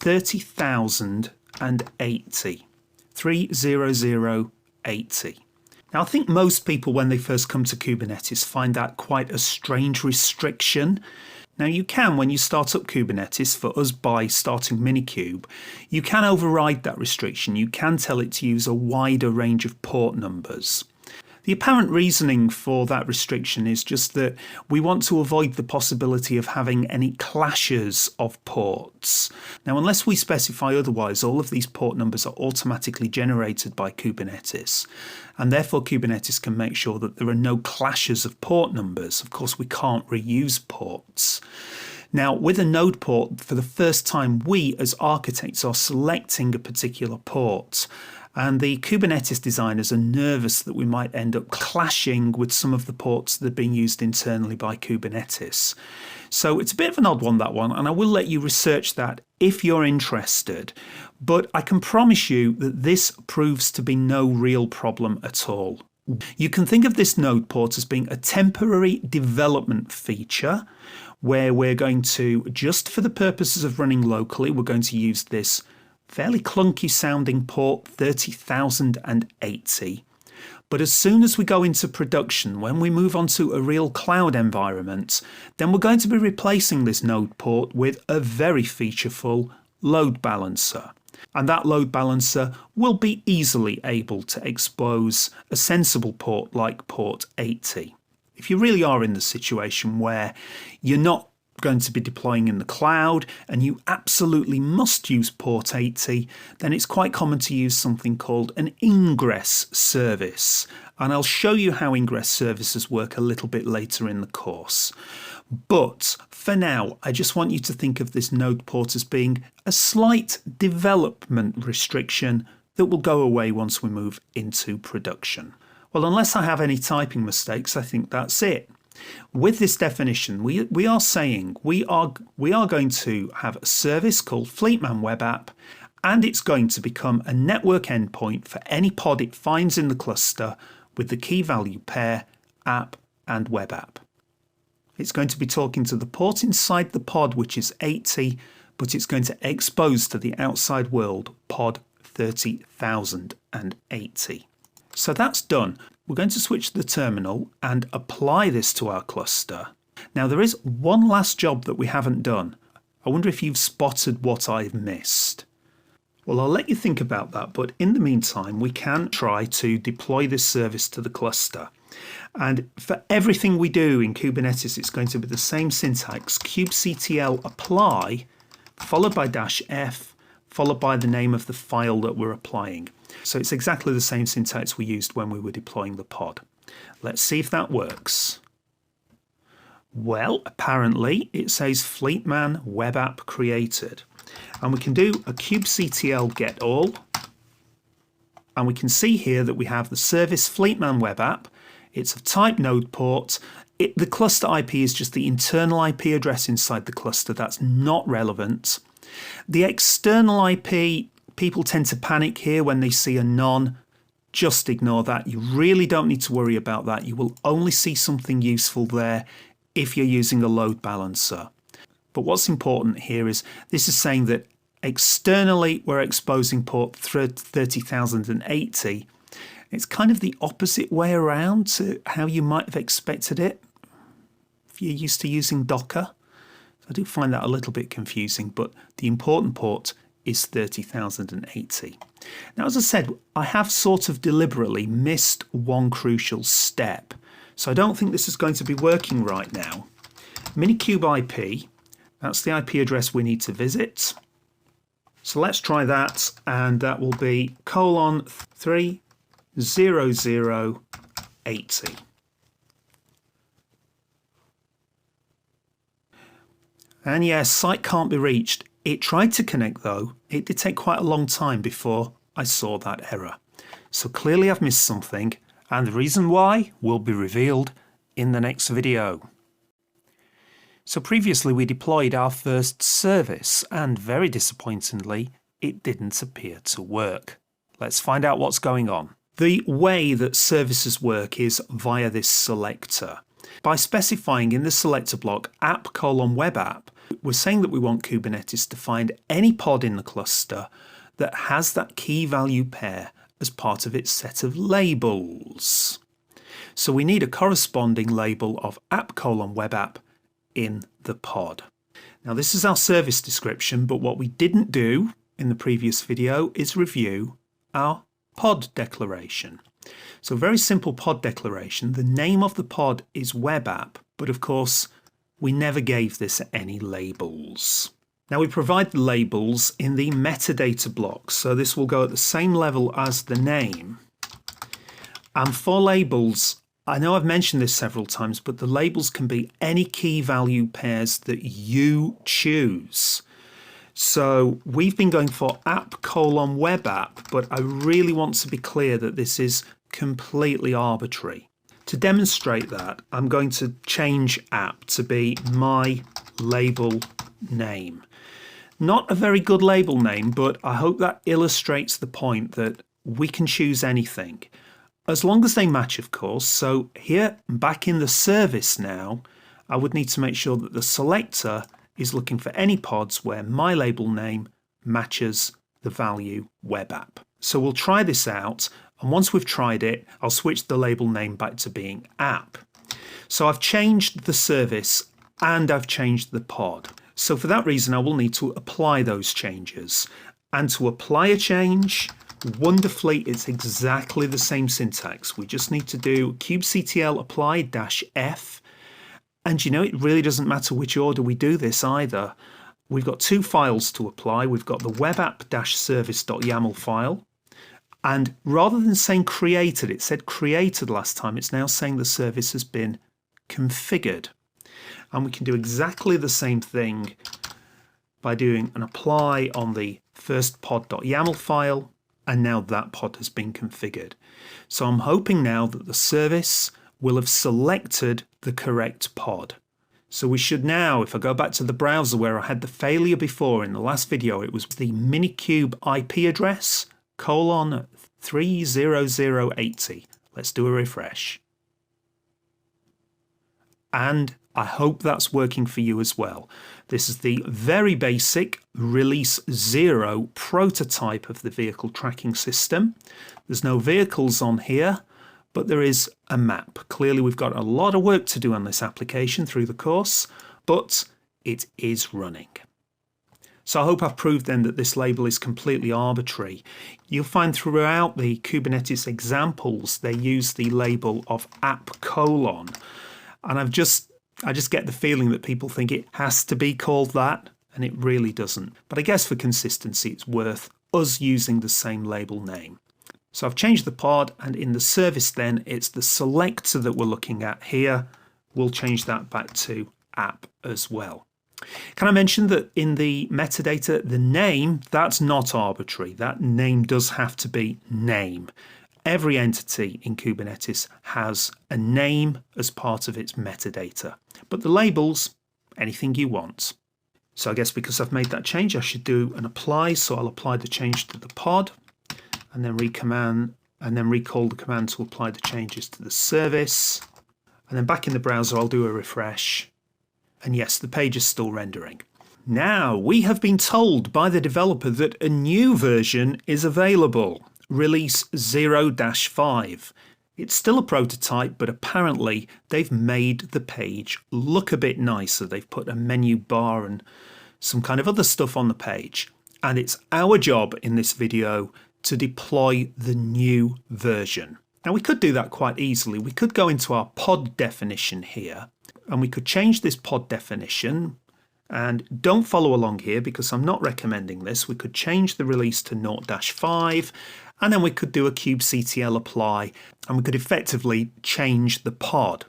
30,080. 30080. Now, I think most people, when they first come to Kubernetes, find that quite a strange restriction. Now, you can, when you start up Kubernetes, for us by starting Minikube, you can override that restriction. You can tell it to use a wider range of port numbers. The apparent reasoning for that restriction is just that we want to avoid the possibility of having any clashes of ports. Now, unless we specify otherwise, all of these port numbers are automatically generated by Kubernetes, and therefore Kubernetes can make sure that there are no clashes of port numbers. Of course, we can't reuse ports. Now, with a node port, for the first time, we as architects are selecting a particular port. And the Kubernetes designers are nervous that we might end up clashing with some of the ports that are being used internally by Kubernetes. So it's a bit of an odd one, that one, and I will let you research that if you're interested. But I can promise you that this proves to be no real problem at all. You can think of this node port as being a temporary development feature where we're going to, just for the purposes of running locally, we're going to use this fairly clunky sounding port 30,080. But as soon as we go into production, when we move on to a real cloud environment, then we're going to be replacing this node port with a very featureful load balancer. And that load balancer will be easily able to expose a sensible port like port 80. If you really are in the situation where you're not going to be deploying in the cloud and you absolutely must use port 80, then it's quite common to use something called an ingress service. And I'll show you how ingress services work a little bit later in the course. But for now, I just want you to think of this node port as being a slight development restriction that will go away once we move into production. Well, unless I have any typing mistakes, I think that's it. With this definition, we are saying we are going to have a service called Fleetman Web App, and it's going to become a network endpoint for any pod it finds in the cluster with the key value pair app and web app. It's going to be talking to the port inside the pod, which is 80, but it's going to expose to the outside world pod 30,080. So that's done. We're going to switch to the terminal and apply this to our cluster. Now, there is one last job that we haven't done. I wonder if you've spotted what I've missed. Well, I'll let you think about that, but in the meantime, we can try to deploy this service to the cluster. And for everything we do in Kubernetes, it's going to be the same syntax, kubectl apply, followed by -f, followed by the name of the file that we're applying. So it's exactly the same syntax we used when we were deploying the pod. Let's see if that works. Well, apparently it says Fleetman Web App created. And we can do a kubectl get all. And we can see here that we have the service Fleetman Web App. It's of type node port. The cluster IP is just the internal IP address inside the cluster. That's not relevant. The external IP, people tend to panic here when they see a none. Just ignore that. You really don't need to worry about that. You will only see something useful there if you're using a load balancer. But what's important here is this is saying that externally we're exposing port 30,080. It's kind of the opposite way around to how you might have expected it if you're used to using Docker. I do find that a little bit confusing, but the important port is 30,080. Now, as I said, I have sort of deliberately missed one crucial step. So I don't think this is going to be working right now. Minikube IP, that's the IP address we need to visit. So let's try that, and that will be :30080. And yes, site can't be reached. It tried to connect though. It did take quite a long time before I saw that error. So clearly I've missed something, and the reason why will be revealed in the next video. So previously we deployed our first service, and very disappointingly it didn't appear to work. Let's find out what's going on. The way that services work is via this selector. By specifying in the selector block app::web app, we're saying that we want Kubernetes to find any pod in the cluster that has that key value pair as part of its set of labels. So we need a corresponding label of app::web app in the pod. Now this is our service description, but what we didn't do in the previous video is review our pod declaration. So very simple pod declaration. The name of the pod is web app, but of course we never gave this any labels. Now we provide the labels in the metadata block, so this will go at the same level as the name. And for labels, I know I've mentioned this several times, but the labels can be any key value pairs that you choose. So we've been going for app::web app, but I really want to be clear that this is completely arbitrary. To demonstrate that, I'm going to change app to be my label name. Not a very good label name, but I hope that illustrates the point that we can choose anything, as long as they match, of course. So here, back in the service now, I would need to make sure that the selector is looking for any pods where my label name matches the value web app. So we'll try this out, and once we've tried it, I'll switch the label name back to being app. So I've changed the service and I've changed the pod. So for that reason, I will need to apply those changes. And to apply a change, wonderfully, it's exactly the same syntax. We just need to do kubectl apply -f. And you know, it really doesn't matter which order we do this either. We've got two files to apply. We've got the webapp-service.yaml file. And rather than saying created, it said created last time, it's now saying the service has been configured. And we can do exactly the same thing by doing an apply on the first pod.yaml file, and now that pod has been configured. So I'm hoping now that the service will have selected the correct pod. So we should now, if I go back to the browser where I had the failure before in the last video, it was the Minikube IP address :30080. Let's do a refresh. And I hope that's working for you as well. This is the very basic release 0 prototype of the vehicle tracking system. There's no vehicles on here, but there is a map. Clearly we've got a lot of work to do on this application through the course, but it is running. So I hope I've proved then that this label is completely arbitrary. You'll find throughout the Kubernetes examples they use the label of app:, and I just get the feeling that people think it has to be called that, and it really doesn't. But I guess for consistency it's worth us using the same label name. So I've changed the pod, and in the service then it's the selector that we're looking at here. We'll change that back to app as well. Can I mention that in the metadata, the name, that's not arbitrary. That name does have to be name. Every entity in Kubernetes has a name as part of its metadata. But the labels, anything you want. So I guess because I've made that change, I should do an apply. So I'll apply the change to the pod, and then recall the command to apply the changes to the service. And then back in the browser, I'll do a refresh. And yes, the page is still rendering. Now, we have been told by the developer that a new version is available, release 0-5. It's still a prototype, but apparently they've made the page look a bit nicer. They've put a menu bar and some kind of other stuff on the page. And it's our job in this video to deploy the new version. Now we could do that quite easily. We could go into our pod definition here and we could change this pod definition, and don't follow along here because I'm not recommending this. We could change the release to 0-5 and then we could do a kubectl apply and we could effectively change the pod.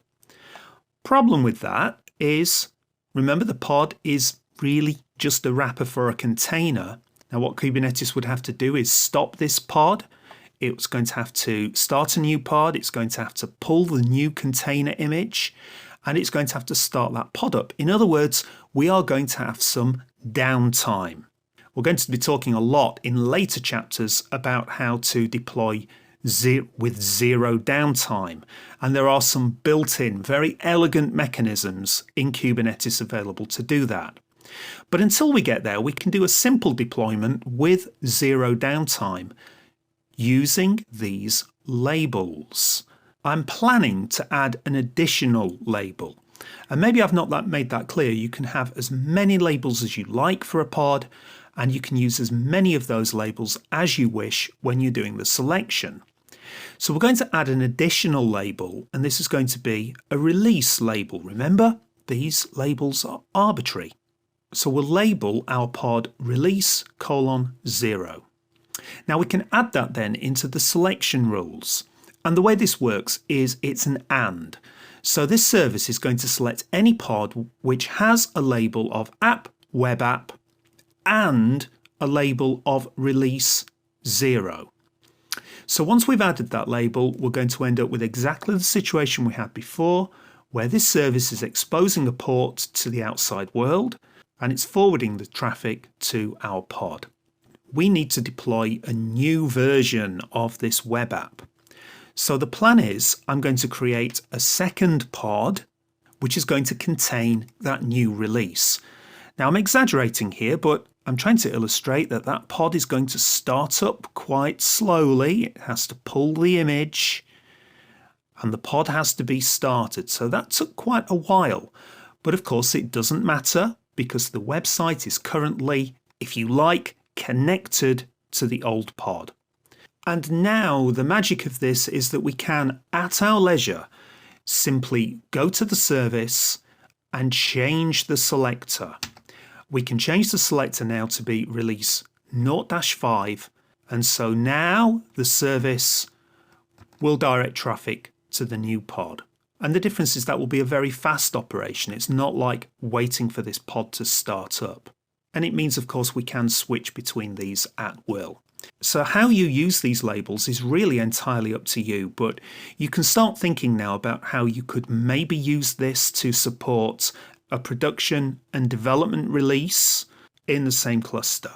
Problem with that is, remember, the pod is really just a wrapper for a container. Now what Kubernetes would have to do is stop this pod. It's going to have to start a new pod. It's going to have to pull the new container image and it's going to have to start that pod up. In other words, we are going to have some downtime. We're going to be talking a lot in later chapters about how to deploy with zero downtime. And there are some built-in, very elegant mechanisms in Kubernetes available to do that. But until we get there, we can do a simple deployment with zero downtime using these labels. I'm planning to add an additional label. And maybe I've not made that clear. You can have as many labels as you like for a pod, and you can use as many of those labels as you wish when you're doing the selection. So we're going to add an additional label, and this is going to be a release label. Remember, these labels are arbitrary. So we'll label our pod release:0. Now we can add that then into the selection rules. And the way this works is it's an AND. So this service is going to select any pod which has a label of app, web app, and a label of release 0. So once we've added that label, we're going to end up with exactly the situation we had before, where this service is exposing a port to the outside world and it's forwarding the traffic to our pod. We need to deploy a new version of this web app. So the plan is I'm going to create a second pod which is going to contain that new release. Now I'm exaggerating here, but I'm trying to illustrate that that pod is going to start up quite slowly. It has to pull the image and the pod has to be started. So that took quite a while. But of course it doesn't matter because the website is currently, if you like, connected to the old pod. And now the magic of this is that we can, at our leisure, simply go to the service and change the selector. We can change the selector now to be release 0-5, and so now the service will direct traffic to the new pod. And the difference is that will be a very fast operation. It's not like waiting for this pod to start up. And it means, of course, we can switch between these at will. So how you use these labels is really entirely up to you, but you can start thinking now about how you could maybe use this to support a production and development release in the same cluster.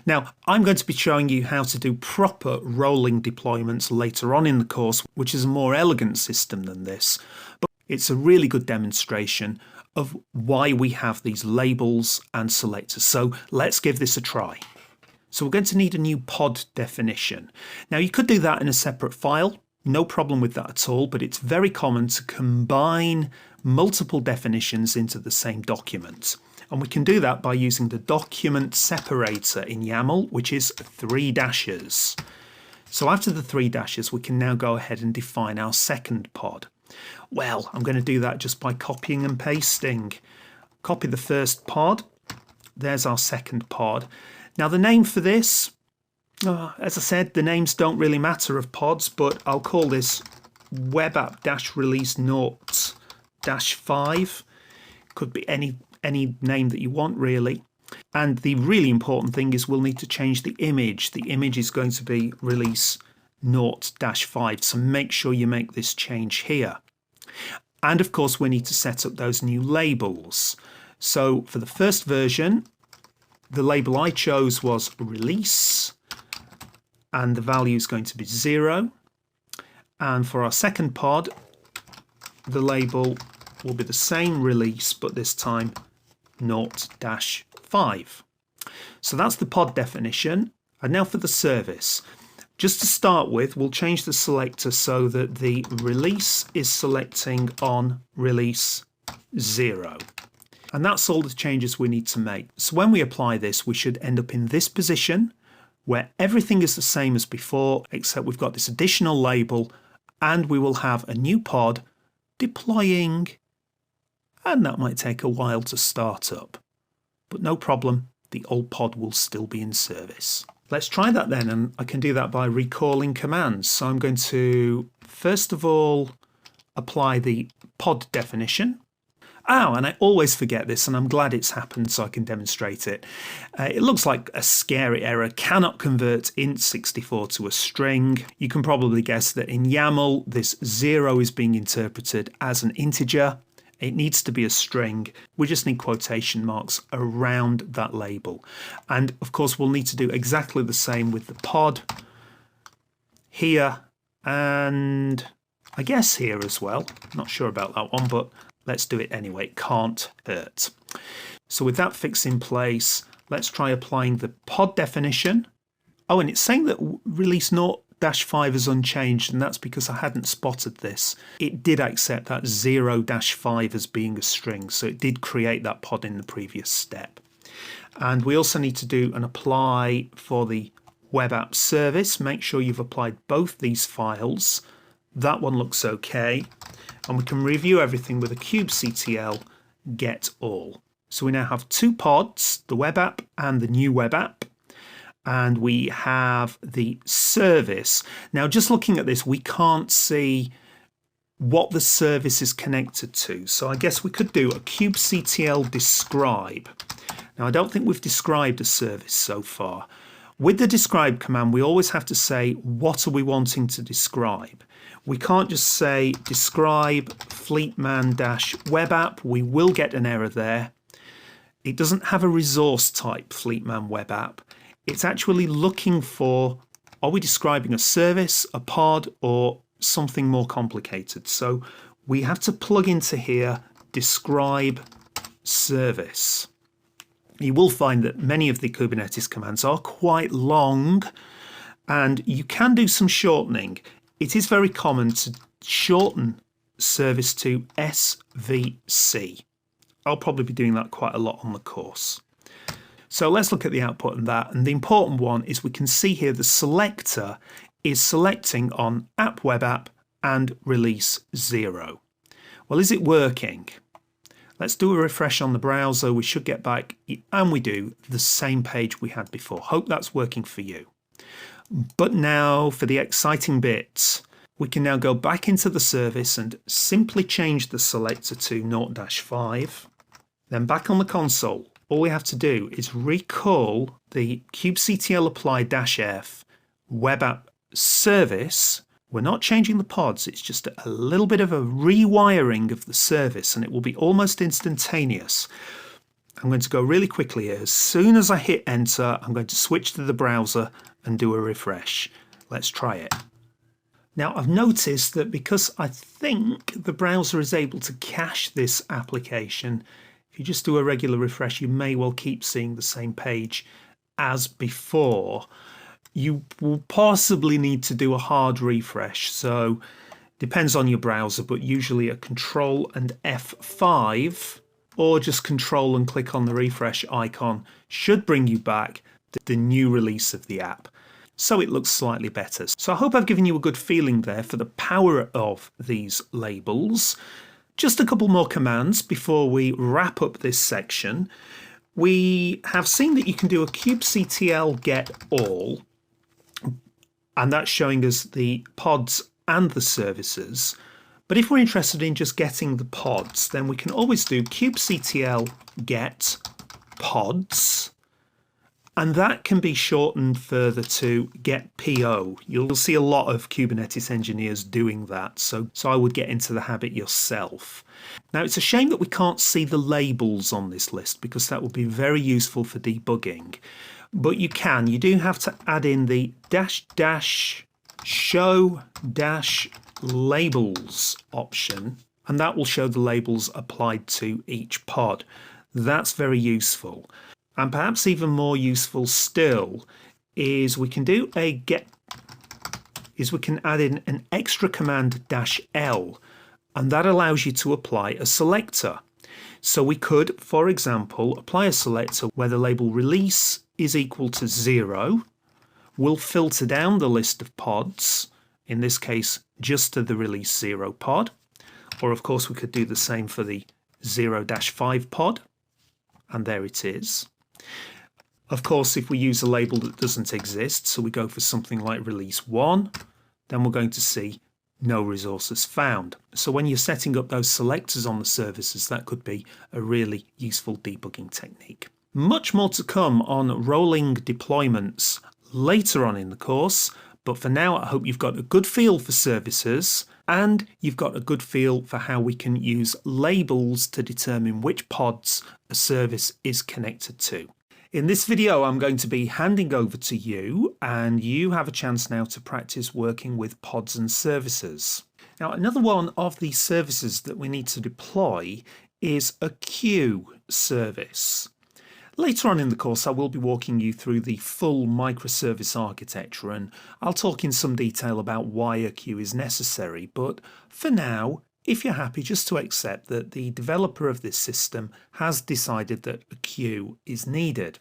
Now, I'm going to be showing you how to do proper rolling deployments later on in the course, which is a more elegant system than this, but it's a really good demonstration of why we have these labels and selectors. So let's give this a try. So we're going to need a new pod definition. Now you could do that in a separate file, no problem with that at all, but it's very common to combine multiple definitions into the same document. And we can do that by using the document separator in YAML, which is 3 dashes. So after the 3 dashes, we can now go ahead and define our second pod. Well, I'm going to do that just by copying and pasting. Copy the first pod. There's our second pod. Now the name for this, as I said, the names don't really matter of pods, but I'll call this web app-release 0-5. Could be any name that you want, really. And the really important thing is we'll need to change the image. The image is going to be release 0-5, so make sure you make this change here. And of course we need to set up those new labels. So for the first version, the label I chose was release, and the value is going to be 0. And for our second pod, the label will be the same release, but this time 0-5. So that's the pod definition. And now for the service. Just to start with, we'll change the selector so that the release is selecting on release 0. And that's all the changes we need to make. So when we apply this, we should end up in this position where everything is the same as before, except we've got this additional label, and we will have a new pod deploying, and that might take a while to start up. But no problem, the old pod will still be in service. Let's try that then, and I can do that by recalling commands. So I'm going to, first of all, apply the pod definition. Oh, and I always forget this, and I'm glad it's happened so I can demonstrate it. It looks like a scary error, cannot convert int64 to a string. You can probably guess that in YAML, this 0 is being interpreted as an integer. It needs to be a string. We just need quotation marks around that label. And of course, we'll need to do exactly the same with the pod here, and I guess here as well. Not sure about that one, but let's do it anyway. It can't hurt. So with that fix in place, let's try applying the pod definition. Oh, and it's saying that release 0-5 is unchanged, and that's because I hadn't spotted this. It did accept that 0-5 as being a string, so it did create that pod in the previous step. And we also need to do an apply for the web app service. Make sure you've applied both these files. That one looks okay. And we can review everything with a kubectl get all. So we now have two pods, the web app and the new web app. And we have the service. Now, just looking at this, we can't see what the service is connected to. So I guess we could do a kubectl describe. Now, I don't think we've described a service so far. With the describe command, we always have to say, what are we wanting to describe? We can't just say describe fleetman-web app. We will get an error there. It doesn't have a resource type, Fleetman web app. It's actually looking for, are we describing a service, a pod, or something more complicated? So we have to plug into here, describe service. You will find that many of the Kubernetes commands are quite long, and you can do some shortening. It is very common to shorten service to SVC. I'll probably be doing that quite a lot on the course. So let's look at the output and that. And the important one is we can see here the selector is selecting on app web app and release 0. Well, is it working? Let's do a refresh on the browser. We should get back, and we do, the same page we had before. Hope that's working for you. But now for the exciting bits. We can now go back into the service and simply change the selector to 0-5. Then back on the console, all we have to do is recall the kubectl apply -f web app service. We're not changing the pods, it's just a little bit of a rewiring of the service, and it will be almost instantaneous. I'm going to go really quickly here. As soon as I hit enter, I'm going to switch to the browser and do a refresh. Let's try it. Now, I've noticed that because I think the browser is able to cache this application, if you just do a regular refresh, you may well keep seeing the same page as before. You will possibly need to do a hard refresh, so depends on your browser, but usually a Control and F5 or just Control and click on the refresh icon should bring you back to the new release of the app. So it looks slightly better. So I hope I've given you a good feeling there for the power of these labels. Just a couple more commands before we wrap up this section. We have seen that you can do a kubectl get all, and that's showing us the pods and the services. But if we're interested in just getting the pods, then we can always do kubectl get pods, and that can be shortened further to get PO. You'll see a lot of Kubernetes engineers doing that, so I would get into the habit yourself. Now, it's a shame that we can't see the labels on this list, because that would be very useful for debugging. But you can. You do have to add in the --show -labels option, and that will show the labels applied to each pod. That's very useful. And perhaps even more useful still is we can do a get, is we can add in an extra command -l, and that allows you to apply a selector. So we could, for example, apply a selector where the label release is equal to 0, will filter down the list of pods, in this case just to the release 0 pod, or of course we could do the same for the 0-5 pod, and there it is. Of course, if we use a label that doesn't exist, so we go for something like release 1, then we're going to see no resources found. So when you're setting up those selectors on the services, that could be a really useful debugging technique. Much more to come on rolling deployments later on in the course, but for now I hope you've got a good feel for services and you've got a good feel for how we can use labels to determine which pods a service is connected to. In this video, I'm going to be handing over to you, and you have a chance now to practice working with pods and services. Now, another one of the services that we need to deploy is a queue service. Later on in the course, I will be walking you through the full microservice architecture, and I'll talk in some detail about why a queue is necessary. But for now, if you're happy just to accept that the developer of this system has decided that a queue is needed.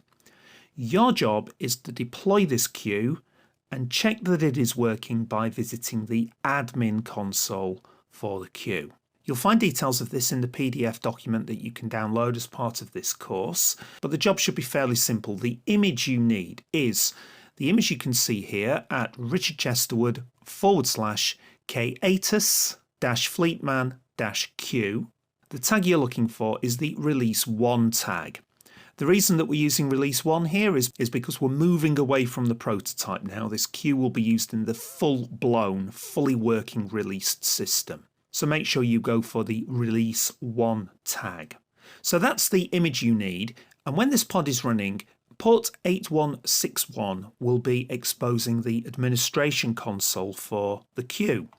Your job is to deploy this queue and check that it is working by visiting the admin console for the queue. You'll find details of this in the PDF document that you can download as part of this course, but the job should be fairly simple. The image you need is the image you can see here at richardchesterwood/K-ATUS-Fleetman-Q. The tag you're looking for is the release 1 tag. The reason that we're using release 1 here is because we're moving away from the prototype now. This queue will be used in the full-blown, fully working released system. So make sure you go for the release 1 tag. So that's the image you need, and when this pod is running, port 8161 will be exposing the administration console for the queue.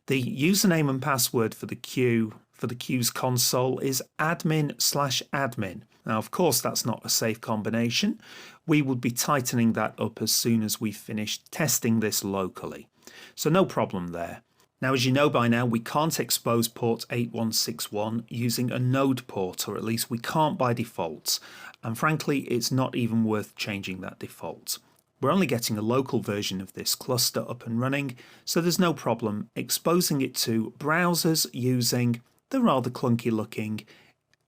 The username and password for the queue's console is admin/admin. Now, of course, that's not a safe combination. We would be tightening that up as soon as we finish testing this locally. So no problem there. Now, as you know by now, we can't expose port 8161 using a node port, or at least we can't by default. And frankly, it's not even worth changing that default. We're only getting a local version of this cluster up and running, so there's no problem exposing it to browsers using the rather clunky looking,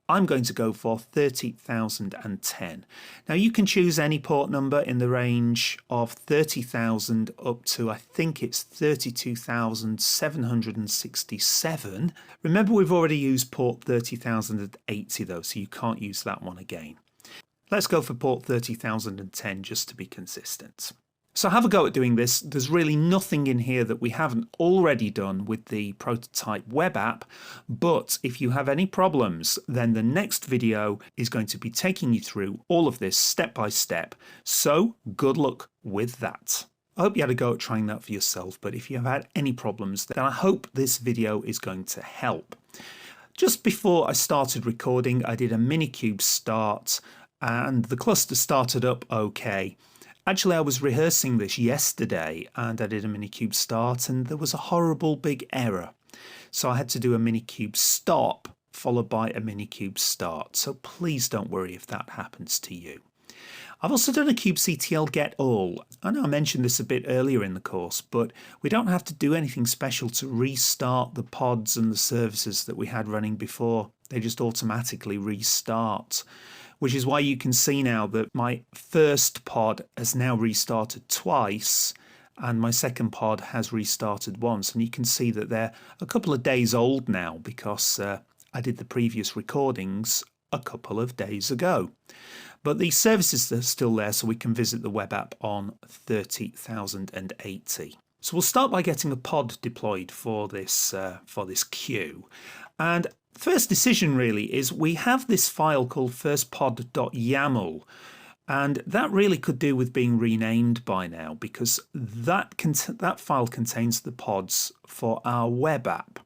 I'm going to go for 30,010. Now you can choose any port number in the range of 30,000 up to, I think it's 32,767. Remember, we've already used port 30,080 though, so you can't use that one again. Let's go for port 30,010 just to be consistent. So have a go at doing this. There's really nothing in here that we haven't already done with the prototype web app, but if you have any problems, then the next video is going to be taking you through all of this step by step. So good luck with that. I hope you had a go at trying that for yourself, but if you have had any problems, then I hope this video is going to help. Just before I started recording, I did a Minikube start and the cluster started up okay. Actually, I was rehearsing this yesterday and I did a Minikube start and there was a horrible big error. So I had to do a Minikube stop followed by a Minikube start. So please don't worry if that happens to you. I've also done a kubectl get all. I know I mentioned this a bit earlier in the course, but we don't have to do anything special to restart the pods and the services that we had running before. They just automatically restart. Which is why you can see now that my first pod has now restarted twice and my second pod has restarted once. And you can see that they're a couple of days old now because I did the previous recordings a couple of days ago. But the services are still there, so we can visit the web app on 30,080. So we'll start by getting a pod deployed for this queue. And first decision really is we have this file called firstpod.yaml, and that really could do with being renamed by now because that file contains the pods for our web app.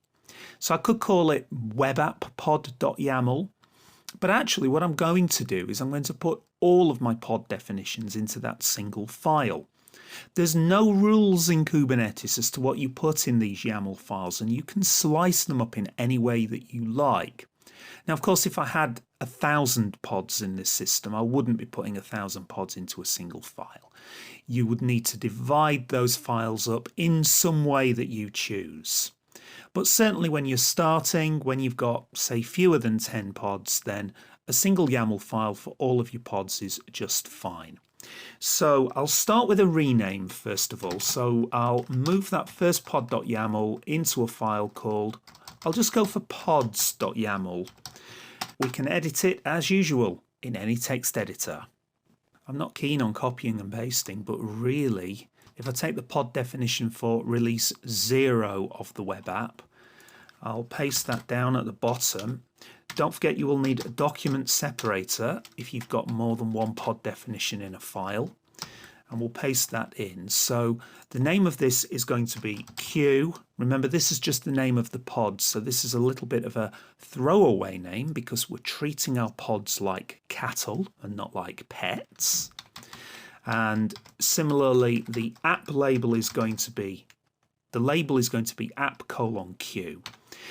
So I could call it webapp.pod.yaml, but actually what I'm going to do is I'm going to put all of my pod definitions into that single file. There's no rules in Kubernetes as to what you put in these YAML files, and you can slice them up in any way that you like. Now, of course, if I had 1,000 pods in this system, I wouldn't be putting 1,000 pods into a single file. you would need to divide those files up in some way that you choose. But certainly when you're starting, when you've got, say, fewer than 10 pods, then a single YAML file for all of your pods is just fine. So I'll start with a rename first of all. So I'll move that first pod.yaml into a file called, I'll just go for pods.yaml. We can edit it as usual in any text editor. I'm not keen on copying and pasting, but really, if I take the pod definition for release 0 of the web app, I'll paste that down at the bottom. Don't forget you will need a document separator if you've got more than one pod definition in a file. And we'll paste that in. So the name of this is going to be Q. Remember, this is just the name of the pod, so this is a little bit of a throwaway name because we're treating our pods like cattle and not like pets. And similarly, the app label is going to be, the label is going to be app:*Q.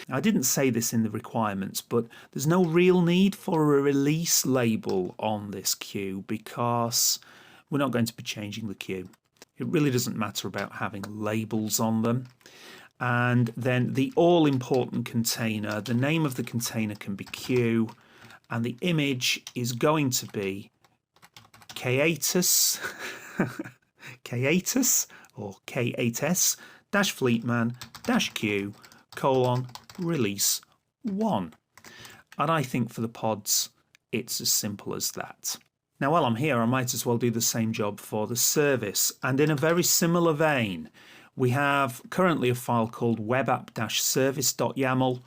Now, I didn't say this in the requirements, but there's no real need for a release label on this queue because we're not going to be changing the queue. It really doesn't matter about having labels on them. And then the all-important container, the name of the container can be Q, and the image is going to be K8s, K8s or K8s -Fleetman -Q :release 1. And I think for the pods, it's as simple as that. Now, while I'm here, I might as well do the same job for the service. And in a very similar vein, we have currently a file called webapp-service.yaml.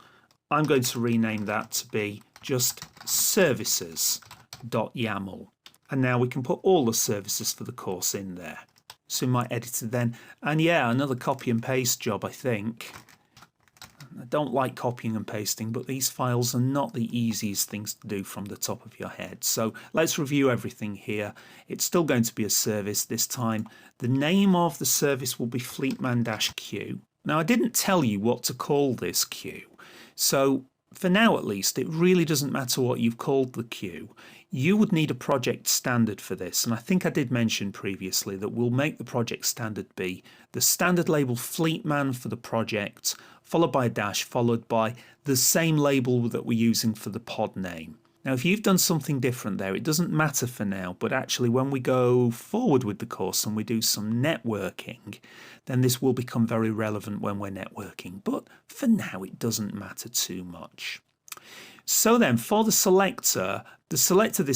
I'm going to rename that to be just services.yaml. And now we can put all the services for the course in there. So in my editor then, and yeah, another copy and paste job, I think. I don't like copying and pasting, but these files are not the easiest things to do from the top of your head. So let's review everything here. It's still going to be a service this time. The name of the service will be Fleetman-Q. Now, I didn't tell you what to call this queue. So for now, at least, it really doesn't matter what you've called the queue. You would need a project standard for this, and I think I did mention previously that we'll make the project standard be the standard label Fleetman for the project, followed by a dash, followed by the same label that we're using for the pod name. Now, if you've done something different there, it doesn't matter for now, but actually when we go forward with the course and we do some networking, then this will become very relevant when we're networking. But for now, it doesn't matter too much. So then for the selector this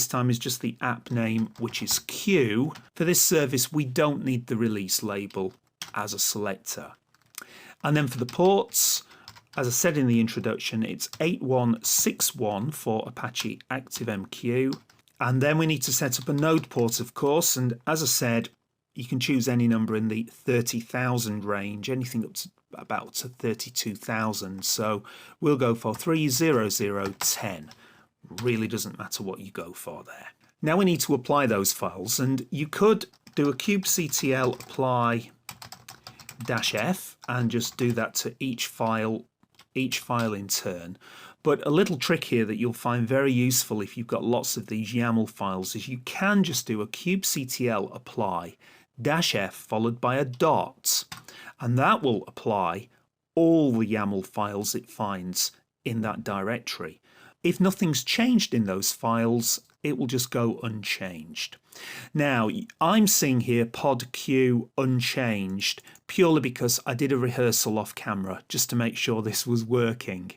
time is just the app name, which is Q. For this service, we don't need the release label as a selector. And then for the ports, as I said in the introduction, it's 8161 for Apache ActiveMQ. And then we need to set up a node port, of course. And as I said, you can choose any number in the 30,000 range, anything up to about 32,000. So we'll go for 30010. Really doesn't matter what you go for there. Now we need to apply those files, and you could do a kubectl apply -f and just do that to each file in turn. But a little trick here that you'll find very useful if you've got lots of these YAML files is you can just do a kubectl apply -f followed by a dot, and that will apply all the YAML files it finds in that directory. If nothing's changed in those files, it will just go unchanged. Now, I'm seeing here pod Q unchanged purely because I did a rehearsal off camera just to make sure this was working.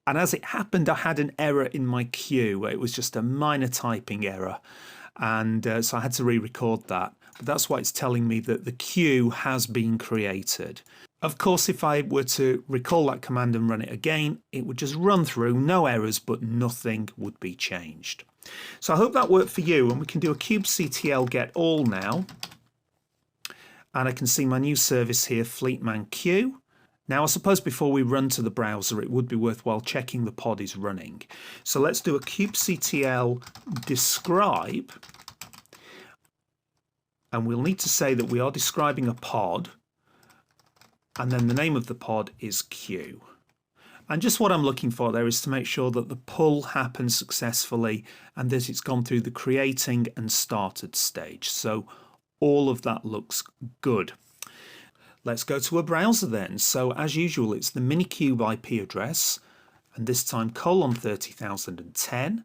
And as it happened, I had an error in my queue. It was just a minor typing error. And so I had to re-record that. But that's why it's telling me that the queue has been created. Of course, if I were to recall that command and run it again, it would just run through, no errors, but nothing would be changed. So I hope that worked for you, and we can do a kubectl get all now. And I can see my new service here, Fleetman-Q. Now, I suppose before we run to the browser, it would be worthwhile checking the pod is running. So let's do a kubectl describe. And we'll need to say that we are describing a pod. And then the name of the pod is Q. And just what I'm looking for there is to make sure that the pull happens successfully and that it's gone through the creating and started stage. So all of that looks good. Let's go to a browser then. So as usual, it's the Minikube IP address, and this time :30,010.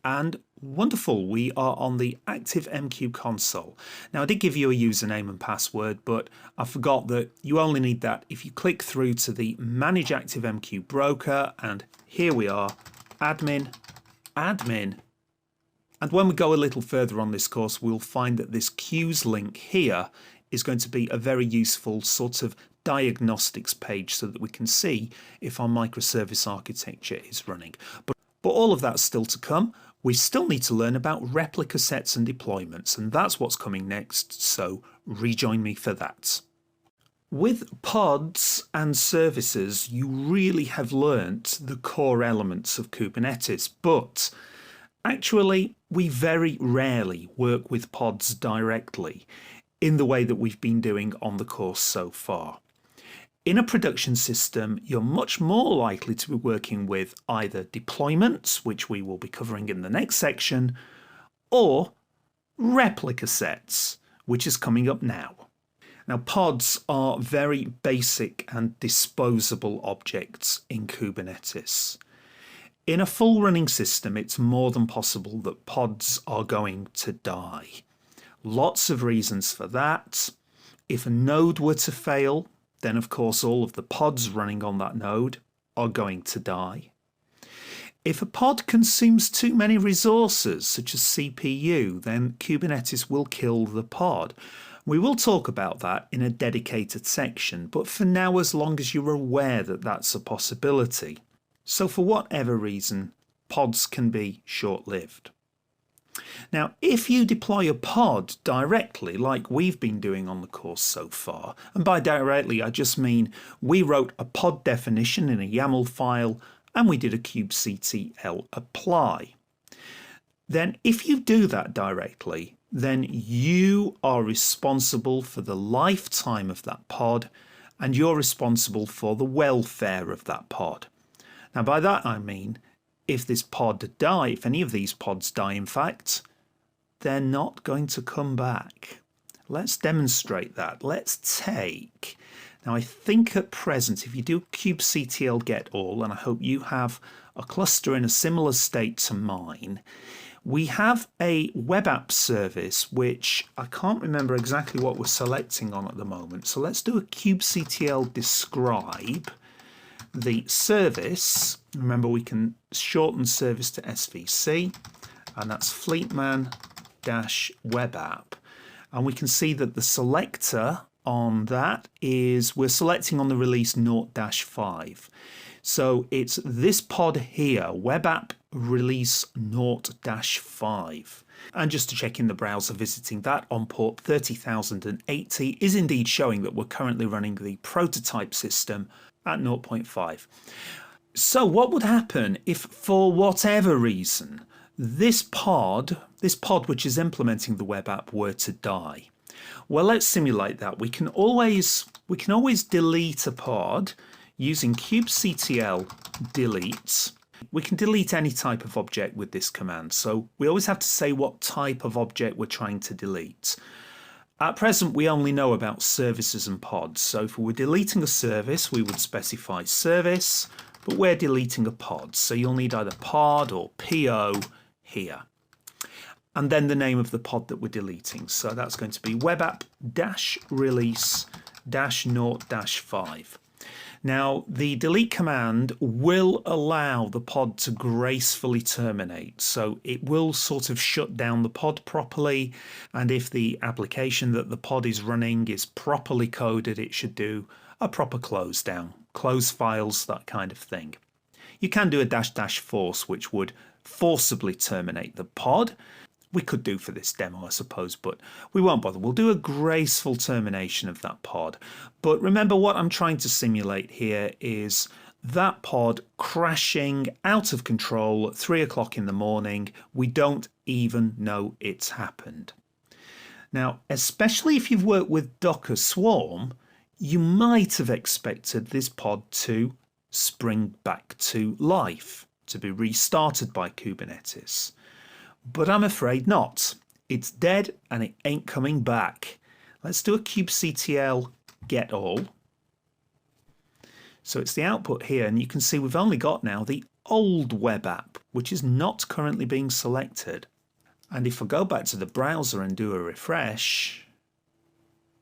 And wonderful, we are on the ActiveMQ console. Now I did give you a username and password, but I forgot that you only need that if you click through to the Manage ActiveMQ broker, and here we are, admin. And when we go a little further on this course, we'll find that this queues link here is going to be a very useful sort of diagnostics page so that we can see if our microservice architecture is running. But all of that's still to come. We still need to learn about replica sets and deployments, and that's what's coming next, so rejoin me for that. With pods and services, you really have learnt the core elements of Kubernetes, but actually we very rarely work with pods directly in the way that we've been doing on the course so far. In a production system, you're much more likely to be working with either deployments, which we will be covering in the next section, or replica sets, which is coming up now. Now, pods are very basic and disposable objects in Kubernetes. In a full running system, it's more than possible that pods are going to die. Lots of reasons for that. If a node were to fail, then of course all of the pods running on that node are going to die. If a pod consumes too many resources, such as CPU, then Kubernetes will kill the pod. We will talk about that in a dedicated section, but for now, as long as you're aware that that's a possibility. So for whatever reason, pods can be short-lived. Now, if you deploy a pod directly, like we've been doing on the course so far, and by directly I just mean we wrote a pod definition in a YAML file and we did a kubectl apply, then if you do that directly, then you are responsible for the lifetime of that pod and you're responsible for the welfare of that pod. Now, by that I mean, if this pod dies, if any of these pods die in fact, they're not going to come back. Let's demonstrate that. Let's take, now I think at present if you do kubectl get all, and I hope you have a cluster in a similar state to mine, we have a web app service which I can't remember exactly what we're selecting on at the moment. So let's do a kubectl describe the service. Remember, we can shorten service to SVC, and that's Fleetman-web app. And we can see that the selector on that is we're selecting on the release 0-5. So it's this pod here, web app release 0-5. And just to check in the browser, visiting that on port 30,080 is indeed showing that we're currently running the prototype system at 0.5. So what would happen if, for whatever reason, this pod which is implementing the web app were to die? Well, let's simulate that. We can always delete a pod using kubectl delete. We can delete any type of object with this command. So we always have to say what type of object we're trying to delete. At present, we only know about services and pods. So if we were deleting a service, we would specify service, but we're deleting a pod. So you'll need either pod or PO here. And then the name of the pod that we're deleting. So that's going to be web app-release -0-5. Now, the delete command will allow the pod to gracefully terminate. So it will sort of shut down the pod properly. And if the application that the pod is running is properly coded, it should do a proper close down, close files, that kind of thing. You can do a -- force, which would forcibly terminate the pod. We could do for this demo, I suppose, but we won't bother. We'll do a graceful termination of that pod. But remember, what I'm trying to simulate here is that pod crashing out of control at 3 o'clock in the morning. We don't even know it's happened. Now, especially if you've worked with Docker Swarm, you might have expected this pod to spring back to life, to be restarted by Kubernetes. But I'm afraid not. It's dead and it ain't coming back. Let's do a kubectl get all. So it's the output here, and you can see we've only got now the old web app, which is not currently being selected. And if I go back to the browser and do a refresh,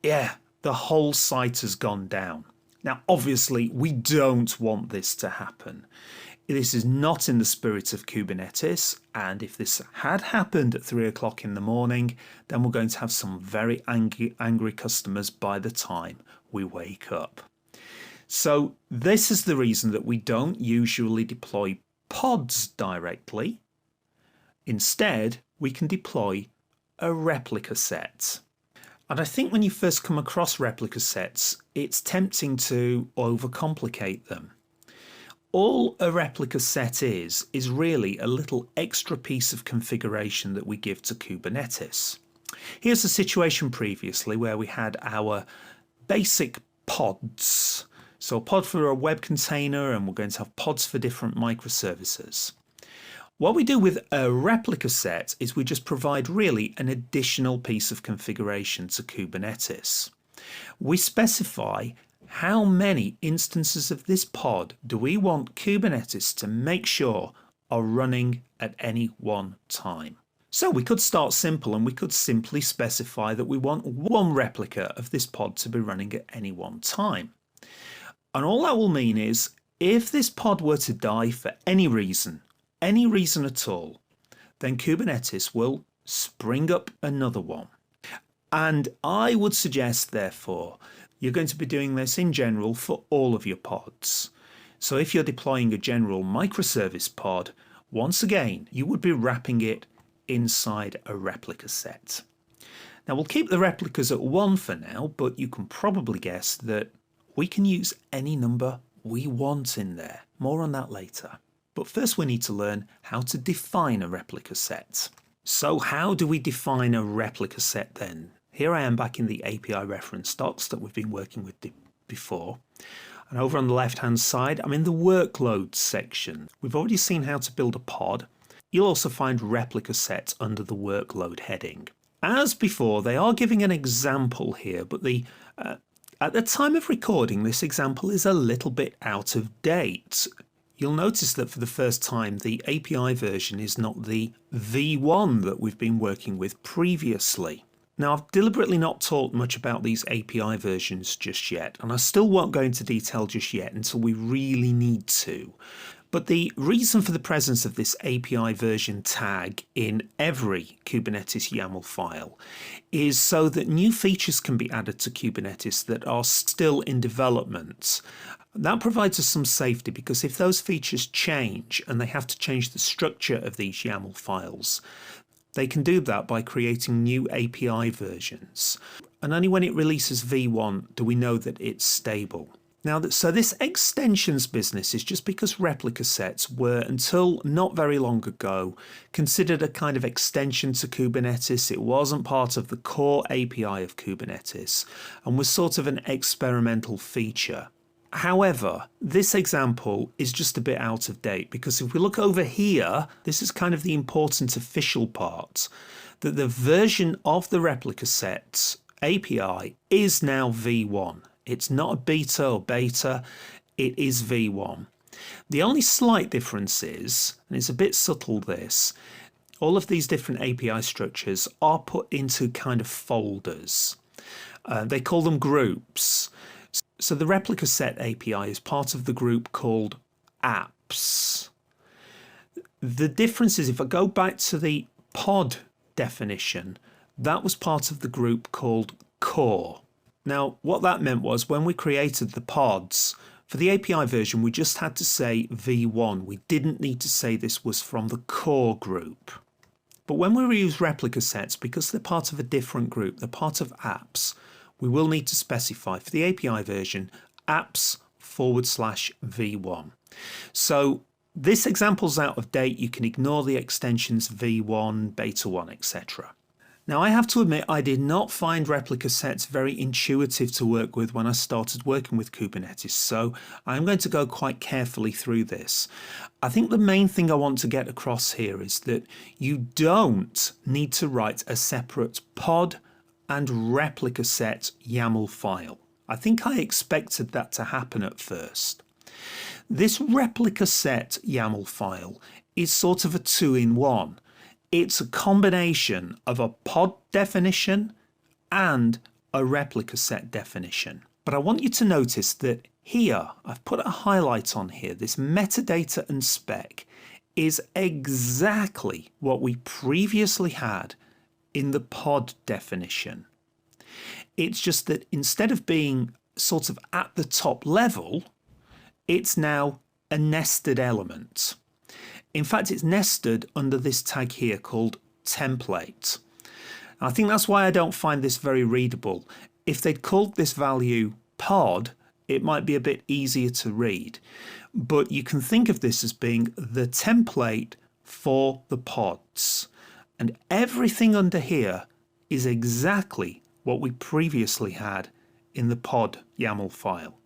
yeah, the whole site has gone down. Now, obviously, we don't want this to happen. This is not in the spirit of Kubernetes, and if this had happened at 3 o'clock in the morning, then we're going to have some very angry customers by the time we wake up. So this is the reason that we don't usually deploy pods directly. Instead, we can deploy a replica set. And I think when you first come across replica sets, it's tempting to overcomplicate them. All a replica set is really a little extra piece of configuration that we give to Kubernetes. Here's a situation previously where we had our basic pods. So a pod for a web container, and we're going to have pods for different microservices. What we do with a replica set is we just provide really an additional piece of configuration to Kubernetes. We specify how many instances of this pod do we want Kubernetes to make sure are running at any one time. So we could start simple and we could simply specify that we want one replica of this pod to be running at any one time. And all that will mean is if this pod were to die for any reason at all, then Kubernetes will spring up another one. And I would suggest, therefore, you're going to be doing this in general for all of your pods. So if you're deploying a general microservice pod, once again, you would be wrapping it inside a replica set. Now we'll keep the replicas at 1 for now, but you can probably guess that we can use any number we want in there. More on that later. But first we need to learn how to define a replica set. So how do we define a replica set then? Here I am back in the API reference docs that we've been working with before. And over on the left-hand side, I'm in the workloads section. We've already seen how to build a pod. You'll also find replica sets under the workload heading. As before, they are giving an example here, but at the time of recording, this example is a little bit out of date. You'll notice that for the first time, the API version is not the V1 that we've been working with previously. Now, I've deliberately not talked much about these API versions just yet, and I still won't go into detail just yet until we really need to. But the reason for the presence of this API version tag in every Kubernetes YAML file is so that new features can be added to Kubernetes that are still in development. That provides us some safety because if those features change and they have to change the structure of these YAML files, they can do that by creating new API versions. And only when it releases V1 do we know that it's stable. Now, so this extensions business is just because replica sets were, until not very long ago, considered a kind of extension to Kubernetes. It wasn't part of the core API of Kubernetes and was sort of an experimental feature. However, this example is just a bit out of date because if we look over here, this is kind of the important official part, that the version of the replica sets API is now V1. It's not a beta or beta, it is V1. The only slight difference is, and it's a bit subtle this, all of these different API structures are put into kind of folders. They call them groups. So the replica set API is part of the group called apps. The difference is if I go back to the pod definition, that was part of the group called core. Now, what that meant was when we created the pods, for the API version, we just had to say V1. We didn't need to say this was from the core group. But when we reuse replica sets, because they're part of a different group, they're part of apps, we will need to specify for the API version apps/V1. So this example's out of date. You can ignore the extensions V1, Beta 1, etc. Now, I have to admit, I did not find replica sets very intuitive to work with when I started working with Kubernetes, so I'm going to go quite carefully through this. I think the main thing I want to get across here is that you don't need to write a separate pod and replica set YAML file. I think I expected that to happen at first. This replica set YAML file is sort of a two-in-one. It's a combination of a pod definition and a replica set definition. But I want you to notice that here, I've put a highlight on here, this metadata and spec is exactly what we previously had in the pod definition. It's just that instead of being sort of at the top level, it's now a nested element. In fact, it's nested under this tag here called template. I think that's why I don't find this very readable. If they'd called this value pod, it might be a bit easier to read. But you can think of this as being the template for the pods. And everything under here is exactly what we previously had in the pod YAML file.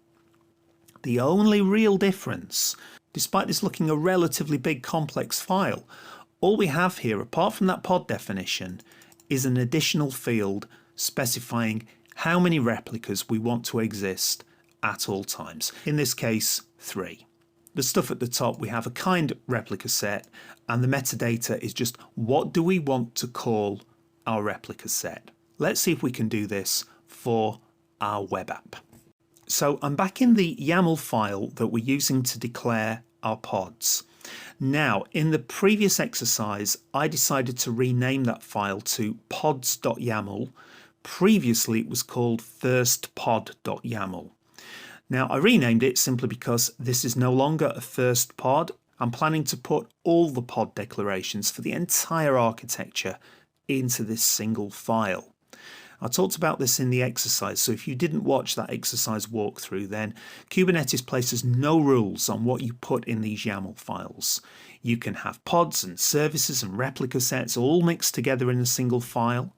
The only real difference, despite this looking a relatively big complex file, all we have here, apart from that pod definition, is an additional field specifying how many replicas we want to exist at all times. In this case, 3. The stuff at the top, we have a kind replica set, and the metadata is just what do we want to call our replica set. Let's see if we can do this for our web app. So I'm back in the YAML file that we're using to declare our pods. Now, in the previous exercise, I decided to rename that file to pods.yaml. Previously, it was called firstpod.yaml. Now, I renamed it simply because this is no longer a first pod. I'm planning to put all the pod declarations for the entire architecture into this single file. I talked about this in the exercise, so if you didn't watch that exercise walkthrough, then Kubernetes places no rules on what you put in these YAML files. You can have pods and services and replica sets all mixed together in a single file,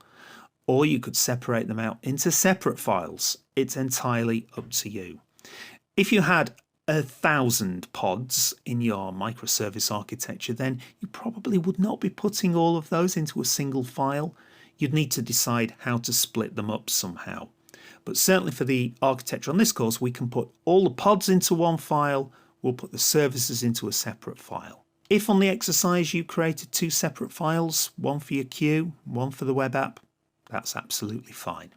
or you could separate them out into separate files. It's entirely up to you. If you had 1,000 pods in your microservice architecture, then you probably would not be putting all of those into a single file. You'd need to decide how to split them up somehow. But certainly for the architecture on this course, we can put all the pods into one file, we'll put the services into a separate file. If on the exercise you created 2 separate files, one for your queue, one for the web app, that's absolutely fine.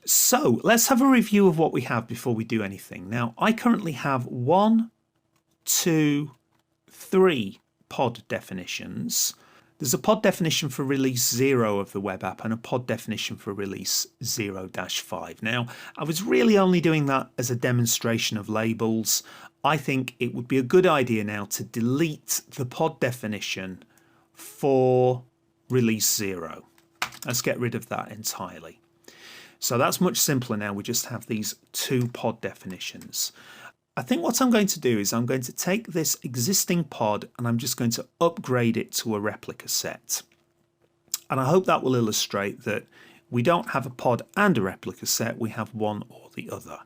So let's have a review of what we have before we do anything. Now, I currently have 1, 2, 3 pod definitions. There's a pod definition for release 0 of the web app and a pod definition for release 0-5. Now, I was really only doing that as a demonstration of labels. I think it would be a good idea now to delete the pod definition for release 0. Let's get rid of that entirely. So that's much simpler now. We just have these 2 pod definitions. I think what I'm going to do is I'm going to take this existing pod and I'm just going to upgrade it to a replica set. And I hope that will illustrate that we don't have a pod and a replica set, we have one or the other.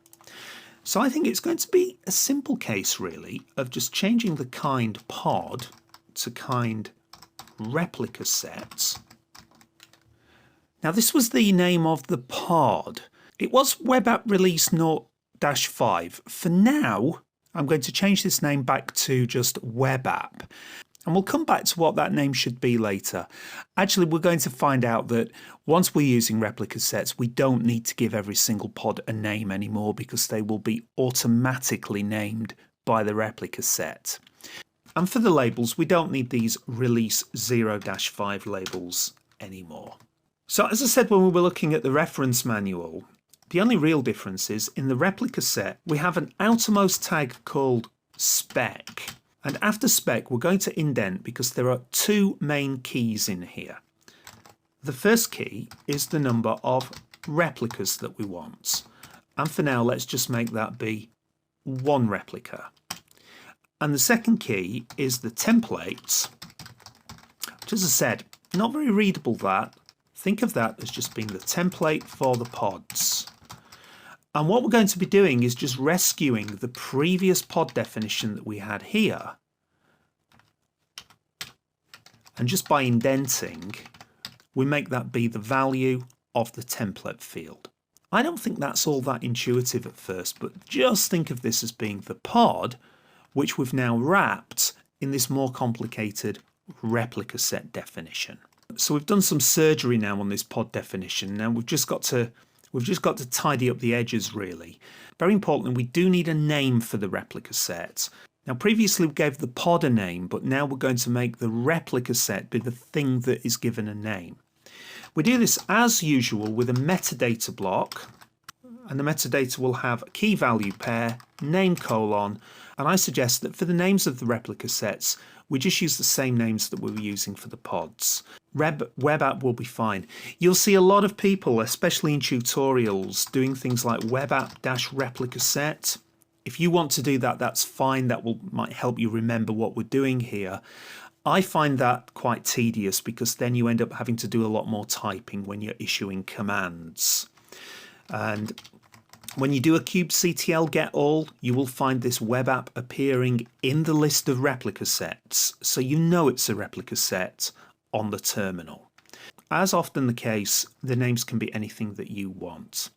So I think it's going to be a simple case really of just changing the kind pod to kind replica set. Now this was the name of the pod. It was web app release 0-5. For now, I'm going to change this name back to just web app. And we'll come back to what that name should be later. Actually, we're going to find out that once we're using replica sets, we don't need to give every single pod a name anymore because they will be automatically named by the replica set. And for the labels, we don't need these release 0-5 labels anymore. So as I said when we were looking at the reference manual, the only real difference is in the replica set, we have an outermost tag called spec. And after spec, we're going to indent because there are 2 main keys in here. The first key is the number of replicas that we want. And for now, let's just make that be 1 replica. And the second key is the template, which, as I said, not very readable that. Think of that as just being the template for the pods. And what we're going to be doing is just rescuing the previous pod definition that we had here. And just by indenting, we make that be the value of the template field. I don't think that's all that intuitive at first, but just think of this as being the pod, which we've now wrapped in this more complicated replica set definition. So we've done some surgery now on this pod definition. Now we've just got to tidy up the edges really. Very importantly, we do need a name for the replica set. Now previously we gave the pod a name, but now we're going to make the replica set be the thing that is given a name. We do this as usual with a metadata block, and the metadata will have a key value pair, name colon, and I suggest that for the names of the replica sets, we just use the same names that we were using for the pods. Web app will be fine. You'll see a lot of people, especially in tutorials, doing things like web app-replica set. If you want to do that, that's fine. That might help you remember what we're doing here. I find that quite tedious because then you end up having to do a lot more typing when you're issuing commands. And when you do a kubectl get all, you will find this web app appearing in the list of replica sets, so you know it's a replica set on the terminal. As often the case, the names can be anything that you want.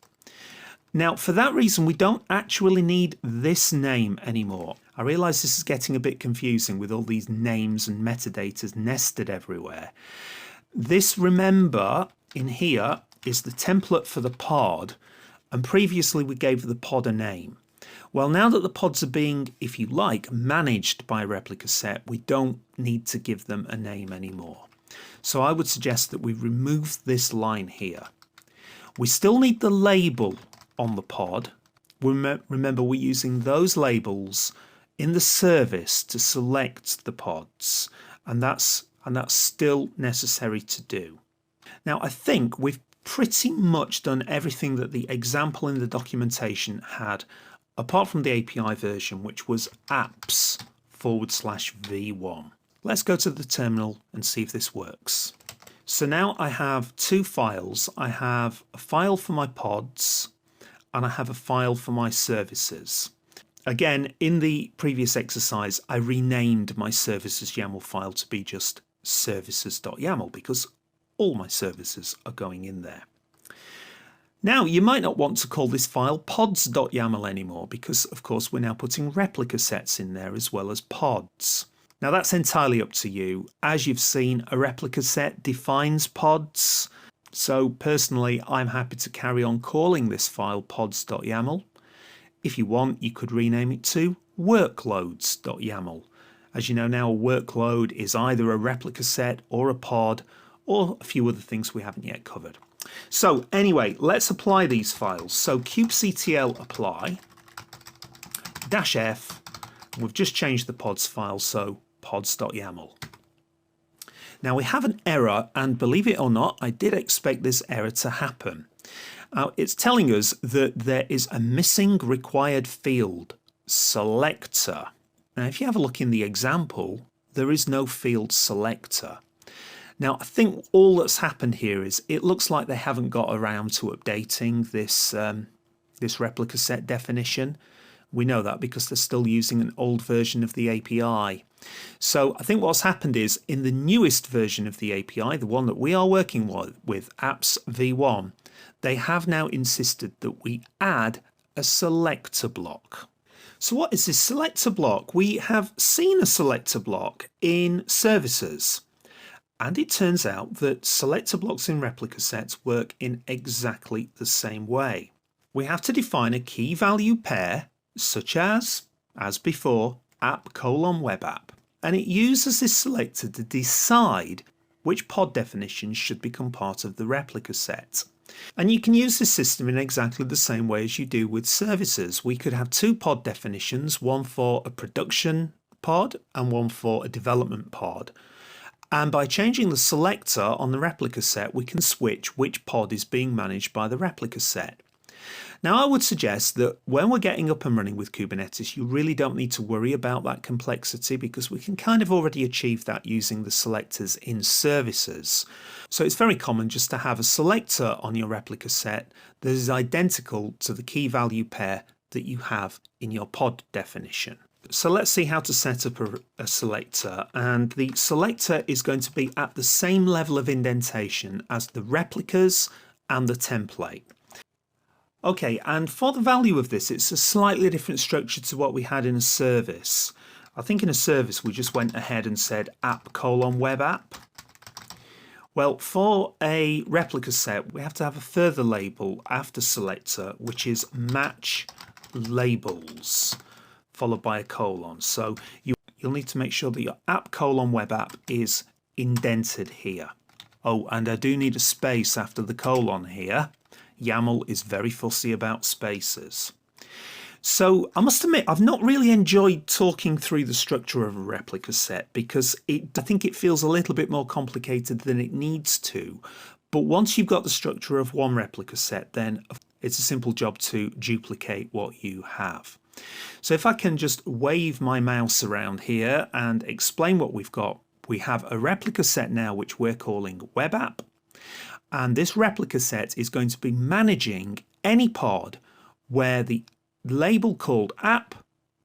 Now, for that reason, we don't actually need this name anymore. I realise this is getting a bit confusing with all these names and metadatas nested everywhere. This, remember, in here is the template for the pod, and previously we gave the pod a name. Well, now that the pods are being, if you like, managed by a replica set, we don't need to give them a name anymore. So I would suggest that we remove this line here. We still need the label on the pod. Remember, we're using those labels in the service to select the pods, and that's still necessary to do. Now, I think we've pretty much done everything that the example in the documentation had, apart from the API version, which was apps/v1. Let's go to the terminal and see if this works. So now I have two files. I have a file for my pods and I have a file for my services. Again, in the previous exercise, I renamed my services YAML file to be just services.yaml because all my services are going in there. Now, you might not want to call this file pods.yaml anymore because, of course, we're now putting replica sets in there as well as pods. Now, that's entirely up to you. As you've seen, a replica set defines pods. So personally, I'm happy to carry on calling this file pods.yaml. If you want, you could rename it to workloads.yaml. As you know now, a workload is either a replica set or a pod or a few other things we haven't yet covered. So anyway, let's apply these files. So kubectl apply -f. We've just changed the pods file, so pods.yaml. Now we have an error, and believe it or not, I did expect this error to happen. It's telling us that there is a missing required field, selector. Now if you have a look in the example, there is no field selector. Now I think all that's happened here is it looks like they haven't got around to updating this, this replica set definition. We know that because they're still using an old version of the API. So I think what's happened is in the newest version of the API, the one that we are working with, apps v1, they have now insisted that we add a selector block. So what is this selector block? We have seen a selector block in services. And it turns out that selector blocks in replica sets work in exactly the same way. We have to define a key value pair, such as before, app::web app. And it uses this selector to decide which pod definitions should become part of the replica set. And you can use this system in exactly the same way as you do with services. We could have two pod definitions, one for a production pod and one for a development pod. And by changing the selector on the replica set, we can switch which pod is being managed by the replica set. Now, I would suggest that when we're getting up and running with Kubernetes, you really don't need to worry about that complexity because we can kind of already achieve that using the selectors in services. So it's very common just to have a selector on your replica set that is identical to the key value pair that you have in your pod definition. So let's see how to set up a selector, and the selector is going to be at the same level of indentation as the replicas and the template. Okay, and for the value of this, it's a slightly different structure to what we had in a service. I think in a service we just went ahead and said app::web app. Well, for a replica set, we have to have a further label after selector, which is match labels, followed by a colon. So you'll need to make sure that your app::web app is indented here. Oh, and I do need a space after the colon here. YAML is very fussy about spaces. So I must admit, I've not really enjoyed talking through the structure of a replica set because I think it feels a little bit more complicated than it needs to. But once you've got the structure of one replica set, then it's a simple job to duplicate what you have. So if I can just wave my mouse around here and explain what we've got, we have a replica set now which we're calling web app. And this replica set is going to be managing any pod where the label called app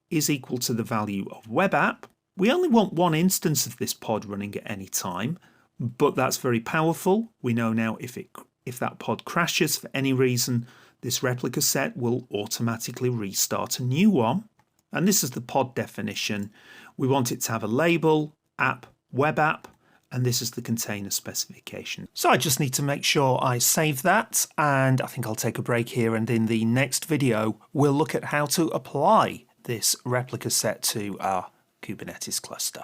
is equal to the value of web app. We only want one instance of this pod running at any time, but that's very powerful. We know now if that pod crashes for any reason, this replica set will automatically restart a new one. And this is the pod definition. We want it to have a label, app, web app, and this is the container specification. So I just need to make sure I save that, and I think I'll take a break here, and in the next video we'll look at how to apply this replica set to our Kubernetes cluster.